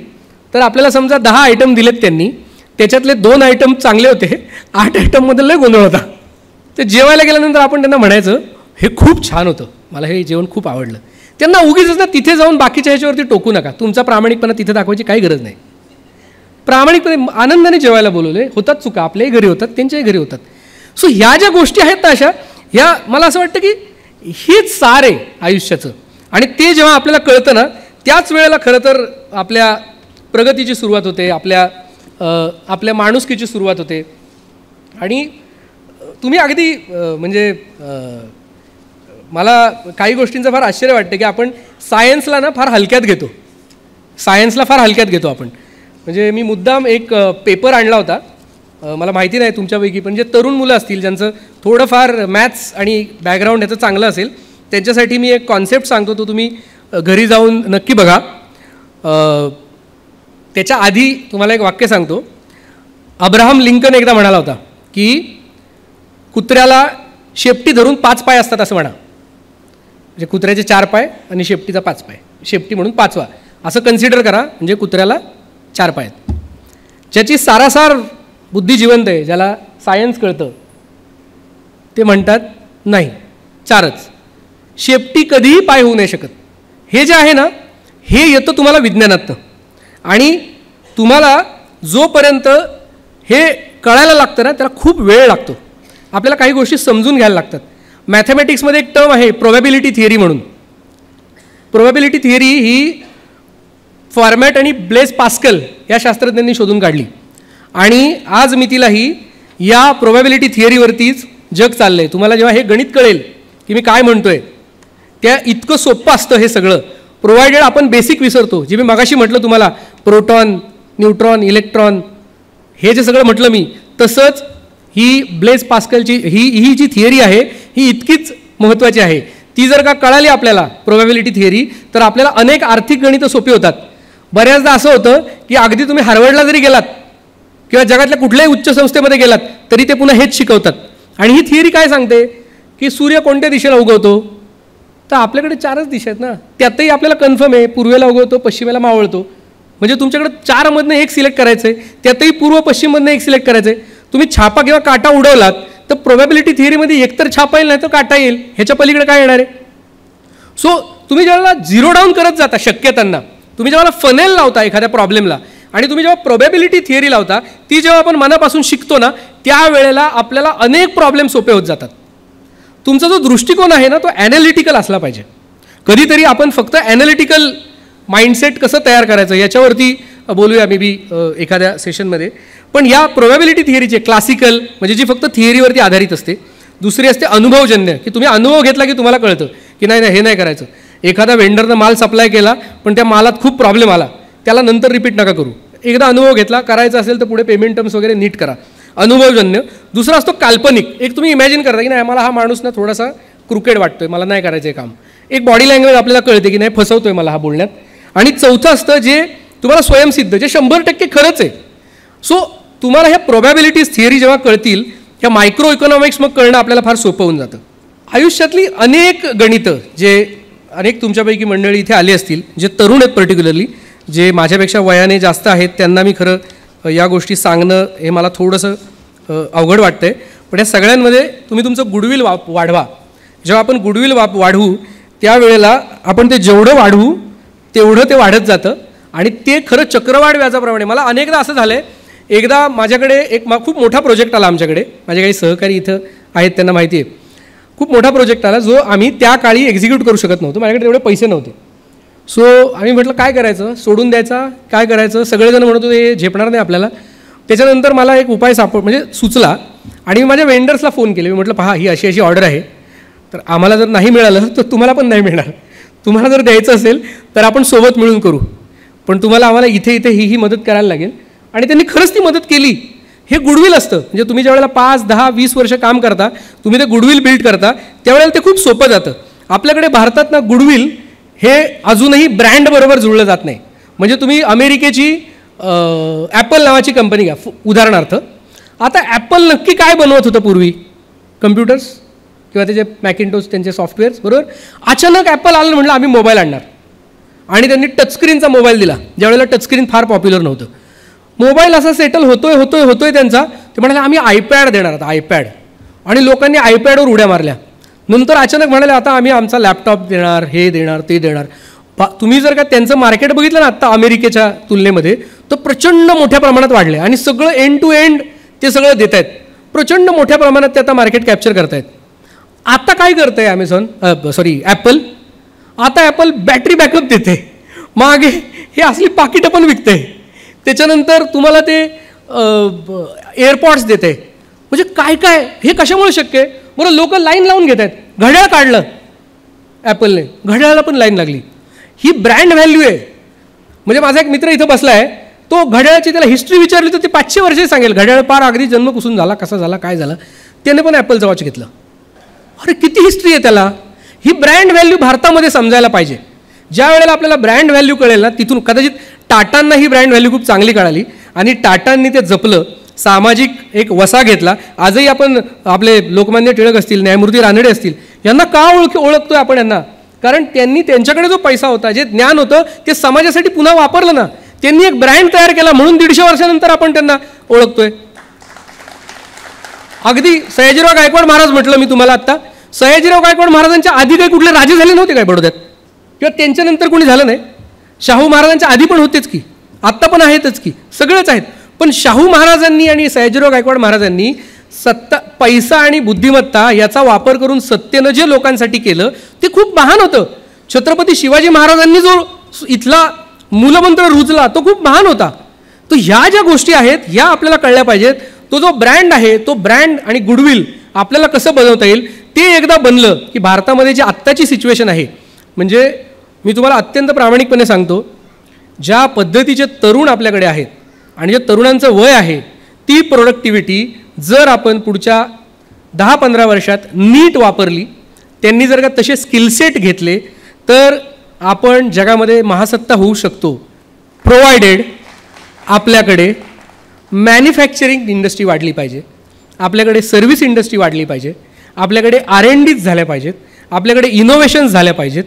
तर आपल्याला समजा 10 आयटम दिलेत त्यांनी, त्याच्यातले 2 आयटम चांगले होते, 8 आयटममध्ये लय गोंधळ होता. ते जेवायला गेल्यानंतर आपण त्यांना म्हणायचं हे खूप छान होतं, मला हे जेवण खूप आवडलं. त्यांना उगीच ना तिथे जाऊन बाकीच्या ह्याच्यावरती टोकू नका. तुमचा प्रामाणिकपणा तिथे दाखवायची काही गरज नाही. प्रामाणिकपणे आनंदाने जेवायला बोलवले, होतात चुका आपल्याही घरी होतात त्यांच्याही घरी होतात. सो ह्या ज्या गोष्टी आहेत ना अशा, ह्या मला असं वाटतं की हेच सार आहे आयुष्याचं. आणि ते जेव्हा आपल्याला कळतं ना त्याच वेळेला खरं तर आपल्या प्रगतीची सुरुवात होते, आपल्या माणुसकीची सुरुवात होते. आणि तुम्ही अगदी म्हणजे मला काही गोष्टींचं फार आश्चर्य वाटतं की आपण सायन्सला ना फार हलक्यात घेतो, आपण. म्हणजे मी मुद्दाम एक पेपर आणला होता, मला माहिती नाही तुमच्यापैकी पण जे तरुण मुलं असतील ज्यांचं थोडंफार मॅथ्स आणि बॅकग्राऊंड ह्याचं चांगलं असेल त्यांच्यासाठी मी एक कॉन्सेप्ट सांगतो, तो तुम्ही घरी जाऊन नक्की बघा. त्याच्या आधी तुम्हाला एक वाक्य सांगतो. अब्राहम लिंकन एकदा म्हणाला होता की कुत्र्याला शेपटी धरून 5 पाय असतात असं म्हणा. म्हणजे कुत्र्याचे 4 पाय आणि शेपटीचा 5 पाय, शेपटी म्हणून 5वा असं कन्सिडर करा. म्हणजे कुत्र्याला 4 पाय आहेत. ज्याची सारासार बुद्धी जिवंत आहे, ज्याला सायन्स कळतं, ते म्हणतात नाही 4च, शेपटी कधीही पाय होऊ नाही शकत. हे जे आहे ना हे येतं तुम्हाला विज्ञानातनं. आणि तुम्हाला जोपर्यंत हे कळायला लागतं ना त्याला खूप वेळ लागतो. आपल्याला काही गोष्टी समजून घ्यायला लागतात. मॅथमॅटिक्समध्ये एक टर्म आहे प्रोबॅबिलिटी थिअरी म्हणून. प्रोबॅबिलिटी थिअरी ही फॉर्मॅट आणि ब्लेस पास्कल या शास्त्रज्ञांनी शोधून काढली. आणि आज मितीलाही या प्रोबॅबिलिटी थिअरीवरतीच जग चाललं आहे. तुम्हाला जेव्हा हे गणित कळेल की मी काय म्हणतोय, त्या इतकं सोपं असतं हे सगळं, प्रोव्हायडेड आपण बेसिक विसरतो. जे मी मगाशी म्हटलं तुम्हाला, प्रोटॉन, न्यूट्रॉन, इलेक्ट्रॉन, हे जे सगळं म्हटलं मी, तसंच ही ब्लेस पास्कलची ही जी थिअरी आहे ही इतकीच महत्त्वाची आहे. ती जर का कळाली आपल्याला प्रोबॅबिलिटी थिअरी, तर आपल्याला अनेक आर्थिक गणितं सोपी होतात. बऱ्याचदा असं होतं की अगदी तुम्ही हार्वर्डला जरी गेलात किंवा जगातल्या कुठल्याही उच्च संस्थेमध्ये गेलात तरी ते पुन्हा हेच शिकवतात. आणि ही थिअरी काय सांगते की सूर्य कोणत्या दिशेला उगवतो, तर आपल्याकडे 4च दिशा आहेत ना, त्यातही आपल्याला कन्फर्म आहे पूर्वेला उगवतो, पश्चिमेला मावळतो. म्हणजे तुमच्याकडे 4मधनं एक सिलेक्ट करायचं आहे, त्यातही पूर्व पश्चिममधनं एक सिलेक्ट करायचं आहे. तुम्ही छापा किंवा काटा उडवलात तर प्रोबॅबिलिटी थिअरीमध्ये एकतर छापा येईल नाही तर काटा येईल, ह्याच्या पलीकडे काय येणार आहे. सो तुम्ही ज्यावेळेला झिरो डाऊन करत जाता शक्यतांना, तुम्ही ज्यावेळेला फनेल लावता एखाद्या प्रॉब्लेमला आणि तुम्ही जेव्हा प्रोबॅबिलिटी थिअरी लावता ती जेव्हा आपण मनापासून शिकतो ना त्यावेळेला आपल्याला अनेक प्रॉब्लेम सोपे होत जातात. तुमचा जो दृष्टिकोन आहे ना तो ॲनालिटिकल असला पाहिजे. कधीतरी आपण फक्त ॲनालिटिकल माइंडसेट कसं तयार करायचं याच्यावरती बोलूया मे बी एखाद्या सेशनमध्ये. पण या प्रोबॅबिलिटी थिअरीचे क्लासिकल म्हणजे जी फक्त थिअरीवरती आधारित असते, दुसरी असते अनुभवजन्य की तुम्ही अनुभव घेतला की तुम्हाला कळतं की नाही हे नाही करायचं. एखादा वेंडरनं माल सप्लाय केला पण त्या मालात खूप प्रॉब्लेम आला, त्याला नंतर रिपीट नका करू. एकदा अनुभव घेतला, करायचा असेल तर पुढे पेमेंट टर्म्स वगैरे नीट करा. अनुभवजन्य. दुसरा असतो काल्पनिक. एक तुम्ही इमॅजिन करता की नाही मला हा माणूस ना थोडासा क्रुकेड वाटतोय, मला नाही करायचं आहे काम. एक बॉडी लँग्वेज आपल्याला कळते की नाही फसवतोय मला हा बोलण्यात. आणि चौथं असतं जे तुम्हाला स्वयंसिद्ध, जे 100% खरंच आहे. सो तुम्हाला ह्या प्रोबॅबिलिटीज थिअरी जेव्हा कळतील, ह्या मायक्रो इकॉनॉमिक्स मग कळणं आपल्याला फार सोपं होऊन जातं. आयुष्यातली अनेक गणितं जे अनेक तुमच्यापैकी मंडळी इथे आली असतील, जे तरुण आहेत पर्टिक्युलरली, जे माझ्यापेक्षा वयाने जास्त आहेत, त्यांना मी खरं या गोष्टी सांगणं हे मला थोडंसं अवघड वाटतं आहे. पण या सगळ्यांमध्ये तुम्ही तुमचं गुडविल वाढवा. जेव्हा आपण गुडविल वाढवू त्यावेळेला आपण ते जेवढं वाढवू तेवढं ते वाढत जातं आणि ते खरं चक्रवाढ व्याजाप्रमाणे. मला अनेकदा असं झालं आहे, एकदा माझ्याकडे एक खूप मोठा प्रोजेक्ट आला आमच्याकडे, माझे काही सहकारी इथं आहेत त्यांना माहिती आहे. खूप मोठा प्रोजेक्ट आला जो आम्ही त्या काळी एक्झिक्यूट करू शकत नव्हतो, माझ्याकडे तेवढे पैसे नव्हते. सो आम्ही म्हटलं काय करायचं, सोडून द्यायचा, काय करायचं. सगळेजण म्हणत होते हे झेपणार नाही आपल्याला. त्याच्यानंतर मला एक उपाय म्हणजे सुचला आणि मी माझ्या वेंडर्सला फोन केले. मी म्हटलं पहा ही अशी अशी ऑर्डर आहे, तर आम्हाला जर नाही मिळालं तर तुम्हाला पण नाही मिळणार. तुम्हाला जर द्यायचं असेल तर आपण सोबत मिळून करू, पण तुम्हाला आम्हाला इथे इथे ही मदत करायला लागेल. आणि त्यांनी खरंच ती मदत केली. हे गुडविल असतं. म्हणजे तुम्ही ज्यावेळेला 5, 10, 20 वर्ष काम करता, तुम्ही ते गुडविल बिल्ड करता, त्यावेळेला ते खूप सोपं जातं. आपल्याकडे भारतात ना गुडविल हे अजूनही ब्रँडबरोबर जुळलं जात नाही. म्हणजे तुम्ही अमेरिकेची ॲपल नावाची कंपनी घ्या उदाहरणार्थ. आता ॲपल नक्की काय बनवत होतं पूर्वी? कम्प्युटर्स किंवा त्याचे मॅकिंटोश त्यांचे सॉफ्टवेअर्स, बरोबर. अचानक ॲपल आलं म्हटलं आम्ही मोबाईल आणणार आणि त्यांनी टचस्क्रीनचा मोबाईल दिला, ज्यावेळेला टचस्क्रीन फार पॉप्युलर नव्हतं. मोबाईल असा सेटल होतोय त्यांचा. ते म्हणाले आम्ही आयपॅड देणार आता, आयपॅड. आणि लोकांनी आयपॅडवर उड्या मारल्या. नंतर अचानक म्हणाले आता आम्ही आमचा लॅपटॉप देणार, हे देणार, ते देणार. तुम्ही जर का त्यांचं मार्केट बघितलं ना आत्ता अमेरिकेच्या तुलनेमध्ये, तर प्रचंड मोठ्या प्रमाणात वाढले आणि सगळं एंड टू एंड ते सगळं देत आहेत. प्रचंड मोठ्या प्रमाणात ते आता मार्केट कॅप्चर करतायत. आता काय करतं आहे ॲपल? आता ॲपल बॅटरी बॅकअप देते, मागे हे असली पाकिटं पण विकते. त्याच्यानंतर तुम्हाला ते एअरपॉड्स देते. म्हणजे काय काय हे कशामुळे शक्य आहे? बरं, लोक लाईन लावून घेत आहेत. घड्याळ काढलं ॲपलने, घड्याळाला पण लाईन लागली. ही ब्रँड व्हॅल्यू आहे. म्हणजे माझा एक मित्र इथं बसला आहे, तो घड्याळाची त्याला हिस्ट्री विचारली तर ते 500 वर्षे सांगेल. घड्याळ पार अगदी जन्मकुसून झाला, कसा झाला, काय झालं. त्याने पण ॲपलचं वॉच घेतलं. अरे किती हिस्ट्री आहे त्याला. ही ब्रँड व्हॅल्यू भारतामध्ये समजायला पाहिजे. ज्या वेळेला आपल्याला ब्रँड व्हॅल्यू कळेल ना, तिथून कदाचित टाटांना ही ब्रँड व्हॅल्यू खूप चांगली कळाली आणि टाटांनी ते जपलं, सामाजिक एक वसा घेतला. आजही आपण आपले लोकमान्य टिळक असतील, न्यायमूर्ती रानडे असतील, यांना का ओळखतोय आपण यांना? कारण त्यांनी त्यांच्याकडे जो पैसा होता, जे ज्ञान होतं, ते समाजासाठी पुन्हा वापरलं ना. त्यांनी एक ब्रँड तयार केला, म्हणून 150 वर्षानंतर आपण त्यांना ओळखतोय. अगदी सयाजीराव गायकवाड महाराज म्हटलं मी तुम्हाला आत्ता. सयाजीराव गायकवाड महाराजांच्या आधी काही कुठले राजे झाले नव्हते काय बडोद्यात? किंवा त्यांच्यानंतर कोणी झालं नाही? शाहू महाराजांच्या आधी पण होतेच की, आत्ता पण आहेतच की, सगळेच आहेत. पण शाहू महाराजांनी आणि सयाजीराव गायकवाड महाराजांनी पैसा आणि बुद्धिमत्ता याचा वापर करून सत्तेनं जे लोकांसाठी केलं ते खूप महान होतं. छत्रपती शिवाजी महाराजांनी जो इथला मूलमंत्र रुजला तो खूप महान होता. तर ह्या ज्या गोष्टी आहेत ह्या आपल्याला कळल्या पाहिजेत. तो जो ब्रँड आहे, तो ब्रँड आणि गुडविल आपल्याला कसं बनवता येईल ते एकदा बनलं की भारतामध्ये जी आत्ताची सिच्युएशन आहे, म्हणजे मी तुम्हाला अत्यंत प्रामाणिकपणे सांगतो, ज्या पद्धतीचे तरुण आपल्याकडे आहेत आणि जे तरुणांचं वय आहे, ती प्रोडक्टिव्हिटी जर आपण पुढच्या 10-15 वर्षात नीट वापरली, त्यांनी जर का तसे स्किलसेट घेतले, तर आपण जगामध्ये महासत्ता होऊ शकतो. प्रोव्हायडेड आपल्याकडे मॅन्युफॅक्चरिंग इंडस्ट्री वाढली पाहिजे, आपल्याकडे सर्व्हिस इंडस्ट्री वाढली पाहिजे, आपल्याकडे R&Ds झाल्या पाहिजेत, आपल्याकडे इनोव्हेशन्स झाल्या पाहिजेत,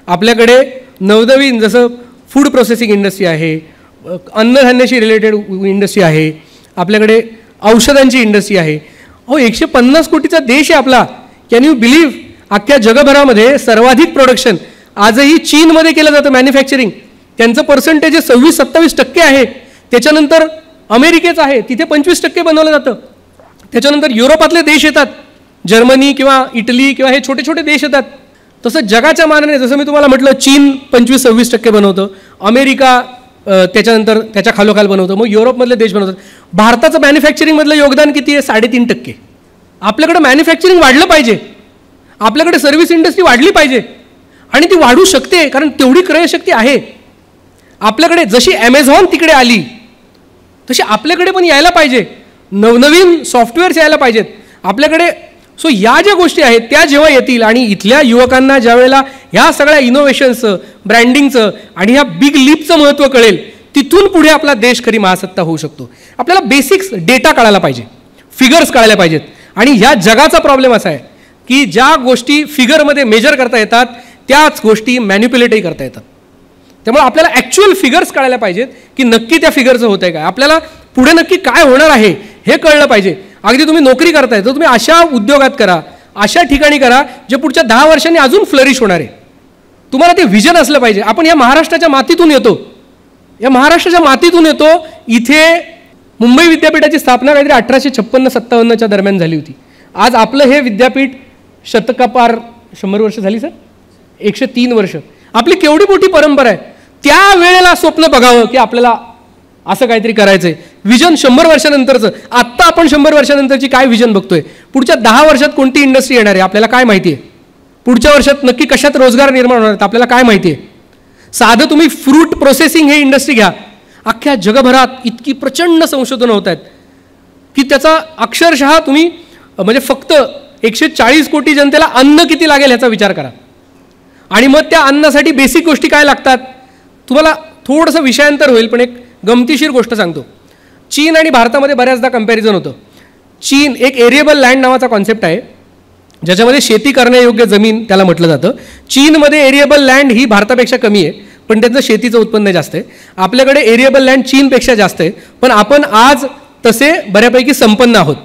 आपल्याकडे नवनवीन जसं फूड प्रोसेसिंग इंडस्ट्री आहे, अन्नधान्याशी रिलेटेड इंडस्ट्री आहे, आपल्याकडे औषधांची इंडस्ट्री आहे. 150 कोटीचा देश आहे आपला. Can you believe? अख्ख्या जगभरामध्ये सर्वाधिक प्रोडक्शन आजही चीनमध्ये केलं जातं मॅन्युफॅक्चरिंग. त्यांचं पर्सेंटेज 26-27% आहे. त्याच्यानंतर अमेरिकेचं आहे, तिथे 25% बनवलं जातं. त्याच्यानंतर युरोपातले देश येतात, जर्मनी किंवा इटली किंवा हे छोटे छोटे देश येतात. तसं जगाच्या मानाने जसं मी तुम्हाला म्हटलं, चीन 25-26% बनवतं, अमेरिका त्याच्यानंतर त्याच्या खालोखाल बनवतं, मग युरोपमधले देश बनवतात. भारताचं मॅन्युफॅक्चरिंगमधलं योगदान किती आहे? 3.5%. आपल्याकडे मॅन्युफॅक्चरिंग वाढलं पाहिजे, आपल्याकडे सर्व्हिस इंडस्ट्री वाढली पाहिजे आणि ती वाढू शकते, कारण तेवढी क्रयशक्ती आहे आपल्याकडे. जशी ॲमेझॉन तिकडे आली तशी आपल्याकडे पण यायला पाहिजे, नवनवीन सॉफ्टवेअर्स यायला पाहिजेत आपल्याकडे. सो या ज्या गोष्टी आहेत त्या जेव्हा येतील आणि इथल्या युवकांना ज्या वेळेला ह्या सगळ्या इनोव्हेशन्सचं, ब्रँडिंगचं आणि ह्या बिग लीपचं महत्त्व कळेल, तिथून पुढे आपला देश खरी महासत्ता होऊ शकतो. आपल्याला बेसिक्स डेटा कळायला पाहिजे, फिगर्स कळायला पाहिजेत. आणि ह्या जगाचा प्रॉब्लेम असा आहे की ज्या गोष्टी फिगरमध्ये मेजर करता येतात त्याच गोष्टी मॅन्युप्युलेटही करता येतात. त्यामुळे आपल्याला ॲक्च्युअल फिगर्स कळायला पाहिजेत की नक्की त्या फिगरचं होतं आहे काय, आपल्याला पुढे नक्की काय होणार आहे हे कळलं पाहिजे. अगदी तुम्ही नोकरी करताय तर तुम्ही अशा उद्योगात करा, अशा ठिकाणी करा जे पुढच्या 10 वर्षांनी अजून फ्लरिश होणार आहे. तुम्हाला ते व्हिजन असलं पाहिजे. आपण या महाराष्ट्राच्या मातीतून येतो, या महाराष्ट्राच्या मातीतून येतो. इथे मुंबई विद्यापीठाची स्थापना काहीतरी 1856-57 दरम्यान झाली होती. आज आपलं हे विद्यापीठ शतकापार 100 वर्ष झाली सर, 103 वर्ष. आपली केवढी मोठी परंपरा आहे. त्या वेळेला स्वप्न बघावं की आपल्याला असं काहीतरी करायचं आहे. विजन 100 वर्षानंतरचं. आत्ता आपण 100 वर्षानंतरची काय विजन बघतोय, पुढच्या 10 वर्षात कोणती इंडस्ट्री येणार आहे आपल्याला काय माहिती आहे, पुढच्या वर्षात नक्की कशात रोजगार निर्माण होणार आहेत आपल्याला काय माहिती आहे. साधं तुम्ही फ्रूट प्रोसेसिंग हे इंडस्ट्री घ्या, अख्ख्या जगभरात इतकी प्रचंड संशोधनं होत आहेत की त्याचा अक्षरशः तुम्ही म्हणजे फक्त 140 कोटी जनतेला अन्न किती लागेल ह्याचा विचार करा. आणि मग त्या अन्नासाठी बेसिक गोष्टी काय लागतात. तुम्हाला थोडंसं विषयांतर होईल पण एक गमतीशीर गोष्ट सांगतो. चीन आणि भारतामध्ये बऱ्याचदा कंपॅरिझन होतं. चीन एक एरिएबल लँड नावाचा कॉन्सेप्ट आहे ज्याच्यामध्ये शेती करण्यायोग्य जमीन त्याला म्हटलं जातं. चीनमध्ये एरिएबल लँड ही भारतापेक्षा कमी आहे पण त्यांचं शेतीचं उत्पन्न जास्त आहे. आपल्याकडे एरिएबल लँड चीनपेक्षा जास्त आहे पण आपण आज तसे बऱ्यापैकी संपन्न आहोत.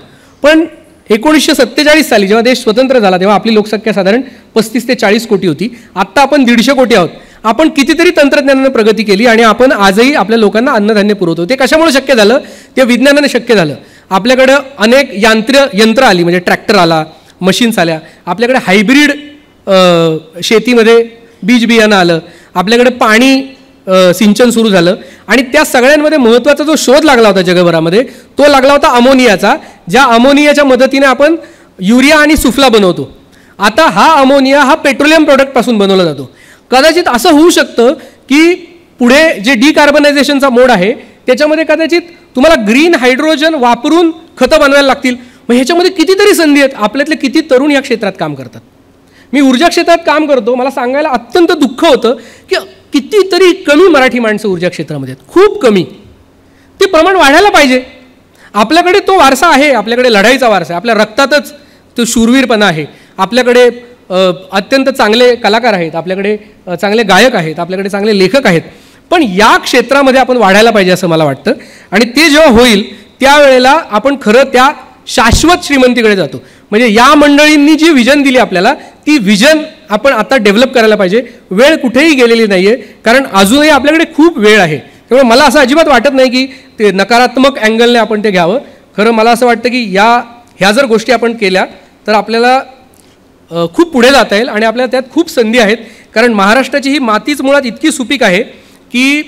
पण 1947 साली जेव्हा देश स्वतंत्र झाला तेव्हा आपली लोकसंख्या साधारण 35 ते 40 कोटी होती. आत्ता आपण 150 कोटी आहोत. आपण कितीतरी तंत्रज्ञानाने प्रगती केली आणि आपण आजही आपल्या लोकांना अन्नधान्य पुरवतो. ते कशामुळे शक्य झालं, ते विज्ञानाने शक्य झालं. आपल्याकडं अनेक यंत्र आली, म्हणजे ट्रॅक्टर आला, मशीन्स आल्या, आपल्याकडे हायब्रिड शेतीमध्ये बीज बियाणं आलं, आपल्याकडे पाणी सिंचन सुरू झालं आणि त्या सगळ्यांमध्ये महत्त्वाचा जो शोध लागला होता जगभरामध्ये तो लागला होता अमोनियाचा, ज्या अमोनियाच्या मदतीने आपण युरिया आणि सुफला बनवतो. आता हा अमोनिया हा पेट्रोलियम प्रोडक्टपासून बनवला जातो. कदाचित असं होऊ शकतं की पुढे जे डिकार्बनायझेशनचा मोड आहे त्याच्यामध्ये कदाचित तुम्हाला ग्रीन हायड्रोजन वापरून खतं बनवायला लागतील. मग ह्याच्यामध्ये कितीतरी संधी आहेत. आपल्यातले किती तरुण या क्षेत्रात काम करतात. मी ऊर्जा क्षेत्रात काम करतो, मला सांगायला अत्यंत दुःख होतं की कितीतरी कमी मराठी माणसं ऊर्जा क्षेत्रामध्ये आहेत, खूप कमी. ते प्रमाण वाढायला पाहिजे. आपल्याकडे तो वारसा आहे, आपल्याकडे लढाईचा वारसा आहे, आपल्या रक्तातच तो शूरवीरपणा आहे. आपल्याकडे अत्यंत चांगले कलाकार आहेत, आपल्याकडे चांगले गायक आहेत, आपल्याकडे चांगले लेखक आहेत. पण या क्षेत्रामध्ये आपण वाढायला पाहिजे असं मला वाटतं. आणि ते जेव्हा होईल त्यावेळेला आपण खरं त्या शाश्वत श्रीमंतीकडे जातो. म्हणजे या मंडळींनी जी विजन दिली आपल्याला ती विजन आपण आता डेव्हलप करायला पाहिजे. वेळ कुठेही गेलेली नाही आहे, कारण अजूनही आपल्याकडे खूप वेळ आहे. त्यामुळे मला असं अजिबात वाटत नाही की ते नकारात्मक अँगलने आपण ते घ्यावं. खरं मला असं वाटतं की ह्या जर गोष्टी आपण केल्या तर आपल्याला खूप पुढे जाता येईल आणि आपल्याला त्यात खूप संधी आहेत. कारण महाराष्ट्राची ही मातीच मुळात इतकी सुपीक आहे की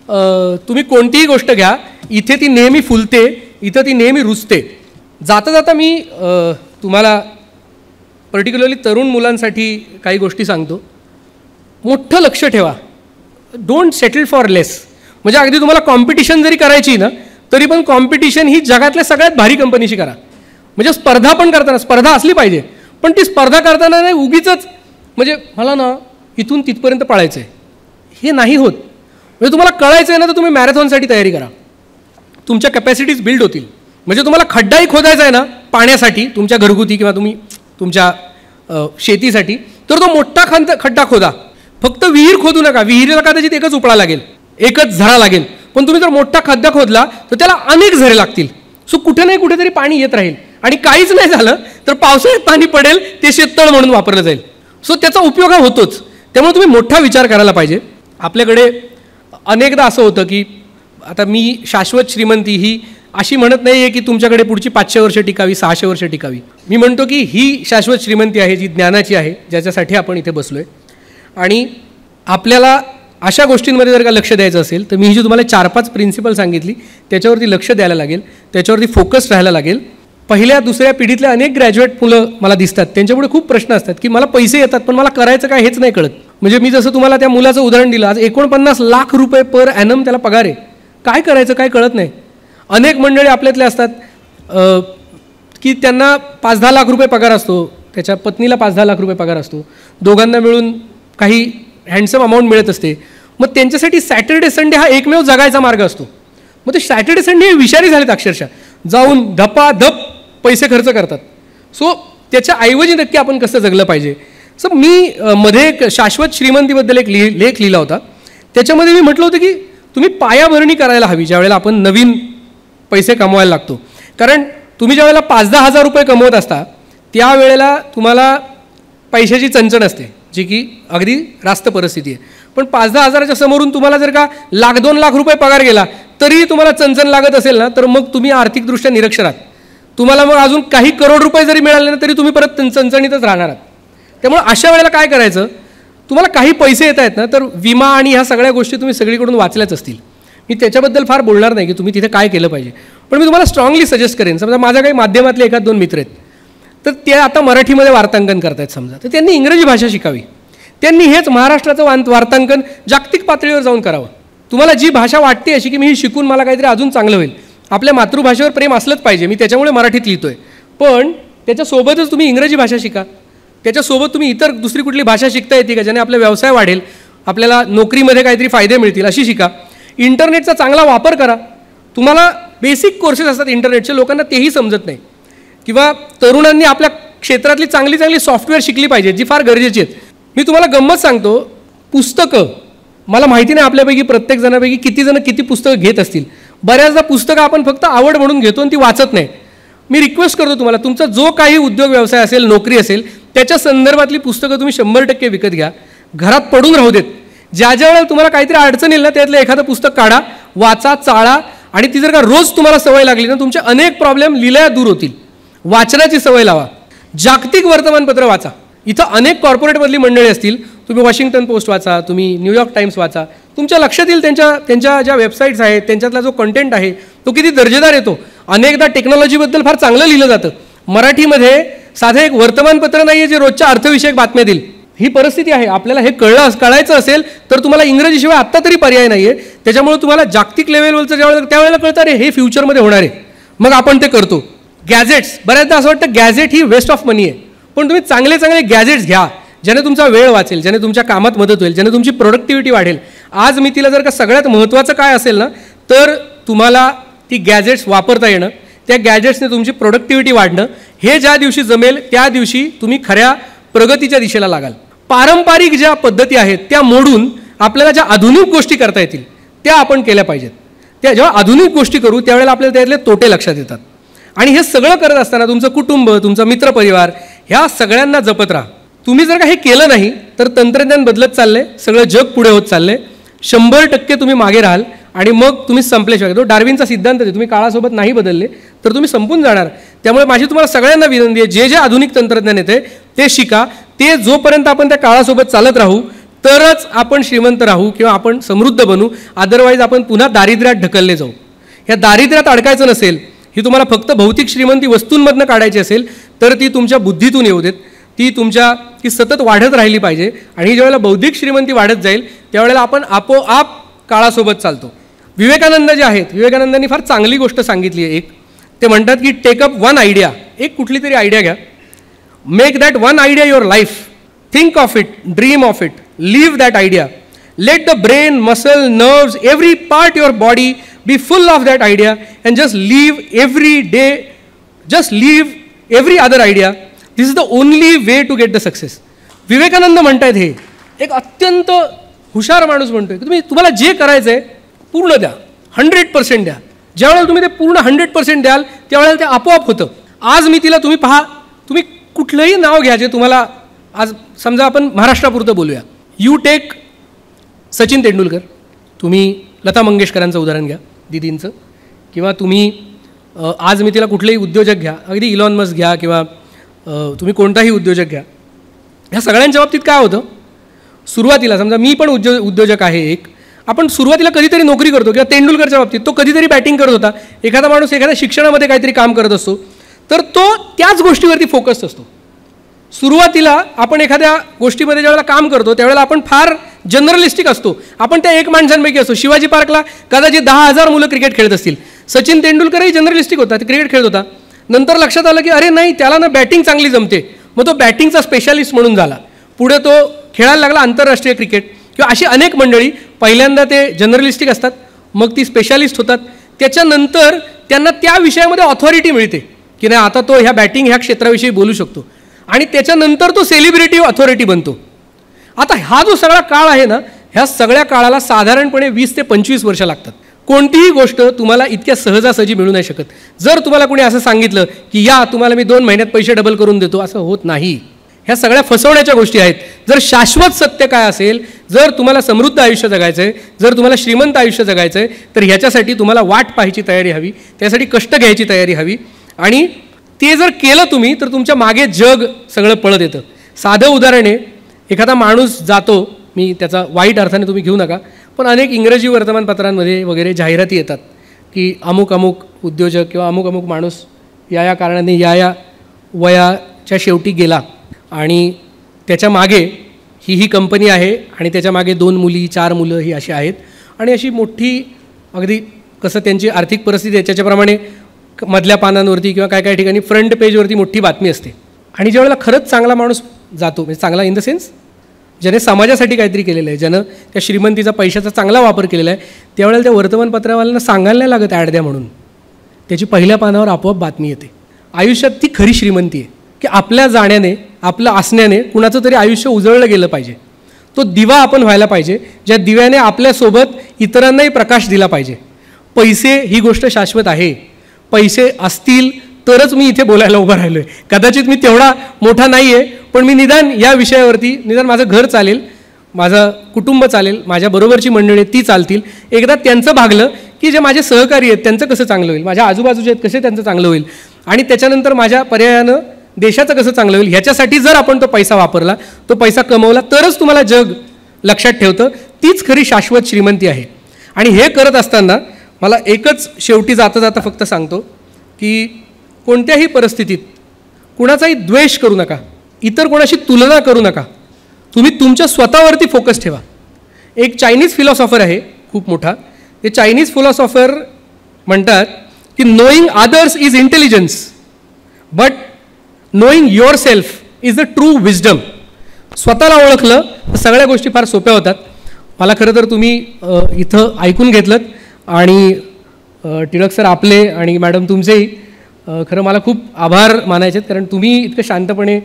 तुम्ही कोणतीही गोष्ट घ्या, इथे ती नेहमी फुलते, इथं ती नेहमी रुजते. जाता जाता मी तुम्हाला पर्टिक्युलरली तरुण मुलांसाठी काही गोष्टी सांगतो. मोठं लक्ष ठेवा, डोंट सेटल फॉर लेस. म्हणजे अगदी तुम्हाला कॉम्पिटिशन जरी करायची ना तरी पण कॉम्पिटिशन ही जगातल्या सगळ्यात भारी कंपनीशी करा. म्हणजे स्पर्धा पण करताना स्पर्धा असली पाहिजे, पण ती स्पर्धा करताना नाही उगीचच म्हणजे मला ना इथून तिथपर्यंत पळायचं आहे हे नाही होत. म्हणजे तुम्हाला कळायचं आहे ना तर तुम्ही मॅरेथॉनसाठी तयारी करा, तुमच्या कॅपॅसिटीज बिल्ड होतील. म्हणजे तुम्हाला खड्डाही खोदायचा आहे ना पाण्यासाठी तुमच्या घरगुती किंवा तुम्ही तुमच्या शेतीसाठी, तर तो मोठा खड्डा खोदा. फक्त विहीर खोदू नका, विहिरीला कदाचित एकच उपळा लागेल, एकच झरा लागेल. पण तुम्ही जर मोठा खड्डा खोदला तर त्याला अनेक झरे लागतील. सो कुठे नाही कुठेतरी पाणी येत राहील आणि काहीच नाही झालं तर पावसाळ्यात पाणी पडेल, ते शेततळ म्हणून वापरलं जाईल. सो त्याचा उपयोग हा होतोच. त्यामुळे तुम्ही मोठा विचार करायला पाहिजे. आपल्याकडे अनेकदा असं होतं की आता मी शाश्वत श्रीमंती ही अशी म्हणत नाही आहे की तुमच्याकडे पुढची 500 वर्ष टिकावी, 600 वर्ष टिकावी. मी म्हणतो की ही शाश्वत श्रीमंती आहे जी ज्ञानाची आहे, ज्याच्यासाठी आपण इथे बसलो आहे. आणि आपल्याला अशा गोष्टींमध्ये जर का लक्ष द्यायचं असेल तर मी ही जी तुम्हाला 4-5 प्रिन्सिपल सांगितली त्याच्यावरती लक्ष द्यायला लागेल, त्याच्यावरती फोकस राहायला लागेल. पहिल्या दुसऱ्या पिढीतल्या अनेक ग्रॅज्युएट मुलं मला दिसतात, त्यांच्यापुढे खूप प्रश्न असतात की मला पैसे येतात पण मला करायचं काय हेच नाही कळत. म्हणजे मी जसं तुम्हाला त्या मुलाचं उदाहरण दिलं, आज 49 लाख रुपये पर ॲनम त्याला पगार आहे, काय करायचं काय कळत नाही. अनेक मंडळी आपल्यातले असतात की त्यांना 5-10 लाख रुपये पगार असतो, त्याच्या पत्नीला 5-10 लाख रुपये पगार असतो, दोघांना मिळून काही हँडसम अमाऊंट मिळत असते. मग त्यांच्यासाठी सॅटर्डे संडे हा एकमेव जगायचा मार्ग असतो. मग ते सॅटर्डे संडे विषारी झालेत, अक्षरशः जाऊन धपाधप पैसे खर्च करतात. सो त्याच्याऐवजी नक्की आपण कसं जगलं पाहिजे. सो मी मध्ये एक शाश्वत श्रीमंतीबद्दल एक लेख लिहिला होता. त्याच्यामध्ये मी म्हटलं होतं की तुम्ही पायाभरणी करायला हवी ज्यावेळेला आपण नवीन पैसे कमवायला लागतो. कारण तुम्ही ज्यावेळेला 5-10 हजार रुपये कमवत असता त्यावेळेला तुम्हाला पैशाची चणचण असते, जी की अगदी रास्त परिस्थिती आहे. पण 5-10 हजाराच्या समोरून तुम्हाला जर का 1-2 लाख रुपये पगार गेला तरी तुम्हाला चणचण लागत असेल ना, तर मग तुम्ही आर्थिकदृष्ट्या निरक्षर आहात. तुम्हाला मग अजून काही करोड रुपये जरी मिळाले ना तरी तुम्ही परत चणचणीतच राहणार आहात. त्यामुळे अशा वेळेला काय करायचं, तुम्हाला काही पैसे येत आहेत ना तर विमा आणि ह्या सगळ्या गोष्टी तुम्ही सगळीकडून वाचल्याच असतील. मी त्याच्याबद्दल फार बोलणार नाही की तुम्ही तिथे काय केलं पाहिजे, पण मी तुम्हाला स्ट्रॉंगली सजेस्ट करेन. समजा माझ्या काही माध्यमातले 1-2 मित्र आहेत, तर ते आता मराठीमध्ये वार्तांकन करत आहेत समजा, तर त्यांनी इंग्रजी भाषा शिकावी. त्यांनी हेच महाराष्ट्राचं वार्तांकन जागतिक पातळीवर जाऊन करावं. तुम्हाला जी भाषा वाटते अशी की मी ही शिकून मला काहीतरी अजून चांगलं होईल, आपल्या मातृभाषेवर प्रेम असलंच पाहिजे, मी त्याच्यामुळे मराठीत लिहितो आहे. पण त्याच्यासोबतच तुम्ही इंग्रजी भाषा शिका, त्याच्यासोबत तुम्ही इतर दुसरी कुठली भाषा शिकता येते का ज्याने आपला व्यवसाय वाढेल, आपल्याला नोकरीमध्ये काहीतरी फायदे मिळतील अशी शिका. इंटरनेटचा चांगला वापर करा. तुम्हाला बेसिक कोर्सेस असतात इंटरनेटचे, लोकांना तेही समजत नाही. किंवा तरुणांनी आपल्या क्षेत्रातली चांगली चांगली सॉफ्टवेअर शिकली पाहिजे जी फार गरजेची आहेत. मी तुम्हाला गंमत सांगतो, पुस्तकं मला माहिती नाही आपल्यापैकी प्रत्येक जणांपैकी किती जण किती पुस्तकं घेत असतील. बऱ्याचदा पुस्तकं आपण फक्त आवड म्हणून घेतो आणि ती वाचत नाही. मी रिक्वेस्ट करतो तुम्हाला, तुमचा जो काही उद्योग व्यवसाय असेल, नोकरी असेल, त्याच्या संदर्भातली पुस्तकं तुम्ही 100% विकत घ्या, घरात पडून राहू देत. ज्या ज्या वेळेला तुम्हाला काहीतरी अडचण येईल ना त्यातलं एखादं पुस्तक काढा, वाचा, चाळा. आणि ती जर का रोज तुम्हाला सवय लागली ना तुमचे अनेक प्रॉब्लेम लिलाया दूर होतील. वाचनाची सवय लावा. जागतिक वर्तमानपत्र वाचा. इथं अनेक कॉर्पोरेटमधली मंडळी असतील, तुम्ही वॉशिंग्टन पोस्ट वाचा, तुम्ही न्यूयॉर्क टाइम्स वाचा, तुमच्या लक्षात येईल त्यांच्या ज्या वेबसाईट्स आहेत त्यांच्यातला जो कंटेंट आहे तो किती दर्जेदार येतो. अनेकदा टेक्नॉलॉजीबद्दल फार चांगलं लिहिलं जातं. मराठीमध्ये साधं एक वर्तमानपत्र नाही आहे जे रोजच्या अर्थविषयक बातम्या देईल. ही परिस्थिती आहे. आपल्याला हे कळायचं असेल तर तुम्हाला इंग्रजीशिवाय आत्ता तरी पर्याय नाही आहे. त्याच्यामुळे तुम्हाला जागतिक लेवलवरचं त्यावेळेला कळतं रे हे फ्युचरमध्ये होणार आहे, मग आपण ते करतो. गॅजेट्स, बऱ्याचदा असं वाटतं गॅजेट ही वेस्ट ऑफ मनी आहे, पण तुम्ही चांगले चांगले गॅजेट्स घ्या ज्याने तुमचा वेळ वाचेल, ज्याने तुमच्या कामात मदत होईल, ज्याने तुमची प्रोडक्टिव्हिटी वाढेल. आज मी तिला जर का सगळ्यात महत्त्वाचं काय असेल ना तर तुम्हाला ती गॅजेट्स वापरता येणं, त्या गॅजेट्सने तुमची प्रोडक्टिव्हिटी वाढणं, हे ज्या दिवशी जमेल त्या दिवशी तुम्ही खऱ्या प्रगतीच्या दिशेला लागाल. पारंपरिक ज्या पद्धती आहेत त्या मोडून आपल्याला ज्या आधुनिक गोष्टी करता येतील त्या आपण केल्या पाहिजेत. त्या जेव्हा आधुनिक गोष्टी करू त्यावेळेला आपल्याला त्यातले तोटे लक्षात येतात. आणि हे सगळं करत असताना तुमचं कुटुंब, तुमचा मित्रपरिवार ह्या सगळ्यांना जपत राहा. तुम्ही जर का हे केलं नाही तर तंत्रज्ञान बदलत चाललंय, सगळं जग पुढे होत चाललंय, 100% तुम्ही मागे राहाल आणि मग तुम्ही संपल्याशिवाय. तो डार्विनचा सिद्धांत आहे, तुम्ही काळासोबत नाही बदलले तर तुम्ही संपून जाणार. त्यामुळे माझी तुम्हाला सगळ्यांना विनंती आहे, जे जे आधुनिक तंत्रज्ञान येते ते शिका. ते जोपर्यंत आपण त्या काळासोबत चालत राहू तरच आपण श्रीमंत राहू किंवा आपण समृद्ध बनू. अदरवाईज आपण पुन्हा दारिद्र्यात ढकलले जाऊ. ह्या दारिद्र्यात अडकायचं नसेल, ही तुम्हाला फक्त भौतिक श्रीमंती वस्तूंमधनं काढायची असेल तर ती तुमच्या बुद्धीतून येऊ देत, ती सतत वाढत राहिली पाहिजे. आणि ज्यावेळेला बौद्धिक श्रीमंती वाढत जाईल त्यावेळेला आपण आपोआप काळासोबत चालतो. विवेकानंद जे आहेत, विवेकानंदांनी फार चांगली गोष्ट सांगितली आहे. एक ते म्हणतात की टेक अप वन आयडिया, एक कुठली तरी आयडिया घ्या, make that one idea your life, think of it, dream of it, live that idea, let the brain, muscle, nerves, every part your body be full of that idea and just live every day, just live every other idea. This is the only way to get the success. Vivekananda म्हणतात, हे एक अत्यंत हुशार माणूस म्हणतोय की तुम्हाला जे करायचं आहे पूर्ण द्या, 100% द्या. ज्यावेळेला तुम्ही ते पूर्ण 100% द्याल त्यावेळेला ते आपोआप होतं. आज मी तिला, तुम्ही पहा, तुम्ही कुठलंही नाव घ्या जे तुम्हाला, आज समजा आपण महाराष्ट्रापुरतं बोलूया, यू टेक सचिन तेंडुलकर, तुम्ही लता मंगेशकरांचं उदाहरण घ्या, दीदींचं, किंवा तुम्ही आज मी तिला कुठलेही उद्योजक घ्या, अगदी इलॉन मस्क घ्या किंवा तुम्ही कोणताही उद्योजक घ्या, ह्या सगळ्यांच्या बाबतीत काय होतं, सुरुवातीला समजा मी पण उद्योजक आहे एक, आपण सुरुवातीला कधीतरी नोकरी करतो, किंवा तेंडुलकरच्या बाबतीत तो कधीतरी बॅटिंग करत होता, एखादा माणूस एखाद्या शिक्षणामध्ये काहीतरी काम करत असतो तर तो त्याच गोष्टीवरती फोकस्ड असतो. सुरुवातीला आपण एखाद्या गोष्टीमध्ये ज्यावेळेला काम करतो त्यावेळेला आपण फार जनरलिस्टिक असतो, आपण त्या एक माणसांपैकी असतो. शिवाजी पार्कला कदाचित 10,000 मुलं क्रिकेट खेळत असतील, सचिन तेंडुलकरही जनरलिस्टिक होता, ते क्रिकेट खेळत होता. नंतर लक्षात आलं की अरे नाही, त्याला ना बॅटिंग चांगली जमते, मग तो बॅटिंगचा स्पेशालिस्ट म्हणून झाला, पुढे तो खेळायला लागला आंतरराष्ट्रीय क्रिकेट. किंवा अशी अनेक मंडळी पहिल्यांदा ते जनरलिस्टिक असतात, मग ती स्पेशालिस्ट होतात, त्याच्यानंतर त्यांना त्या विषयामध्ये ऑथॉरिटी मिळते की नाही आता तो ह्या बॅटिंग ह्या क्षेत्राविषयी बोलू शकतो, आणि त्याच्यानंतर तो सेलिब्रिटी ऑथॉरिटी बनतो. आता हा जो सगळा काळ आहे ना, ह्या सगळ्या काळाला साधारणपणे 20 ते 25 वर्ष लागतात. कोणतीही गोष्ट तुम्हाला इतक्या सहजासहजी मिळू नाही शकत. जर तुम्हाला कोणी असं सांगितलं की या तुम्हाला मी 2 महिन्यात पैसे डबल करून देतो, असं होत नाही. ह्या सगळ्या फसवण्याच्या गोष्टी आहेत. जर शाश्वत सत्य काय असेल, जर तुम्हाला समृद्ध आयुष्य जगायचं आहे, जर तुम्हाला श्रीमंत आयुष्य जगायचं आहे, तर ह्याच्यासाठी तुम्हाला वाट पाहायची तयारी हवी, त्यासाठी कष्ट घ्यायची तयारी हवी, आणि ते जर केलं तुम्ही तर तुमच्या मागे जग सगळं पळत येतं. साधं उदाहरण आहे, एखादा माणूस जातो, मी त्याचा वाईट अर्थाने तुम्ही घेऊ नका, पण अनेक इंग्रजी वर्तमानपत्रांमध्ये वगैरे जाहिराती येतात की अमुक अमुक उद्योजक किंवा अमुक अमुक माणूस या कारणाने या वयाच्या शेवटी गेला, आणि त्याच्या मागे ही कंपनी आहे, आणि त्याच्या मागे 2 मुली 4 मुलं ही अशी आहेत, आणि अशी मोठी अगदी कसं त्यांची आर्थिक परिस्थिती आहे त्याच्याप्रमाणे मधल्या पानांवरती किंवा काय काय ठिकाणी फ्रंट पेजवरती मोठी बातमी असते. आणि ज्यावेळेला खरंच चांगला माणूस जातो, म्हणजे चांगला इन द सेन्स ज्याने समाजासाठी काहीतरी केलेलं आहे, ज्यानं त्या श्रीमंतीचा पैशाचा चांगला वापर केलेला आहे, त्यावेळेला त्या वर्तमानपत्रावाल्यांना सांगायला नाही लागत ॲड द्या म्हणून, त्याची पहिल्या पानावर आपोआप बातमी येते. आयुष्यात ती खरी श्रीमंती आहे की आपल्या जाण्याने, आपलं असण्याने कुणाचं तरी आयुष्य उजळलं गेलं पाहिजे. तो दिवा आपण व्हायला पाहिजे, ज्या दिव्याने आपल्यासोबत इतरांनाही प्रकाश दिला पाहिजे. पैसे ही गोष्ट शाश्वत आहे, पैसे असतील तरच मी इथे बोलायला उभं राहिलो आहे. कदाचित मी तेवढा मोठा नाही आहे, पण मी निदान या विषयावरती, निदान माझं घर चालेल, माझं कुटुंब चालेल, माझ्याबरोबरची मंडळी ती चालतील, एकदा त्यांचं भागलं की जे माझे सहकारी आहेत त्यांचं कसं चांगलं होईल, माझ्या आजूबाजूचे आहेत कसे त्यांचं चांगलं होईल, आणि त्याच्यानंतर माझ्या पर्यायानं देशाचं कसं चांगलं होईल, ह्याच्यासाठी जर आपण तो पैसा वापरला, तो पैसा कमवला, तरच तुम्हाला जग लक्षात ठेवतं. तीच खरी शाश्वत श्रीमंती आहे. आणि हे करत असताना मला एकच शेवटी जाता जाता फक्त सांगतो की कोणत्याही परिस्थितीत कुणाचाही द्वेष करू नका, इतर कोणाशी तुलना करू नका, तुम्ही तुमच्या स्वतःवरती फोकस ठेवा. एक चायनीज फिलॉसॉफर आहे खूप मोठा, ते चायनीज फिलॉसॉफर म्हणतात की knowing others is intelligence but knowing your self is the true wisdom. स्वतःला ओळखलं तर सगळ्या गोष्टी फार सोप्या होतात. मला खरं तर तुम्ही इथं ऐकून घेतलं, आणि टिळक सर आपले आणि मॅडम तुमचेही खरं मला खूप आभार मानायचे आहेत, कारण तुम्ही इतकं शांतपणे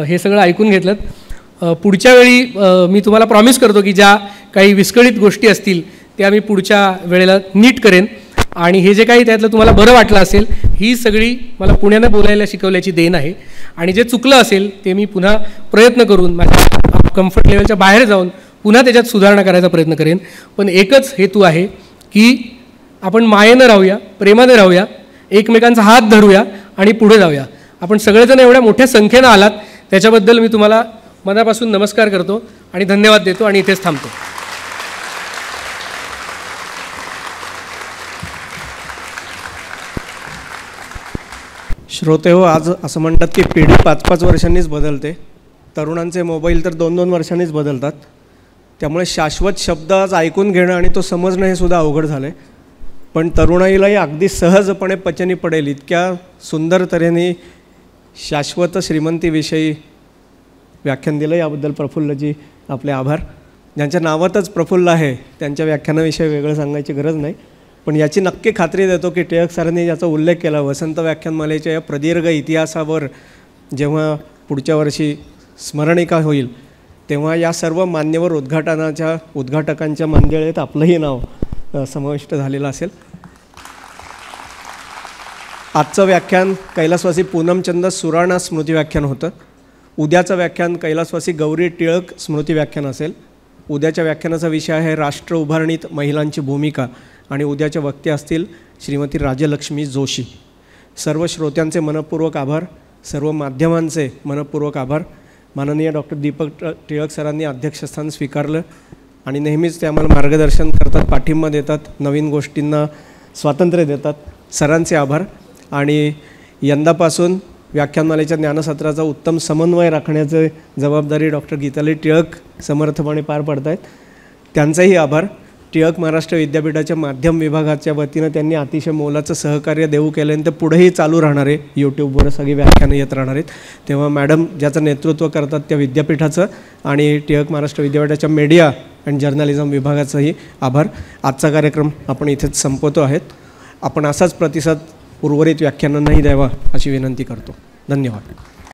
हे सगळं ऐकून घेतलं. पुढच्या वेळी मी तुम्हाला प्रॉमिस करतो की ज्या काही विस्कळीत गोष्टी असतील त्या मी पुढच्या वेळेला नीट करेन, आणि हे जे काही त्यातलं तुम्हाला बरं वाटलं असेल, ही सगळी मला पुण्यानं बोलायला शिकवल्याची देण आहे. आणि जे चुकलं असेल ते मी पुन्हा प्रयत्न करून माझ्या कम्फर्ट लेवलच्या बाहेर जाऊन पुन्हा त्याच्यात सुधारणा करायचा प्रयत्न करेन. पण एकच हेतू आहे की आपण मायेनं राहूया, प्रेमानं राहूया, एकमेकांचा हात धरूया आणि पुढे जाऊया. आपण सगळेजण एवढ्या मोठ्या संख्येनं आलात त्याच्याबद्दल मी तुम्हाला मनापासून नमस्कार करतो आणि धन्यवाद देतो, आणि इथेच थांबतो. श्रोते हो, आज असं म्हणतात की पिढी 5-5 वर्षांनीच बदलते, तरुणांचे मोबाईल तर 2-2 वर्षांनीच बदलतात. त्यामुळे शाश्वत शब्द आज ऐकून घेणं आणि तो समजणं हे सुद्धा अवघड झालं आहे. पण तरुणाईलाही अगदी सहजपणे पचनी पडेल इतक्या सुंदर तऱ्हेने शाश्वत श्रीमंतीविषयी व्याख्यान दिलं, याबद्दल प्रफुल्लजी आपले आभार. ज्यांच्या नावातच प्रफुल्ल आहे त्यांच्या व्याख्यानाविषयी वेगळं सांगायची गरज नाही, पण याची नक्की खात्री देतो की टिळक सरांनी याचा उल्लेख केला. वसंत व्याख्यानमालेच्या या प्रदीर्घ इतिहासावर जेव्हा पुढच्या वर्षी स्मरणिका होईल तेव्हा या सर्व मान्यवर उद्घाटकांच्या मंडळीत आपलंही नाव समाविष्ट झालेलं असेल. आजचं व्याख्यान कैलासवासी पूनमचंद सुराणा स्मृती व्याख्यान होतं. उद्याचं व्याख्यान कैलासवासी गौरी टिळक स्मृती व्याख्यान असेल. उद्याच्या व्याख्यानाचा विषय आहे राष्ट्र उभारणीत महिलांची भूमिका आणि उद्याच्या वक्ते असतील श्रीमती राजलक्ष्मी जोशी. सर्व श्रोत्यांचे मनपूर्वक आभार, सर्व माध्यमांचे मनपूर्वक आभार. माननीय डॉक्टर दीपक टिळक सरांनी अध्यक्षस्थान स्वीकारलं आणि नेहमीच ते आम्हाला मार्गदर्शन करतात, पाठिंबा देतात, नवीन गोष्टींना स्वातंत्र्य देतात. सरांचे आभार. आणि यंदापासून व्याख्यानमालेच्या ज्ञानसत्राचा उत्तम समन्वय राखण्याची जबाबदारी डॉक्टर गीताली टिळक समर्थपणे पार पाडत आहेत, त्यांचाही आभार. टिळक महाराष्ट्र विद्यापीठाच्या माध्यम विभागाच्या वतीनं त्यांनी अतिशय मोलाचं सहकार्य देऊ केलं आणि ते पुढेही चालू राहणार आहे. यूट्यूबवर सगळी व्याख्यानं येत राहणार आहेत. तेव्हा मॅडम ज्याचं नेतृत्व करतात त्या विद्यापीठाचं आणि टिळक महाराष्ट्र विद्यापीठाच्या मीडिया अँड जर्नलिझम विभागाचाही आभार. आजचा कार्यक्रम आपण इथेच संपवतो आहेत. आपण असाच प्रतिसाद उर्वरित व्याख्यानांनाही द्यावा अशी विनंती करतो. धन्यवाद.